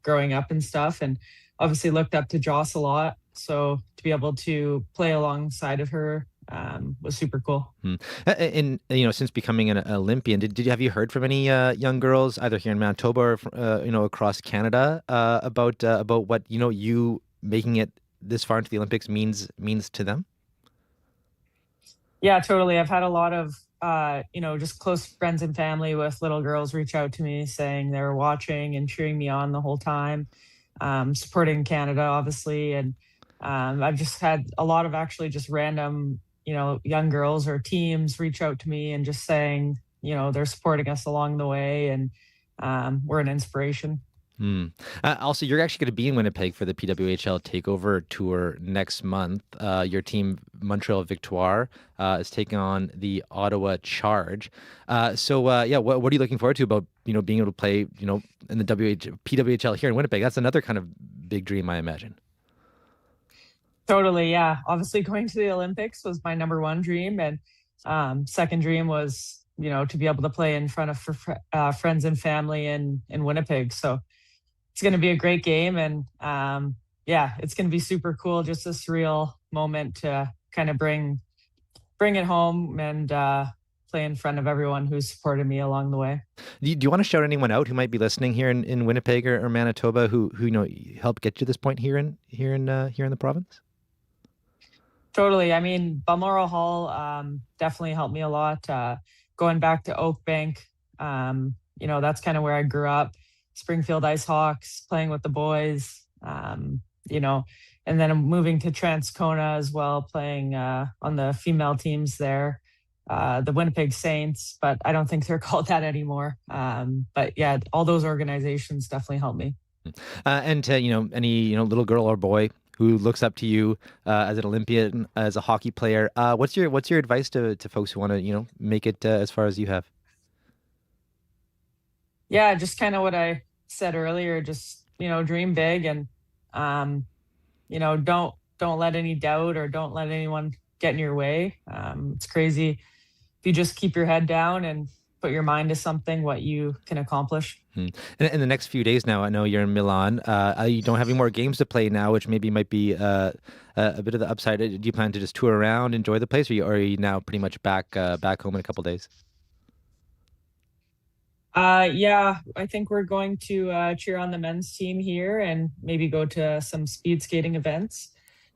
growing up and stuff, and obviously looked up to Joss a lot. So to be able to play alongside of her was super cool. And since becoming an Olympian, have you heard from any young girls either here in Manitoba or across Canada about what you making it this far into the Olympics means to them? Yeah, totally. I've had a lot of just close friends and family with little girls reach out to me saying they were watching and cheering me on the whole time, supporting Canada obviously, and I've just had a lot of actually just random young girls or teams reach out to me and just saying, they're supporting us along the way, and we're an inspiration. Also, you're actually going to be in Winnipeg for the PWHL Takeover Tour next month. Your team, Montreal Victoire, is taking on the Ottawa Charge. What are you looking forward to about being able to play in the PWHL here in Winnipeg? That's another kind of big dream, I imagine. Totally, yeah. Obviously, going to the Olympics was my number one dream, and second dream was, to be able to play in front of friends and family in Winnipeg. So it's going to be a great game, and it's going to be super cool. Just a surreal moment to kind of bring it home and play in front of everyone who's supported me along the way. Do you want to shout anyone out who might be listening here in Winnipeg or Manitoba who helped get you to this point here in the province? Totally. I mean, Balmoral Hall definitely helped me a lot. Going back to Oakbank, that's kind of where I grew up. Springfield Ice Hawks, playing with the boys, and then I'm moving to Transcona as well, playing on the female teams there, the Winnipeg Saints, but I don't think they're called that anymore. But yeah, all those organizations definitely helped me. And any little girl or boy who looks up to you as an Olympian, as a hockey player, what's your advice to folks who want to make it as far as you have? Yeah, just kind of what I said earlier. Just dream big, and don't let any doubt or don't let anyone get in your way. It's crazy if you just keep your head down and put your mind to something, what you can accomplish. In the next few days now, I know you're in Milan. You don't have any more games to play now, which maybe might be a bit of the upside. Do you plan to just tour around, enjoy the place, or are you now pretty much back home in a couple days? Yeah, I think we're going to cheer on the men's team here and maybe go to some speed skating events.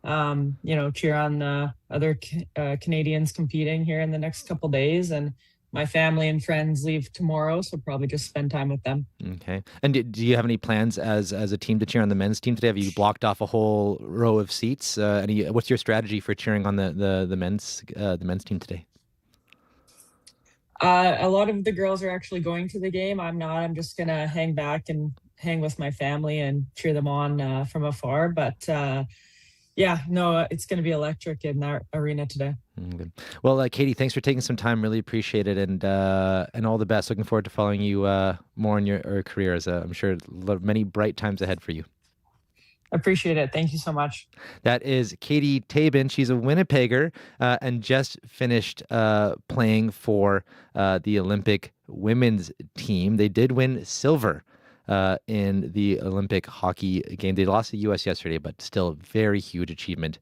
Cheer on the other Canadians competing here in the next couple days. And my family and friends leave tomorrow, so probably just spend time with them. Okay. And do you have any plans as a team to cheer on the men's team today? Have you blocked off a whole row of seats? What's your strategy for cheering on the men's team today? A lot of the girls are actually going to the game. I'm not. I'm just gonna hang back and hang with my family and cheer them on from afar. But it's gonna be electric in that arena today. Good. Well, Katie, thanks for taking some time. Really appreciate it, and all the best. Looking forward to following you more in your career. As I'm sure many bright times ahead for you. Appreciate it. Thank you so much. That is Katie Tabin. She's a Winnipegger and just finished playing for the Olympic women's team. They did win silver in the Olympic hockey game. They lost to the U.S. yesterday, but still very huge achievement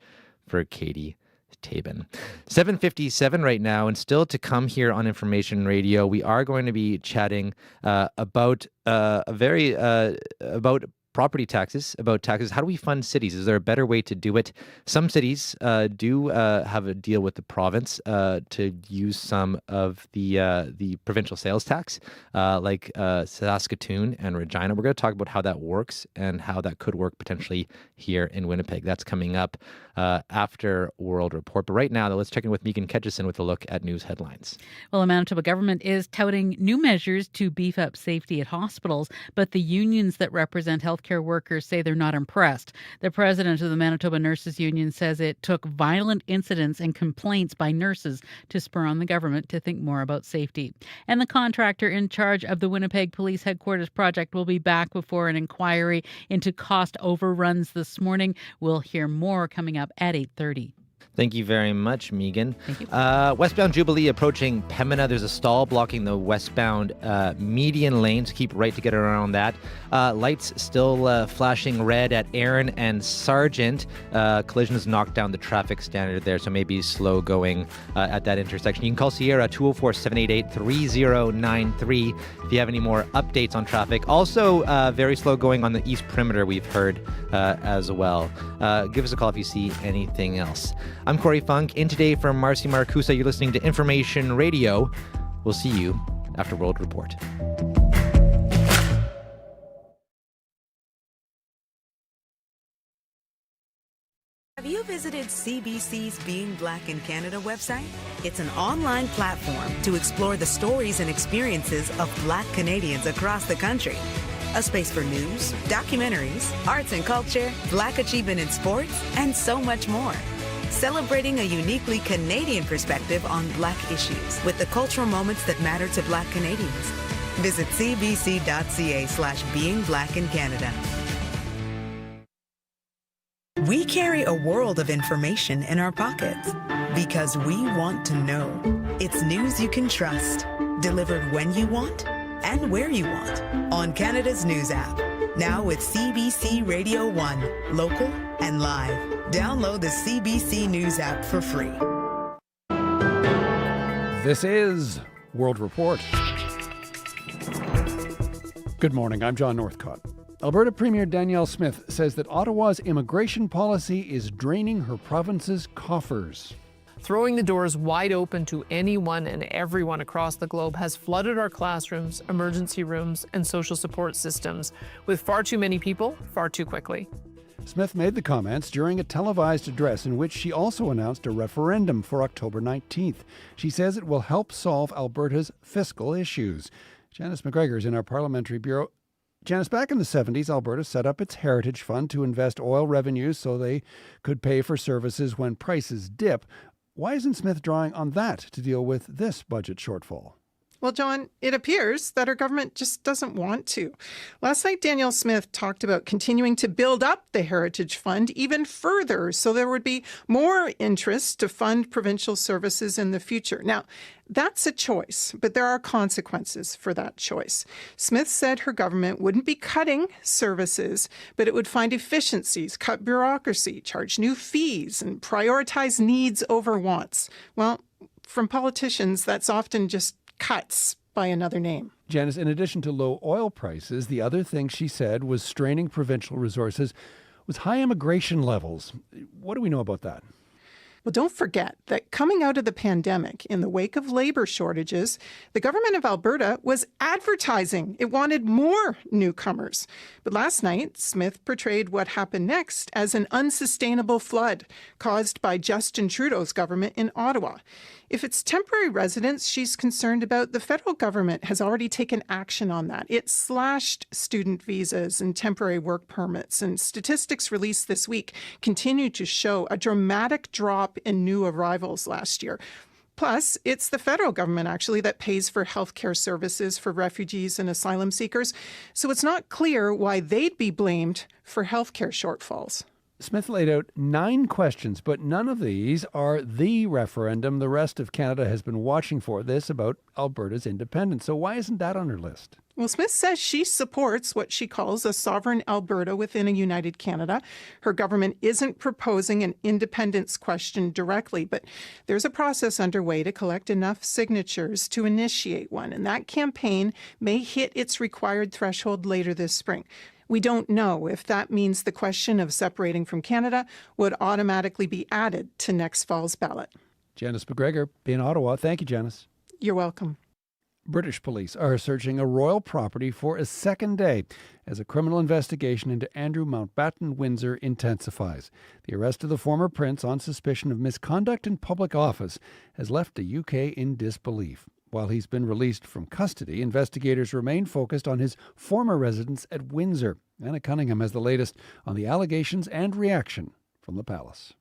for Katie Tabin. 7:57 right now, and still to come here on Information Radio, we are going to be chatting about about property taxes, about taxes. How do we fund cities? Is there a better way to do it? Some cities do have a deal with the province to use some of the provincial sales tax, like Saskatoon and Regina. We're going to talk about how that works and how that could work potentially here in Winnipeg. That's coming up after World Report. But right now, let's check in with Megan Ketchison with a look at news headlines. Well, the Manitoba government is touting new measures to beef up safety at hospitals, but the unions that represent healthcare workers say they're not impressed. The president of the Manitoba Nurses Union says it took violent incidents and complaints by nurses to spur on the government to think more about safety. And the contractor in charge of the Winnipeg Police Headquarters project will be back before an inquiry into cost overruns this morning. We'll hear more coming up at 8:30. Thank you very much, Megan. Thank you. Westbound Jubilee approaching Pembina. There's a stall blocking the westbound median lane, so keep right to get around that. Lights still flashing red at Erin and Sargent. Collision has knocked down the traffic standard there, so maybe slow going at that intersection. You can call Sierra 204-788-3093 if you have any more updates on traffic. Also, very slow going on the East Perimeter, we've heard as well. Give us a call if you see anything else. I'm Corey Funk. In today from Marcy Marcusa, you're listening to Information Radio. We'll see you after World Report. Have you visited CBC's Being Black in Canada website? It's an online platform to explore the stories and experiences of Black Canadians across the country. A space for news, documentaries, arts and culture, Black achievement in sports, and so much more. Celebrating a uniquely Canadian perspective on Black issues with the cultural moments that matter to Black Canadians. Visit cbc.ca/Being Black in Canada. We carry a world of information in our pockets because we want to know. It's news you can trust, delivered when you want and where you want on Canada's News app. Now with CBC Radio 1, local and live. Download the CBC News app for free. This is World Report. Good morning, I'm John Northcott. Alberta Premier Danielle Smith says that Ottawa's immigration policy is draining her province's coffers. Throwing the doors wide open to anyone and everyone across the globe has flooded our classrooms, emergency rooms, and social support systems with far too many people, far too quickly. Smith made the comments during a televised address in which she also announced a referendum for October 19th. She says it will help solve Alberta's fiscal issues. Janice McGregor is in our parliamentary bureau. Janice, back in the 70s, Alberta set up its Heritage Fund to invest oil revenues so they could pay for services when prices dip. Why isn't Smith drawing on that to deal with this budget shortfall? Well, John, it appears that our government just doesn't want to. Last night, Danielle Smith talked about continuing to build up the Heritage Fund even further so there would be more interest to fund provincial services in the future. Now, that's a choice, but there are consequences for that choice. Smith said her government wouldn't be cutting services, but it would find efficiencies, cut bureaucracy, charge new fees, and prioritize needs over wants. Well, from politicians, that's often just cuts by another name. Janice, in addition to low oil prices, the other thing she said was straining provincial resources was high immigration levels. What do we know about that? Well, don't forget that coming out of the pandemic, in the wake of labor shortages, the government of Alberta was advertising. It wanted more newcomers. But last night, Smith portrayed what happened next as an unsustainable flood caused by Justin Trudeau's government in Ottawa. If it's temporary residents she's concerned about, the federal government has already taken action on that. It slashed student visas and temporary work permits, and statistics released this week continue to show a dramatic drop in new arrivals last year. Plus, it's the federal government, actually, that pays for healthcare services for refugees and asylum seekers. So it's not clear why they'd be blamed for healthcare shortfalls. Smith laid out 9 questions, but none of these are the referendum the rest of Canada has been watching for, this about Alberta's independence. So why isn't that on her list? Well, Smith says she supports what she calls a sovereign Alberta within a united Canada. Her government isn't proposing an independence question directly, but there's a process underway to collect enough signatures to initiate one, and that campaign may hit its required threshold later this spring. We don't know if that means the question of separating from Canada would automatically be added to next fall's ballot. Janice McGregor in Ottawa. Thank you, Janice. You're welcome. British police are searching a royal property for a second day as a criminal investigation into Andrew Mountbatten Windsor intensifies. The arrest of the former prince on suspicion of misconduct in public office has left the UK in disbelief. While he's been released from custody, investigators remain focused on his former residence at Windsor. Anna Cunningham has the latest on the allegations and reaction from the palace.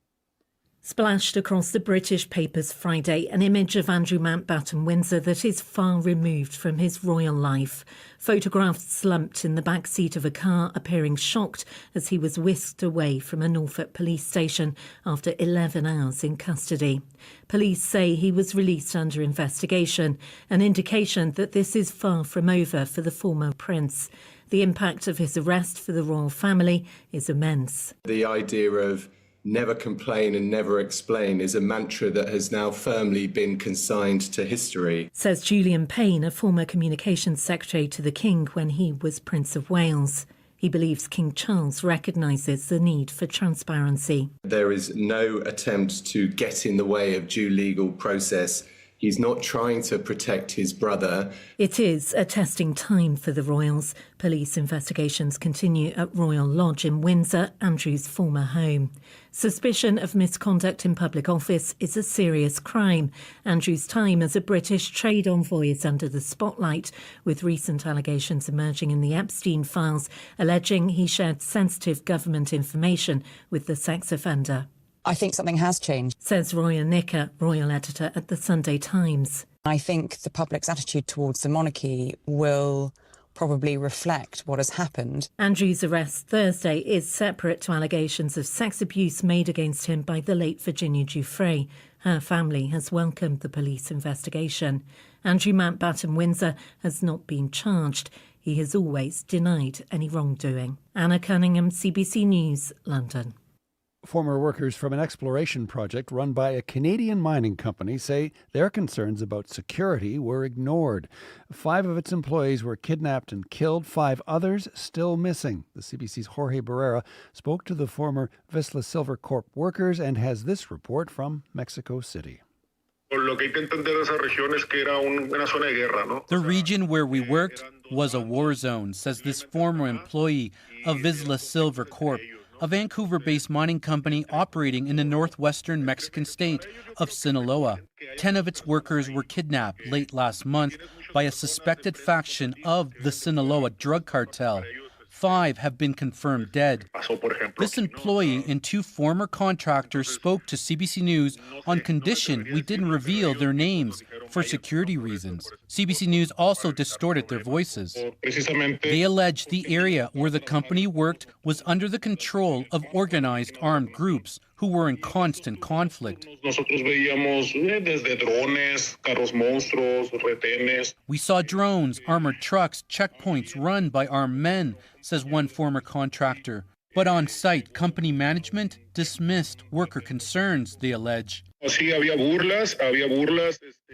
Splashed across the British papers Friday, an image of Andrew Mountbatten Windsor that is far removed from his royal life. Photographed slumped in the back seat of a car, appearing shocked as he was whisked away from a Norfolk police station after 11 hours in custody. Police say he was released under investigation, an indication that this is far from over for the former prince. The impact of his arrest for the royal family is immense. The idea of never complain and never explain is a mantra that has now firmly been consigned to history, says Julian Payne, a former communications secretary to the King when he was Prince of Wales. He believes King Charles recognises the need for transparency. There is no attempt to get in the way of due legal process. He's not trying to protect his brother. It is a testing time for the royals. Police investigations continue at Royal Lodge in Windsor, Andrew's former home. Suspicion of misconduct in public office is a serious crime. Andrew's time as a British trade envoy is under the spotlight, with recent allegations emerging in the Epstein files alleging he shared sensitive government information with the sex offender. I think something has changed, says Roya Nicker, royal editor at the Sunday Times. I think the public's attitude towards the monarchy will probably reflect what has happened. Andrew's arrest Thursday is separate to allegations of sex abuse made against him by the late Virginia Giuffre. Her family has welcomed the police investigation. Andrew Mountbatten Windsor has not been charged. He has always denied any wrongdoing. Anna Cunningham, CBC News, London. Former workers from an exploration project run by a Canadian mining company say their concerns about security were ignored. 5 of its employees were kidnapped and killed, 5 others still missing. The CBC's Jorge Barrera spoke to the former Vizsla Silver Corp workers and has this report from Mexico City. The region where we worked was a war zone, says this former employee of Vizsla Silver Corp, a Vancouver-based mining company operating in the northwestern Mexican state of Sinaloa. 10 of its workers were kidnapped late last month by a suspected faction of the Sinaloa drug cartel. 5 have been confirmed dead. This employee and 2 former contractors spoke to CBC News on condition we didn't reveal their names for security reasons. CBC News also distorted their voices. They allege the area where the company worked was under the control of organized armed groups who were in constant conflict. We saw drones, armored trucks, checkpoints run by armed men, says one former contractor. But on site, company management dismissed worker concerns, they allege.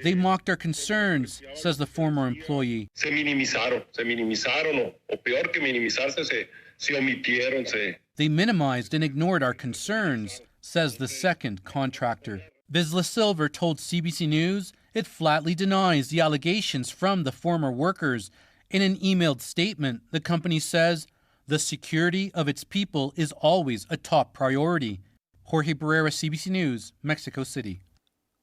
They mocked our concerns, says the former employee. They minimized and ignored our concerns, says the second contractor. Vizsla Silver told CBC News it flatly denies the allegations from the former workers. In an emailed statement, the company says the security of its people is always a top priority. Jorge Barrera, CBC News, Mexico City.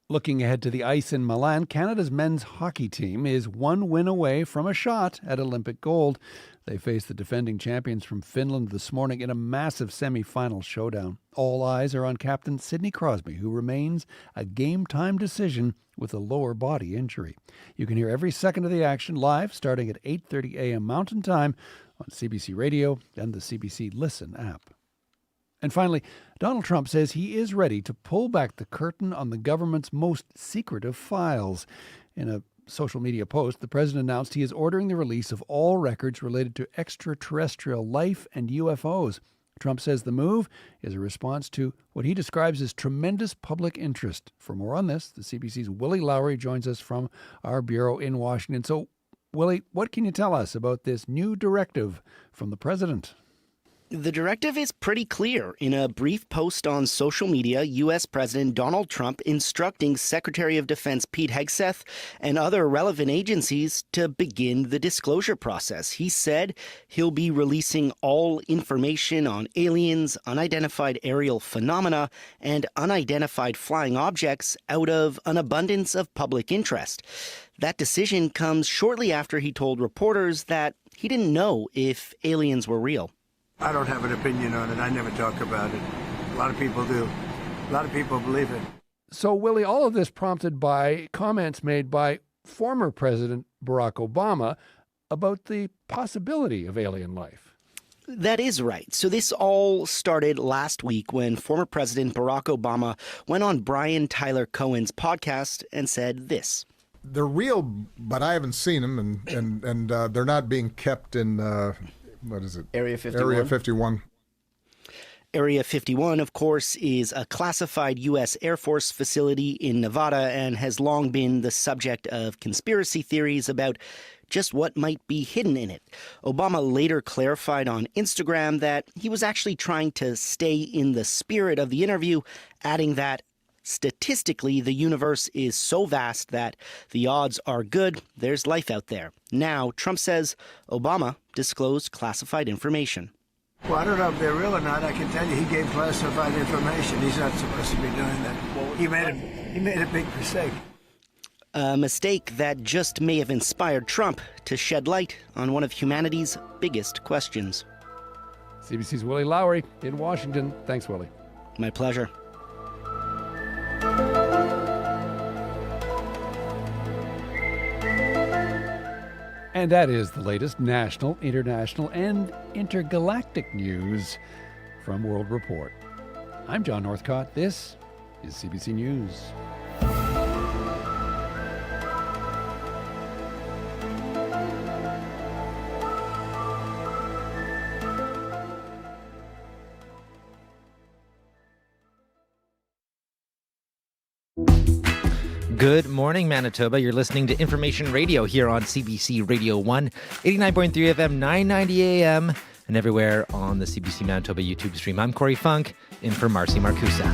Looking ahead to the ice in Milan, Canada's men's hockey team is one win away from a shot at Olympic gold. They face the defending champions from Finland this morning in a massive semi-final showdown. All eyes are on captain Sidney Crosby, who remains a game-time decision with a lower body injury. You can hear every second of the action live starting at 8:30 a.m. Mountain Time on CBC Radio and the CBC Listen app. And finally, Donald Trump says he is ready to pull back the curtain on the government's most secretive files. In a social media post, the president announced he is ordering the release of all records related to extraterrestrial life and UFOs. Trump says the move is a response to what he describes as tremendous public interest. For more on this, the CBC's Willie Lowry joins us from our bureau in Washington. So, Willie, what can you tell us about this new directive from the president? The directive is pretty clear. In a brief post on social media, U.S. President Donald Trump instructing Secretary of Defense Pete Hegseth and other relevant agencies to begin the disclosure process. He said he'll be releasing all information on aliens, unidentified aerial phenomena, and unidentified flying objects out of an abundance of public interest. That decision comes shortly after he told reporters that he didn't know if aliens were real. I don't have an opinion on it. I never talk about it. A lot of people do. A lot of people believe it. So, Willie, all of this prompted by comments made by former President Barack Obama about the possibility of alien life. That is right. So this all started last week when former President Barack Obama went on Brian Tyler Cohen's podcast and said this. They're real, but I haven't seen them, and they're not being kept in... what is it? Area 51. Area 51. Area 51, of course, is a classified U.S. Air Force facility in Nevada and has long been the subject of conspiracy theories about just what might be hidden in it. Obama later clarified on Instagram that he was actually trying to stay in the spirit of the interview, adding that statistically, the universe is so vast that the odds are good there's life out there. Now, Trump says Obama disclosed classified information. Well, I don't know if they're real or not. I can tell you he gave classified information. He's not supposed to be doing that. He made a big mistake. A mistake that just may have inspired Trump to shed light on one of humanity's biggest questions. CBC's Willie Lowry in Washington. Thanks, Willie. My pleasure. And that is the latest national, international, and intergalactic news from World Report. I'm John Northcott. This is CBC News. Good morning, Manitoba. You're listening to Information Radio here on CBC Radio 1, 89.3 FM, 990 AM, and everywhere on the CBC Manitoba YouTube stream. I'm Corey Funk, in for Marcy Marcusa.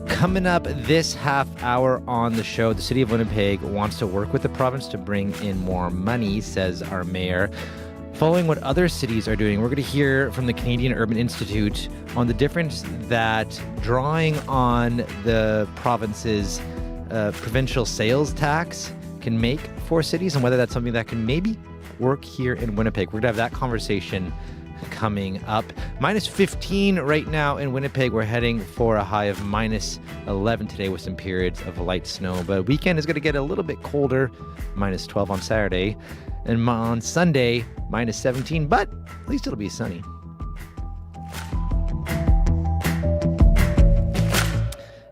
Coming up this half hour on the show, the City of Winnipeg wants to work with the province to bring in more money, says our mayor. Following what other cities are doing, we're going to hear from the Canadian Urban Institute on the difference that drawing on the province's provincial sales tax can make for cities, and whether that's something that can maybe work here in Winnipeg? We're going to have that conversation coming up. Minus 15 right now in Winnipeg. We're heading for a high of minus 11 today with some periods of light snow. But weekend is going to get a little bit colder. Minus 12 on Saturday. And on Sunday, minus 17. But at least it'll be sunny.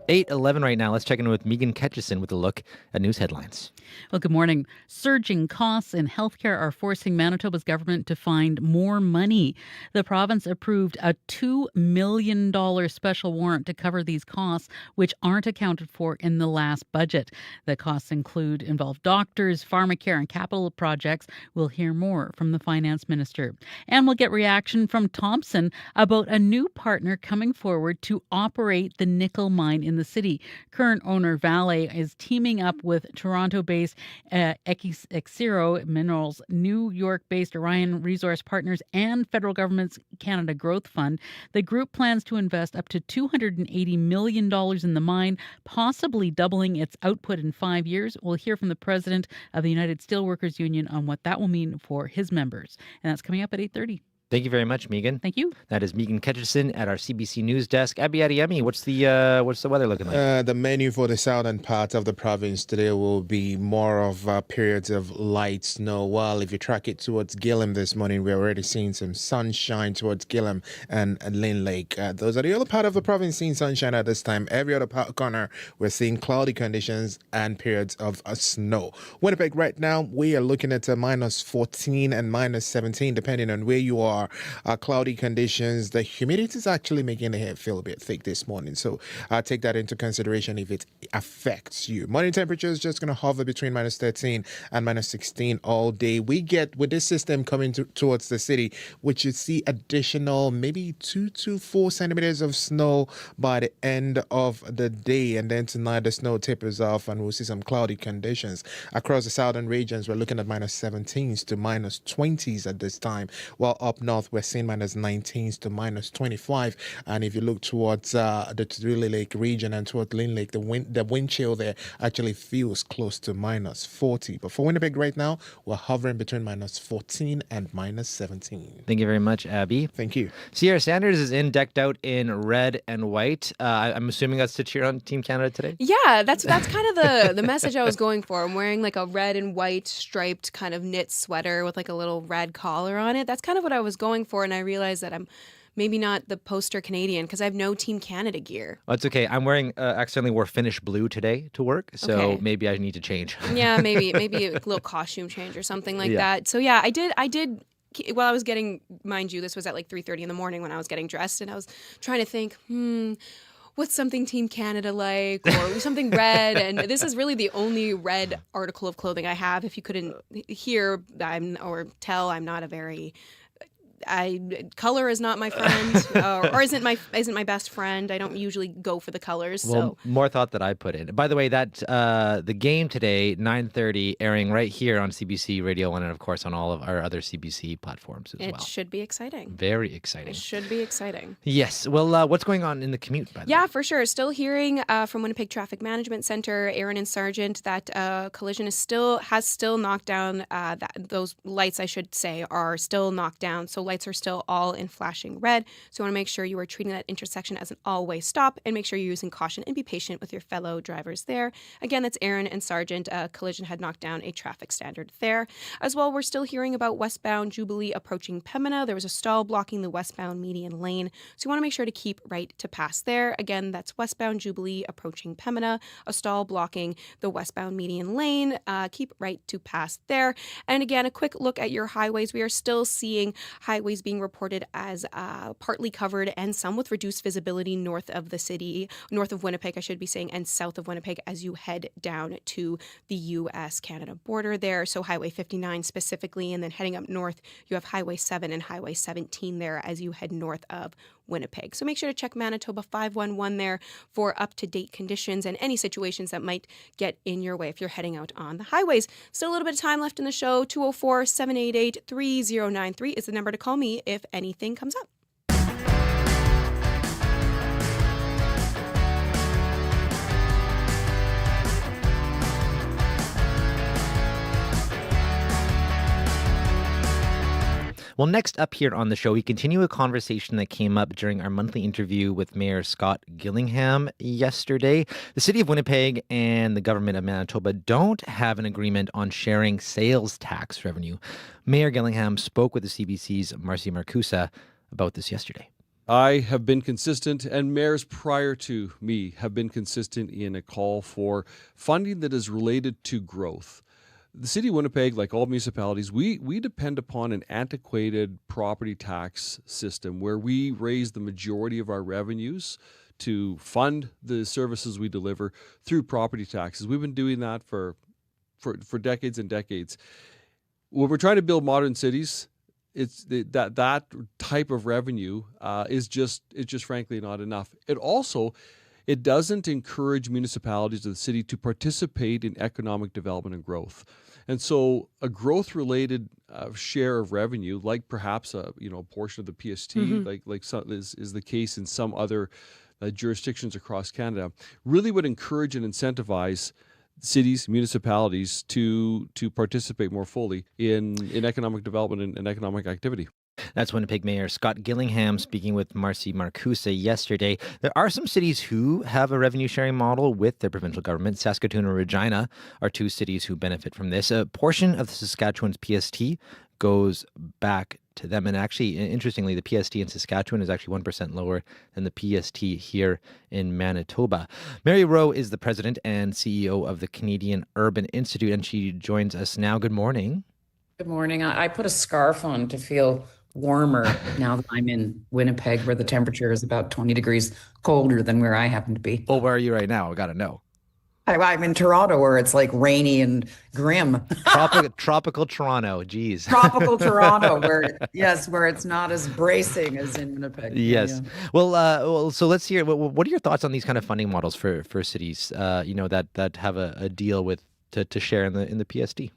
$8:11 right now. Let's check in with Megan Ketchison with a look at news headlines. Well, good morning. Surging costs in healthcare are forcing Manitoba's government to find more money. The province approved a $2 million special warrant to cover these costs, which aren't accounted for in the last budget. The costs involve doctors, pharmacare, and capital projects. We'll hear more from the finance minister. And we'll get reaction from Thompson about a new partner coming forward to operate the nickel mine in the city. Current owner Vale is teaming up with Toronto-based Exero Minerals, New York-based Orion Resource Partners, and federal government's Canada Growth Fund. The group plans to invest up to $280 million in the mine, possibly doubling its output in 5 years. We'll hear from the president of the United Steelworkers Union on what that will mean for his members. And that's coming up at 8:30. Thank you very much, Megan. Thank you. That is Megan Ketchison at our CBC News desk. Abby Adeyemi, what's the weather looking like? The menu for the southern part of the province today will be more of periods of light snow. While if you track it towards Gillam this morning, we're already seeing some sunshine towards Gillam and Lynn Lake. Those are the other part of the province seeing sunshine at this time. Every other corner, we're seeing cloudy conditions and periods of snow. Winnipeg right now, we are looking at a minus 14 and minus 17, depending on where you are. Cloudy conditions. The humidity is actually making the air feel a bit thick this morning, so take that into consideration if it affects you. Morning temperature is just going to hover between minus 13 and minus 16 all day. We get, with this system coming towards the city, which you see additional maybe 2 to 4 centimeters of snow by the end of the day, and then tonight the snow tapers off and we'll see some cloudy conditions. Across the southern regions, we're looking at minus 17s to minus 20s at this time, while up north we're seeing minus 19s to minus 25. And if you look towards the Tooele Lake region and towards Lynn Lake, the wind chill there actually feels close to minus 40. But for Winnipeg right now, we're hovering between minus 14 and minus 17. Thank you very much, Abby. Thank you. Sierra Sanders is decked out in red and white. I'm assuming that's to cheer on Team Canada today? Yeah, that's kind of the message I was going for. I'm wearing like a red and white striped kind of knit sweater with like a little red collar on it. That's kind of what I was going for, and I realized that I'm maybe not the poster Canadian because I have no Team Canada gear. Oh, it's okay. I'm wearing accidentally wore Finnish blue today to work, so maybe I need to change. Yeah, maybe a little costume change or something like that. So yeah, I did. Well, I was getting, mind you, this was at like 3:30 in the morning when I was getting dressed, and I was trying to think, what's something Team Canada like, or something red? And this is really the only red article of clothing I have. If you couldn't hear or tell, I'm not a very color is not my friend, or isn't my best friend. I don't usually go for the colors. Well, more thought that I put in. By the way, that the game today, 9:30, airing right here on CBC Radio 1 and of course on all of our other CBC platforms as well. It should be exciting. Very exciting. It should be exciting. Yes. Well, what's going on in the commute, by the way? Yeah, for sure. Still hearing from Winnipeg Traffic Management Center, Aaron and Sargent, that collision has still knocked down. Those lights, I should say, are still knocked down. So lights are still all in flashing red. So you want to make sure you are treating that intersection as an all-way stop, and make sure you're using caution and be patient with your fellow drivers there. Again, that's Aaron and Sargent. A collision had knocked down a traffic standard there. As well, we're still hearing about westbound Jubilee approaching Pembina. There was a stall blocking the westbound median lane. So you want to make sure to keep right to pass there. Again, that's westbound Jubilee approaching Pembina. A stall blocking the westbound median lane. Keep right to pass there. And again, a quick look at your highways. We are still seeing highways being reported as partly covered and some with reduced visibility north of the city, north of Winnipeg, I should be saying, and south of Winnipeg as you head down to the U.S.-Canada border there. So Highway 59 specifically, and then heading up north, you have Highway 7 and Highway 17 there as you head north of Winnipeg. So make sure to check Manitoba 511 there for up-to-date conditions and any situations that might get in your way if you're heading out on the highways. Still a little bit of time left in the show. 204-788-3093 is the number to call me if anything comes up. Well, next up here on the show, we continue a conversation that came up during our monthly interview with Mayor Scott Gillingham yesterday. The city of Winnipeg and the government of Manitoba don't have an agreement on sharing sales tax revenue. Mayor Gillingham spoke with the CBC's Marcy Marcusa about this yesterday. I have been consistent, and mayors prior to me have been consistent in a call for funding that is related to growth. The city of Winnipeg, like all municipalities, we depend upon an antiquated property tax system where we raise the majority of our revenues to fund the services we deliver through property taxes. We've been doing that for decades and decades. When we're trying to build modern cities, it's that type of revenue is just frankly not enough. It doesn't encourage municipalities of the city to participate in economic development and growth. And so a growth-related share of revenue, like perhaps a portion of the PST, is the case in some other jurisdictions across Canada, really would encourage and incentivize cities, municipalities to participate more fully in economic development and economic activity. That's Winnipeg Mayor Scott Gillingham speaking with Marcy Marcusa yesterday. There are some cities who have a revenue sharing model with their provincial government. Saskatoon and Regina are two cities who benefit from this. A portion of the Saskatchewan's PST goes back to them. And actually, interestingly, the PST in Saskatchewan is actually 1% lower than the PST here in Manitoba. Mary Rowe is the president and CEO of the Canadian Urban Institute, and she joins us now. Good morning. Good morning. I put a scarf on to feel warmer now that I'm in Winnipeg, where the temperature is about 20 degrees colder than where I happen to be. Oh, where are you right now? I got to know. I'm in Toronto, where it's like rainy and grim. Tropical Toronto, geez. Tropical Toronto, where it's not as bracing as in Winnipeg. Yes. Yeah. Well, so let's hear. What are your thoughts on these kind of funding models for cities? That have a deal with to share in the PST.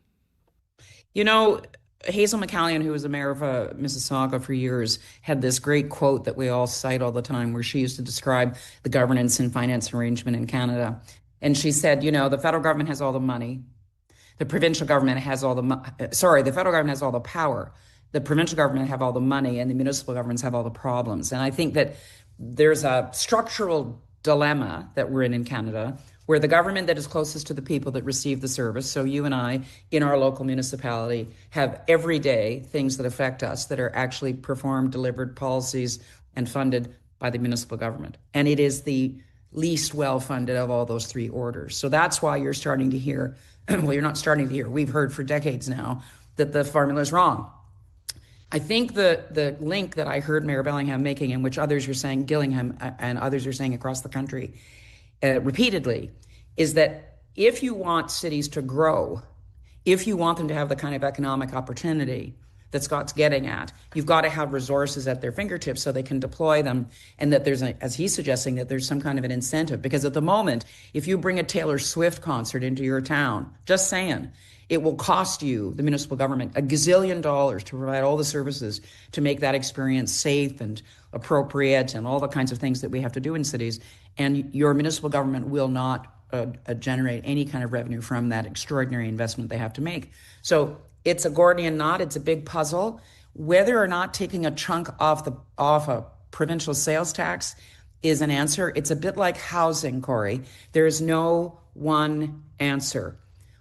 Hazel McCallion, who was the mayor of Mississauga for years, had this great quote that we all cite all the time, where she used to describe the governance and finance arrangement in Canada. And she said, the federal government has all the money. The provincial government has the federal government has all the power. The provincial government have all the money, and the municipal governments have all the problems. And I think that there's a structural dilemma that we're in Canada, where the government that is closest to the people that receive the service, so you and I in our local municipality, have everyday things that affect us that are actually performed, delivered, policies, and funded by the municipal government. And it is the least well-funded of all those three orders. So that's why you're starting to hear, you're not starting to hear, we've heard for decades now that the formula is wrong. I think the link that I heard Mayor Bellingham making, and which others are saying, Gillingham and others are saying across the country, repeatedly, is that if you want cities to grow, if you want them to have the kind of economic opportunity that Scott's getting at, you've got to have resources at their fingertips so they can deploy them, and that there's, as he's suggesting, that there's some kind of an incentive. Because at the moment, if you bring a Taylor Swift concert into your town, just saying, it will cost you, the municipal government, $1 gazillion to provide all the services to make that experience safe and appropriate and all the kinds of things that we have to do in cities. And your municipal government will not generate any kind of revenue from that extraordinary investment they have to make. So it's a Gordian knot. It's a big puzzle. Whether or not taking a chunk off a provincial sales tax is an answer. It's a bit like housing, Corey. There's no one answer.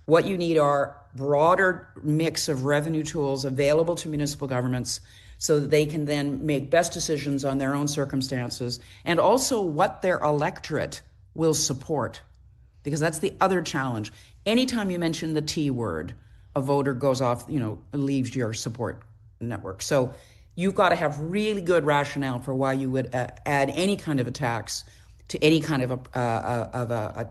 What you need are broader mix of revenue tools available to municipal governments so that they can then make best decisions on their own circumstances, and also what their electorate will support. Because that's the other challenge. Anytime you mention the T word, a voter goes off, leaves your support network. So you've got to have really good rationale for why you would add any kind of a tax to any kind of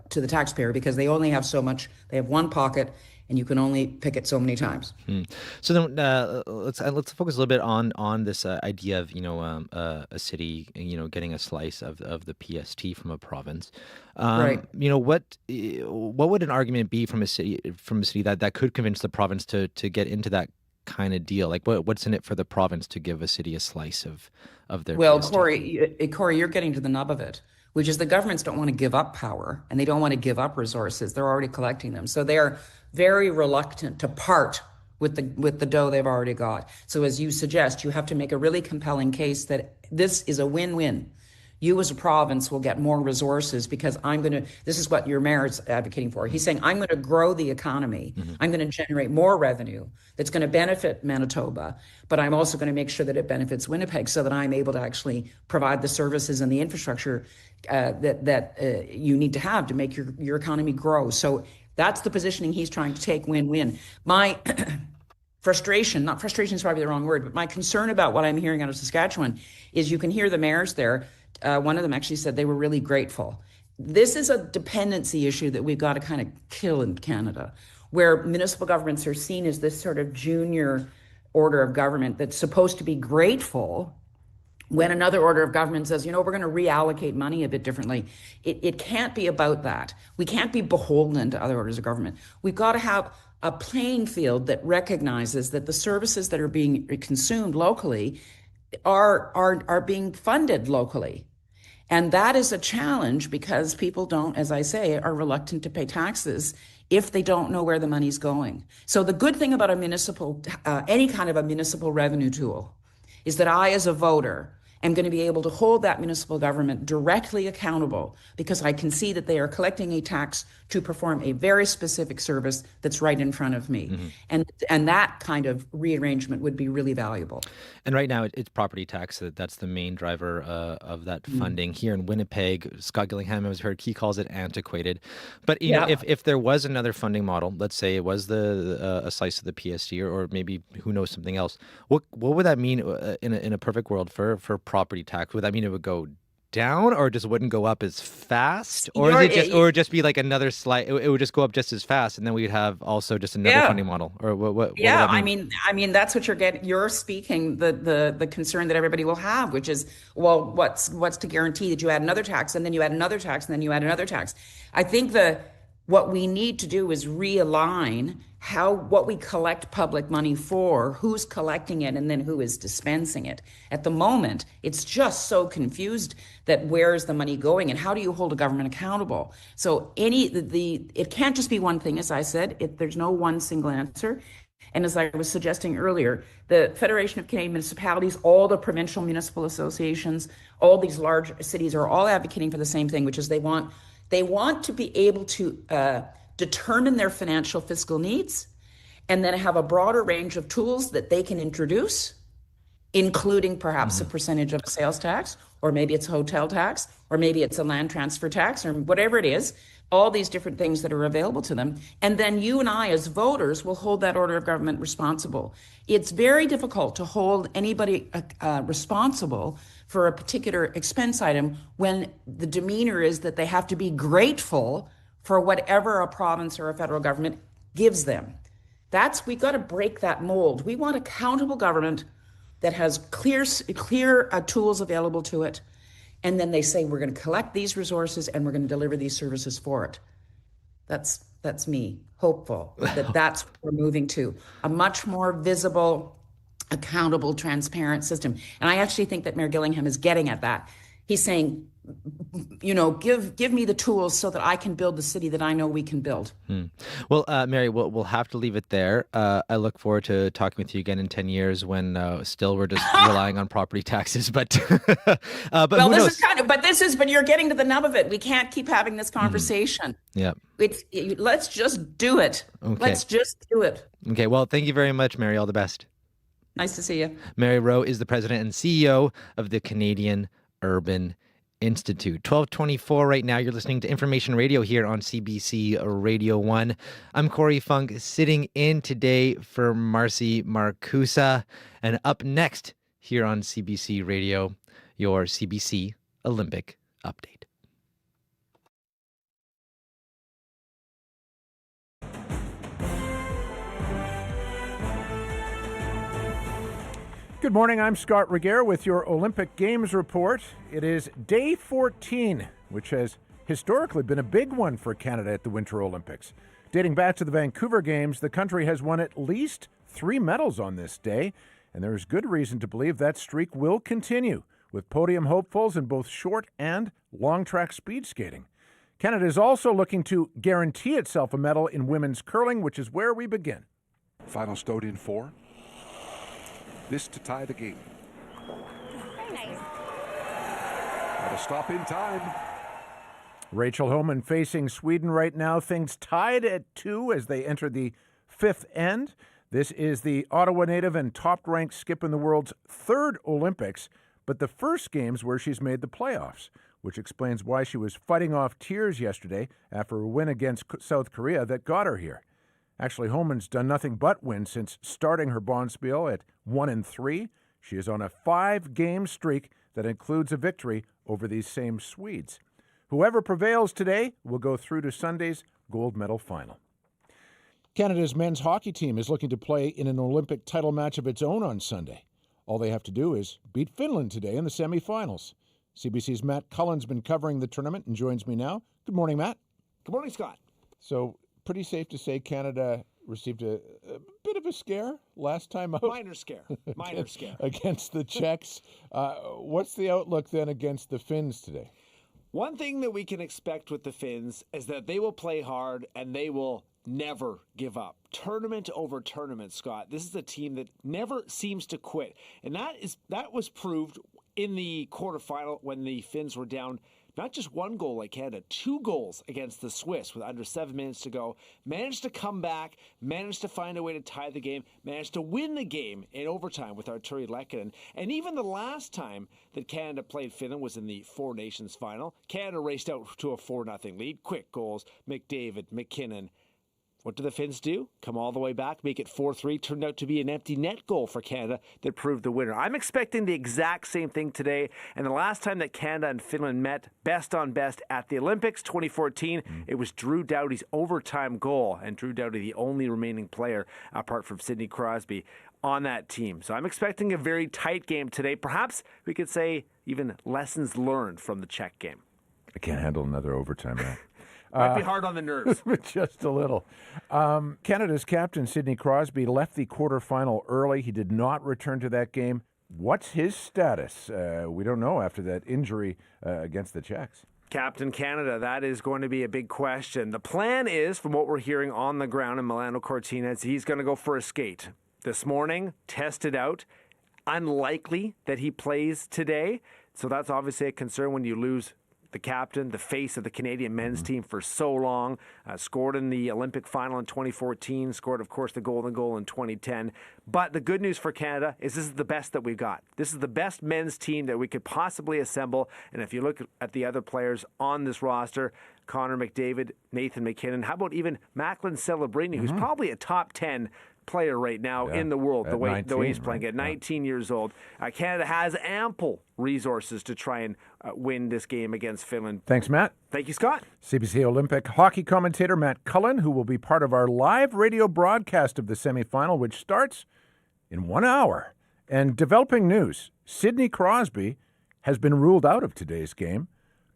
to the taxpayer, because they only have so much. They have one pocket, and you can only pick it so many times. So then let's focus a little bit on this idea of a city getting a slice of the PST from a province. Right. What would an argument be from a city that could convince the province to get into that kind of deal? Like what's in it for the province to give a city a slice of their? Well, PST? Corey, you're getting to the nub of it, which is the governments don't want to give up power, and they don't want to give up resources. They're already collecting them. So they're very reluctant to part with the dough they've already got. So as you suggest, you have to make a really compelling case that this is a win-win. You as a province will get more resources because this is what your mayor is advocating for. He's saying, I'm going to grow the economy. I'm going to generate more revenue that's going to benefit Manitoba, but I'm also going to make sure that it benefits Winnipeg so that I'm able to actually provide the services and the infrastructure that you need to have to make your economy grow. So that's the positioning he's trying to take, win-win. My frustration is probably the wrong word, but my concern about what I'm hearing out of Saskatchewan is you can hear the mayors there. One of them actually said they were really grateful. This is a dependency issue that we've got to kind of kill in Canada, where municipal governments are seen as this sort of junior order of government that's supposed to be grateful when another order of government says, we're going to reallocate money a bit differently. It can't be about that. We can't be beholden to other orders of government. We've got to have a playing field that recognizes that the services that are being consumed locally are being funded locally. And that is a challenge because people don't, as I say, are reluctant to pay taxes if they don't know where the money's going. So the good thing about any kind of a municipal revenue tool is that I, as a voter, am going to be able to hold that municipal government directly accountable because I can see that they are collecting a tax to perform a very specific service that's right in front of me. And that kind of rearrangement would be really valuable. And right now it's property tax that's the main driver of that funding. Here in Winnipeg, Scott Gillingham has heard, he calls it antiquated. But you know, if there was another funding model, let's say it was a slice of the PSD or maybe who knows something else, what would that mean in a perfect world for property tax? Would that mean it would go down or just wouldn't go up as fast, or or just be like another slight? It would just go up just as fast, and then we'd have also just another funding model, or what? Yeah, I mean that's what you're getting. You're speaking the concern that everybody will have, which is, well, what's to guarantee that you add another tax and then you add another tax and then you add another tax? I think what we need to do is realign what we collect public money for, who's collecting it, and then who is dispensing it. At the moment, it's just so confused that where is the money going and how do you hold a government accountable? So it can't just be one thing, as I said. There's no one single answer. And as I was suggesting earlier, the Federation of Canadian Municipalities, all the provincial municipal associations, all these large cities are all advocating for the same thing, which is they want to be able to determine their financial fiscal needs and then have a broader range of tools that they can introduce, including perhaps a percentage of a sales tax, or maybe it's a hotel tax, or maybe it's a land transfer tax, or whatever it is, all these different things that are available to them. And then you and I as voters will hold that order of government responsible. It's very difficult to hold anybody responsible for a particular expense item when the demeanor is that they have to be grateful for whatever a province or a federal government gives them. We've got to break that mold. We want accountable government that has clear tools available to it. And then they say, we're going to collect these resources and we're going to deliver these services for it. That's me, hopeful that's what we're moving to. A much more visible, accountable, transparent system. And I actually think that Mayor Gillingham is getting at that. He's saying, give me the tools so that I can build the city that I know we can build. Well, Mary, we'll have to leave it there. I look forward to talking with you again in 10 years when still we're just relying on property taxes. But well, but you're getting to the nub of it. We can't keep having this conversation. Yeah. Let's just do it. Okay. Let's just do it. Okay. Well, thank you very much, Mary. All the best. Nice to see you. Mary Rowe is the president and CEO of the Canadian Urban Institute. 12:24 right now. You're listening to Information Radio here on CBC Radio 1. I'm Corey Funk, sitting in today for Marcy Marcusa. And up next here on CBC Radio, your CBC Olympic update. Good morning, I'm Scott Regehr with your Olympic Games report. It is day 14, which has historically been a big one for Canada at the Winter Olympics. Dating back to the Vancouver Games, the country has won at least 3 medals on this day, and there is good reason to believe that streak will continue, with podium hopefuls in both short and long track speed skating. Canada is also looking to guarantee itself a medal in women's curling, which is where we begin. Final stowed in 4. This to tie the game. Very nice. Got to stop in time. Rachel Homan facing Sweden right now. Things tied at 2 as they enter the 5th end. This is the Ottawa native and top-ranked skip in the world's 3rd Olympics, but the first games where she's made the playoffs, which explains why she was fighting off tears yesterday after a win against South Korea that got her here. Actually, Homan's done nothing but win since starting her bonspiel at 1-3. She is on a 5-game streak that includes a victory over these same Swedes. Whoever prevails today will go through to Sunday's gold medal final. Canada's men's hockey team is looking to play in an Olympic title match of its own on Sunday. All they have to do is beat Finland today in the semifinals. CBC's Matt Cullen's been covering the tournament and joins me now. Good morning, Matt. Good morning, Scott. So, pretty safe to say Canada received a bit of a scare last time out. Minor scare. Against the Czechs. What's the outlook then against the Finns today? One thing that we can expect with the Finns is that they will play hard and they will never give up. Tournament over tournament, Scott. This is a team that never seems to quit. And that was proved in the quarterfinal when the Finns were down not just 1 goal like Canada, 2 goals against the Swiss with under 7 minutes to go. Managed to come back, managed to find a way to tie the game, managed to win the game in overtime with Arturi Lehkonen. And even the last time that Canada played Finland was in the Four Nations final. Canada raced out to a 4-0 lead. Quick goals, McDavid, McKinnon. What do the Finns do? Come all the way back, make it 4-3. Turned out to be an empty net goal for Canada that proved the winner. I'm expecting the exact same thing today. And the last time that Canada and Finland met best on best at the Olympics, 2014, it was Drew Doughty's overtime goal. And Drew Doughty, the only remaining player, apart from Sidney Crosby, on that team. So I'm expecting a very tight game today. Perhaps we could say even lessons learned from the Czech game. I can't handle another overtime, Matt. Might be hard on the nerves. Just a little. Canada's captain, Sidney Crosby, left the quarterfinal early. He did not return to that game. What's his status? We don't know after that injury against the Czechs. Captain Canada, that is going to be a big question. The plan is, from what we're hearing on the ground in Milano Cortina, he's going to go for a skate. This morning, tested out. Unlikely that he plays today. So that's obviously a concern when you lose the captain, the face of the Canadian men's team for so long, scored in the Olympic final in 2014, scored, of course, the golden goal in 2010. But the good news for Canada is this is the best that we've got. This is the best men's team that we could possibly assemble. And if you look at the other players on this roster, Connor McDavid, Nathan McKinnon, how about even Macklin Celebrini, who's probably a top 10 player right now in the world, the way he's playing at 19 years old. Canada has ample resources to try and win this game against Finland. Thanks, Matt. Thank you, Scott. CBC Olympic hockey commentator Matt Cullen, who will be part of our live radio broadcast of the semifinal, which starts in 1 hour. And developing news, Sidney Crosby has been ruled out of today's game.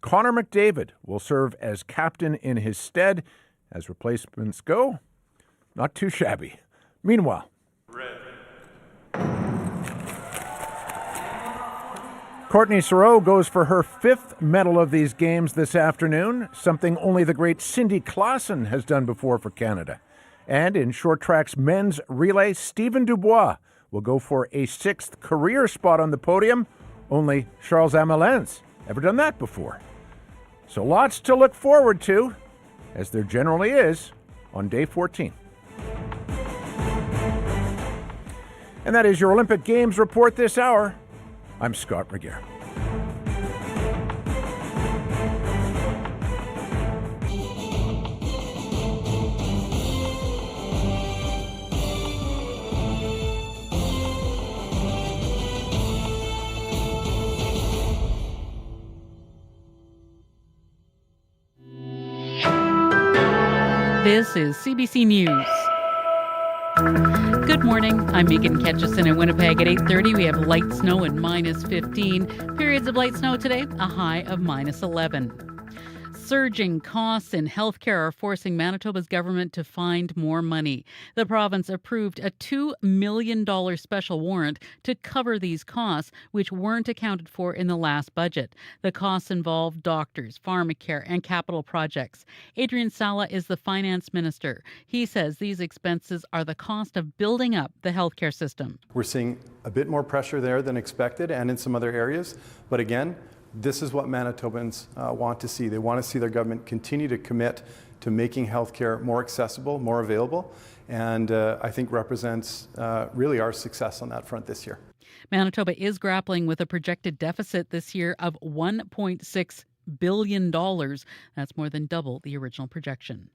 Connor McDavid will serve as captain in his stead. As replacements go, not too shabby. Meanwhile, Courtney Sareau goes for her 5th medal of these games this afternoon, something only the great Cindy Clausen has done before for Canada. And in short track's men's relay, Stephen Dubois will go for a 6th career spot on the podium. Only Charles Amelins ever done that before. So lots to look forward to, as there generally is on day 14. And that is your Olympic Games report this hour. I'm Scott Regier. This is CBC News. Good morning. I'm Megan Ketchison in Winnipeg. At 8:30, we have light snow and -15. Periods of light snow today, a high of -11. Surging costs in healthcare are forcing Manitoba's government to find more money. The province approved a $2 million special warrant to cover these costs, which weren't accounted for in the last budget. The costs involve doctors, pharmacare, and capital projects. Adrian Sala is the finance minister. He says these expenses are the cost of building up the healthcare system. We're seeing a bit more pressure there than expected and in some other areas. But again, this is what Manitobans want to see. They want to see their government continue to commit to making healthcare more accessible, more available, and I think represents really our success on that front this year. Manitoba is grappling with a projected deficit this year of $1.6 billion. That's more than double the original projection.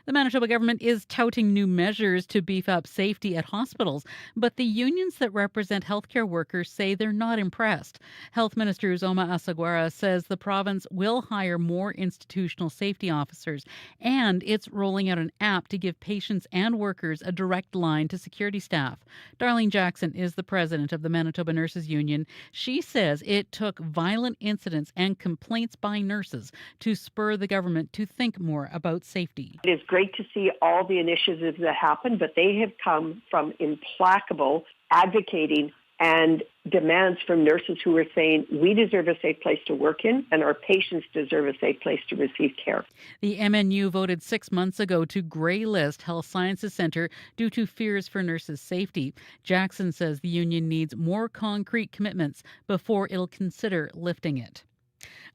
The Manitoba government is touting new measures to beef up safety at hospitals, but the unions that represent healthcare workers say they're not impressed. Health Minister Uzoma Asaguara says the province will hire more institutional safety officers, and it's rolling out an app to give patients and workers a direct line to security staff. Darlene Jackson is the president of the Manitoba Nurses Union. She says it took violent incidents and complaints by nurses to spur the government to think more about safety. It is great to see all the initiatives that happen, but they have come from implacable advocating and demands from nurses who are saying we deserve a safe place to work in and our patients deserve a safe place to receive care. The MNU voted 6 months ago to grey-list Health Sciences Centre due to fears for nurses' safety. Jackson says the union needs more concrete commitments before it'll consider lifting it.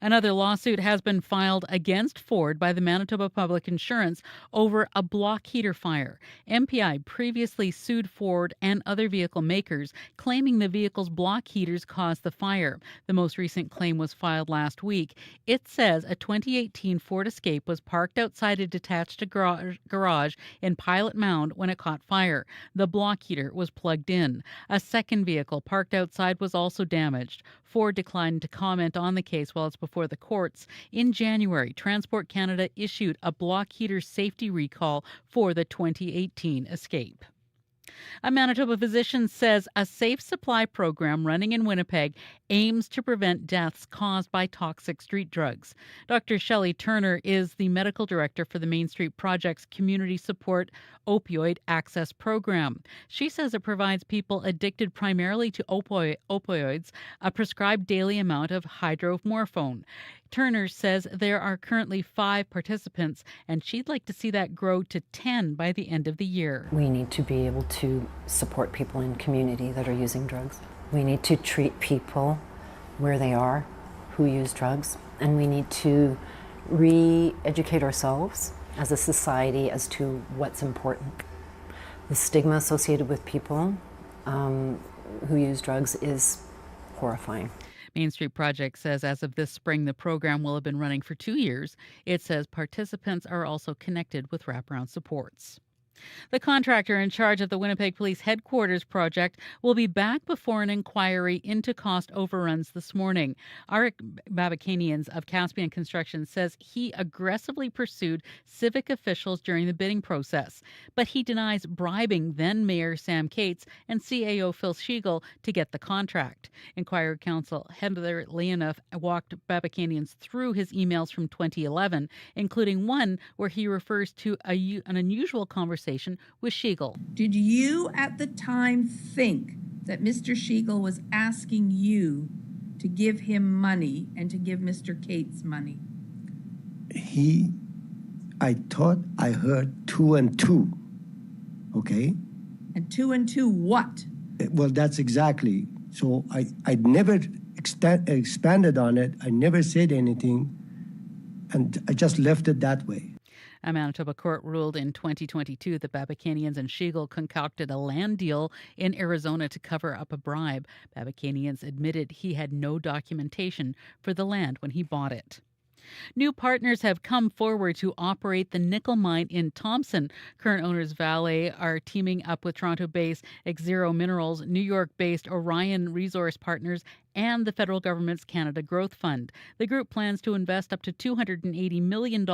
Another lawsuit has been filed against Ford by the Manitoba Public Insurance over a block heater fire. MPI previously sued Ford and other vehicle makers, claiming the vehicle's block heaters caused the fire. The most recent claim was filed last week. It says a 2018 Ford Escape was parked outside a detached garage in Pilot Mound when it caught fire. The block heater was plugged in. A second vehicle parked outside was also damaged. Ford declined to comment on the case while it's before the courts. In January, Transport Canada issued a block heater safety recall for the 2018 Escape. A Manitoba physician says a safe supply program running in Winnipeg aims to prevent deaths caused by toxic street drugs. Dr. Shelley Turner is the medical director for the Main Street Project's Community Support Opioid Access Program. She says it provides people addicted primarily to opioids a prescribed daily amount of hydromorphone. Turner says there are currently 5 participants, and she'd like to see that grow to 10 by the end of the year. We need to be able to support people in community that are using drugs. We need to treat people where they are who use drugs, and we need to re-educate ourselves as a society as to what's important. The stigma associated with people who use drugs is horrifying. Main Street Project says as of this spring, the program will have been running for 2 years. It says participants are also connected with wraparound supports. The contractor in charge of the Winnipeg Police Headquarters project will be back before an inquiry into cost overruns this morning. Arik Babakanians of Caspian Construction says he aggressively pursued civic officials during the bidding process, but he denies bribing then Mayor Sam Cates and CAO Phil Shiegel to get the contract. Inquiry counsel Heather Leonoff walked Babakanians through his emails from 2011, including one where he refers to an unusual conversation with Shiegel. Did you at the time think that Mr. Shiegel was asking you to give him money and to give Mr. Cates money? I thought I heard 2 and 2, okay? And 2 and 2 what? Well, that's exactly. So I never expanded on it. I never said anything, and I just left it that way. A Manitoba court ruled in 2022 that Babakanians and Shiegel concocted a land deal in Arizona to cover up a bribe. Babakanians admitted he had no documentation for the land when he bought it. New partners have come forward to operate the nickel mine in Thompson. Current owners Vale are teaming up with Toronto-based Xero Minerals, New York-based Orion Resource Partners, and the federal government's Canada Growth Fund. The group plans to invest up to $280 million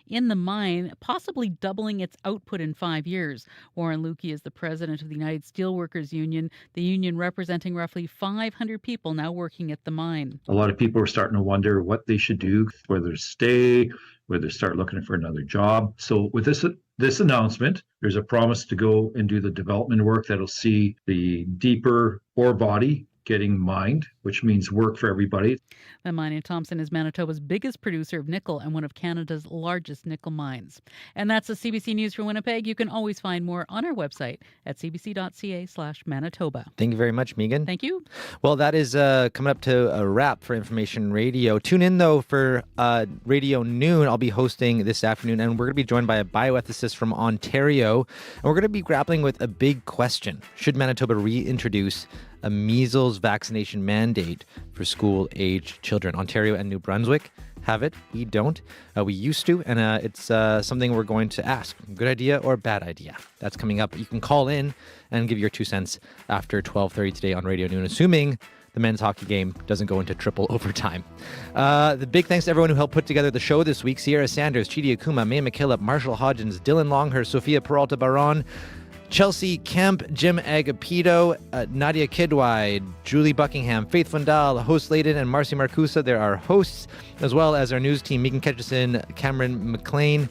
in the mine, possibly doubling its output in 5 years. Warren Lukey is the president of the United Steelworkers Union, the union representing roughly 500 people now working at the mine. A lot of people are starting to wonder what they should do, whether to stay, whether to start looking for another job. So with this announcement, there's a promise to go and do the development work that'll see the deeper ore body getting mined, which means work for everybody. The mine in Thompson is Manitoba's biggest producer of nickel and one of Canada's largest nickel mines. And that's the CBC News for Winnipeg. You can always find more on our website at cbc.ca/Manitoba. Thank you very much, Megan. Thank you. Well, that is coming up to a wrap for Information Radio. Tune in, though, for Radio Noon. I'll be hosting this afternoon, and we're going to be joined by a bioethicist from Ontario. And we're going to be grappling with a big question. Should Manitoba reintroduce a measles vaccination mandate for school-age children? Ontario and New Brunswick have it. We don't. We used to, and it's something we're going to ask. Good idea or bad idea? That's coming up. You can call in and give your 2 cents after 12:30 today on Radio Noon, assuming the men's hockey game doesn't go into triple overtime. The big thanks to everyone who helped put together the show this week. Sierra Sanders, Chidi Akuma, May McKillop, Marshall Hodgins, Dylan Longhurst, Sophia Peralta Baron, Chelsea Kemp, Jim Agapito, Nadia Kidwai, Julie Buckingham, Faith Fundal, host Layden, and Marcy Marcusa. They're our hosts, as well as our news team, Megan Ketchison, Cameron McLean,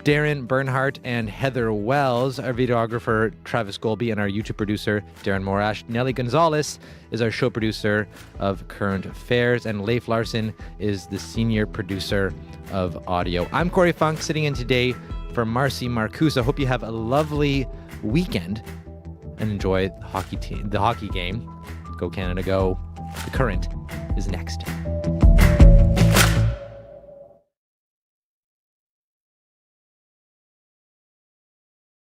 Darren Bernhardt, and Heather Wells, our videographer, Travis Golby, and our YouTube producer, Darren Morash. Nelly Gonzalez is our show producer of Current Affairs, and Leif Larson is the senior producer of audio. I'm Corey Funk, sitting in today for Marcy Marcusa. Hope you have a lovely weekend and enjoy the hockey game. Go Canada, go. The Current is next.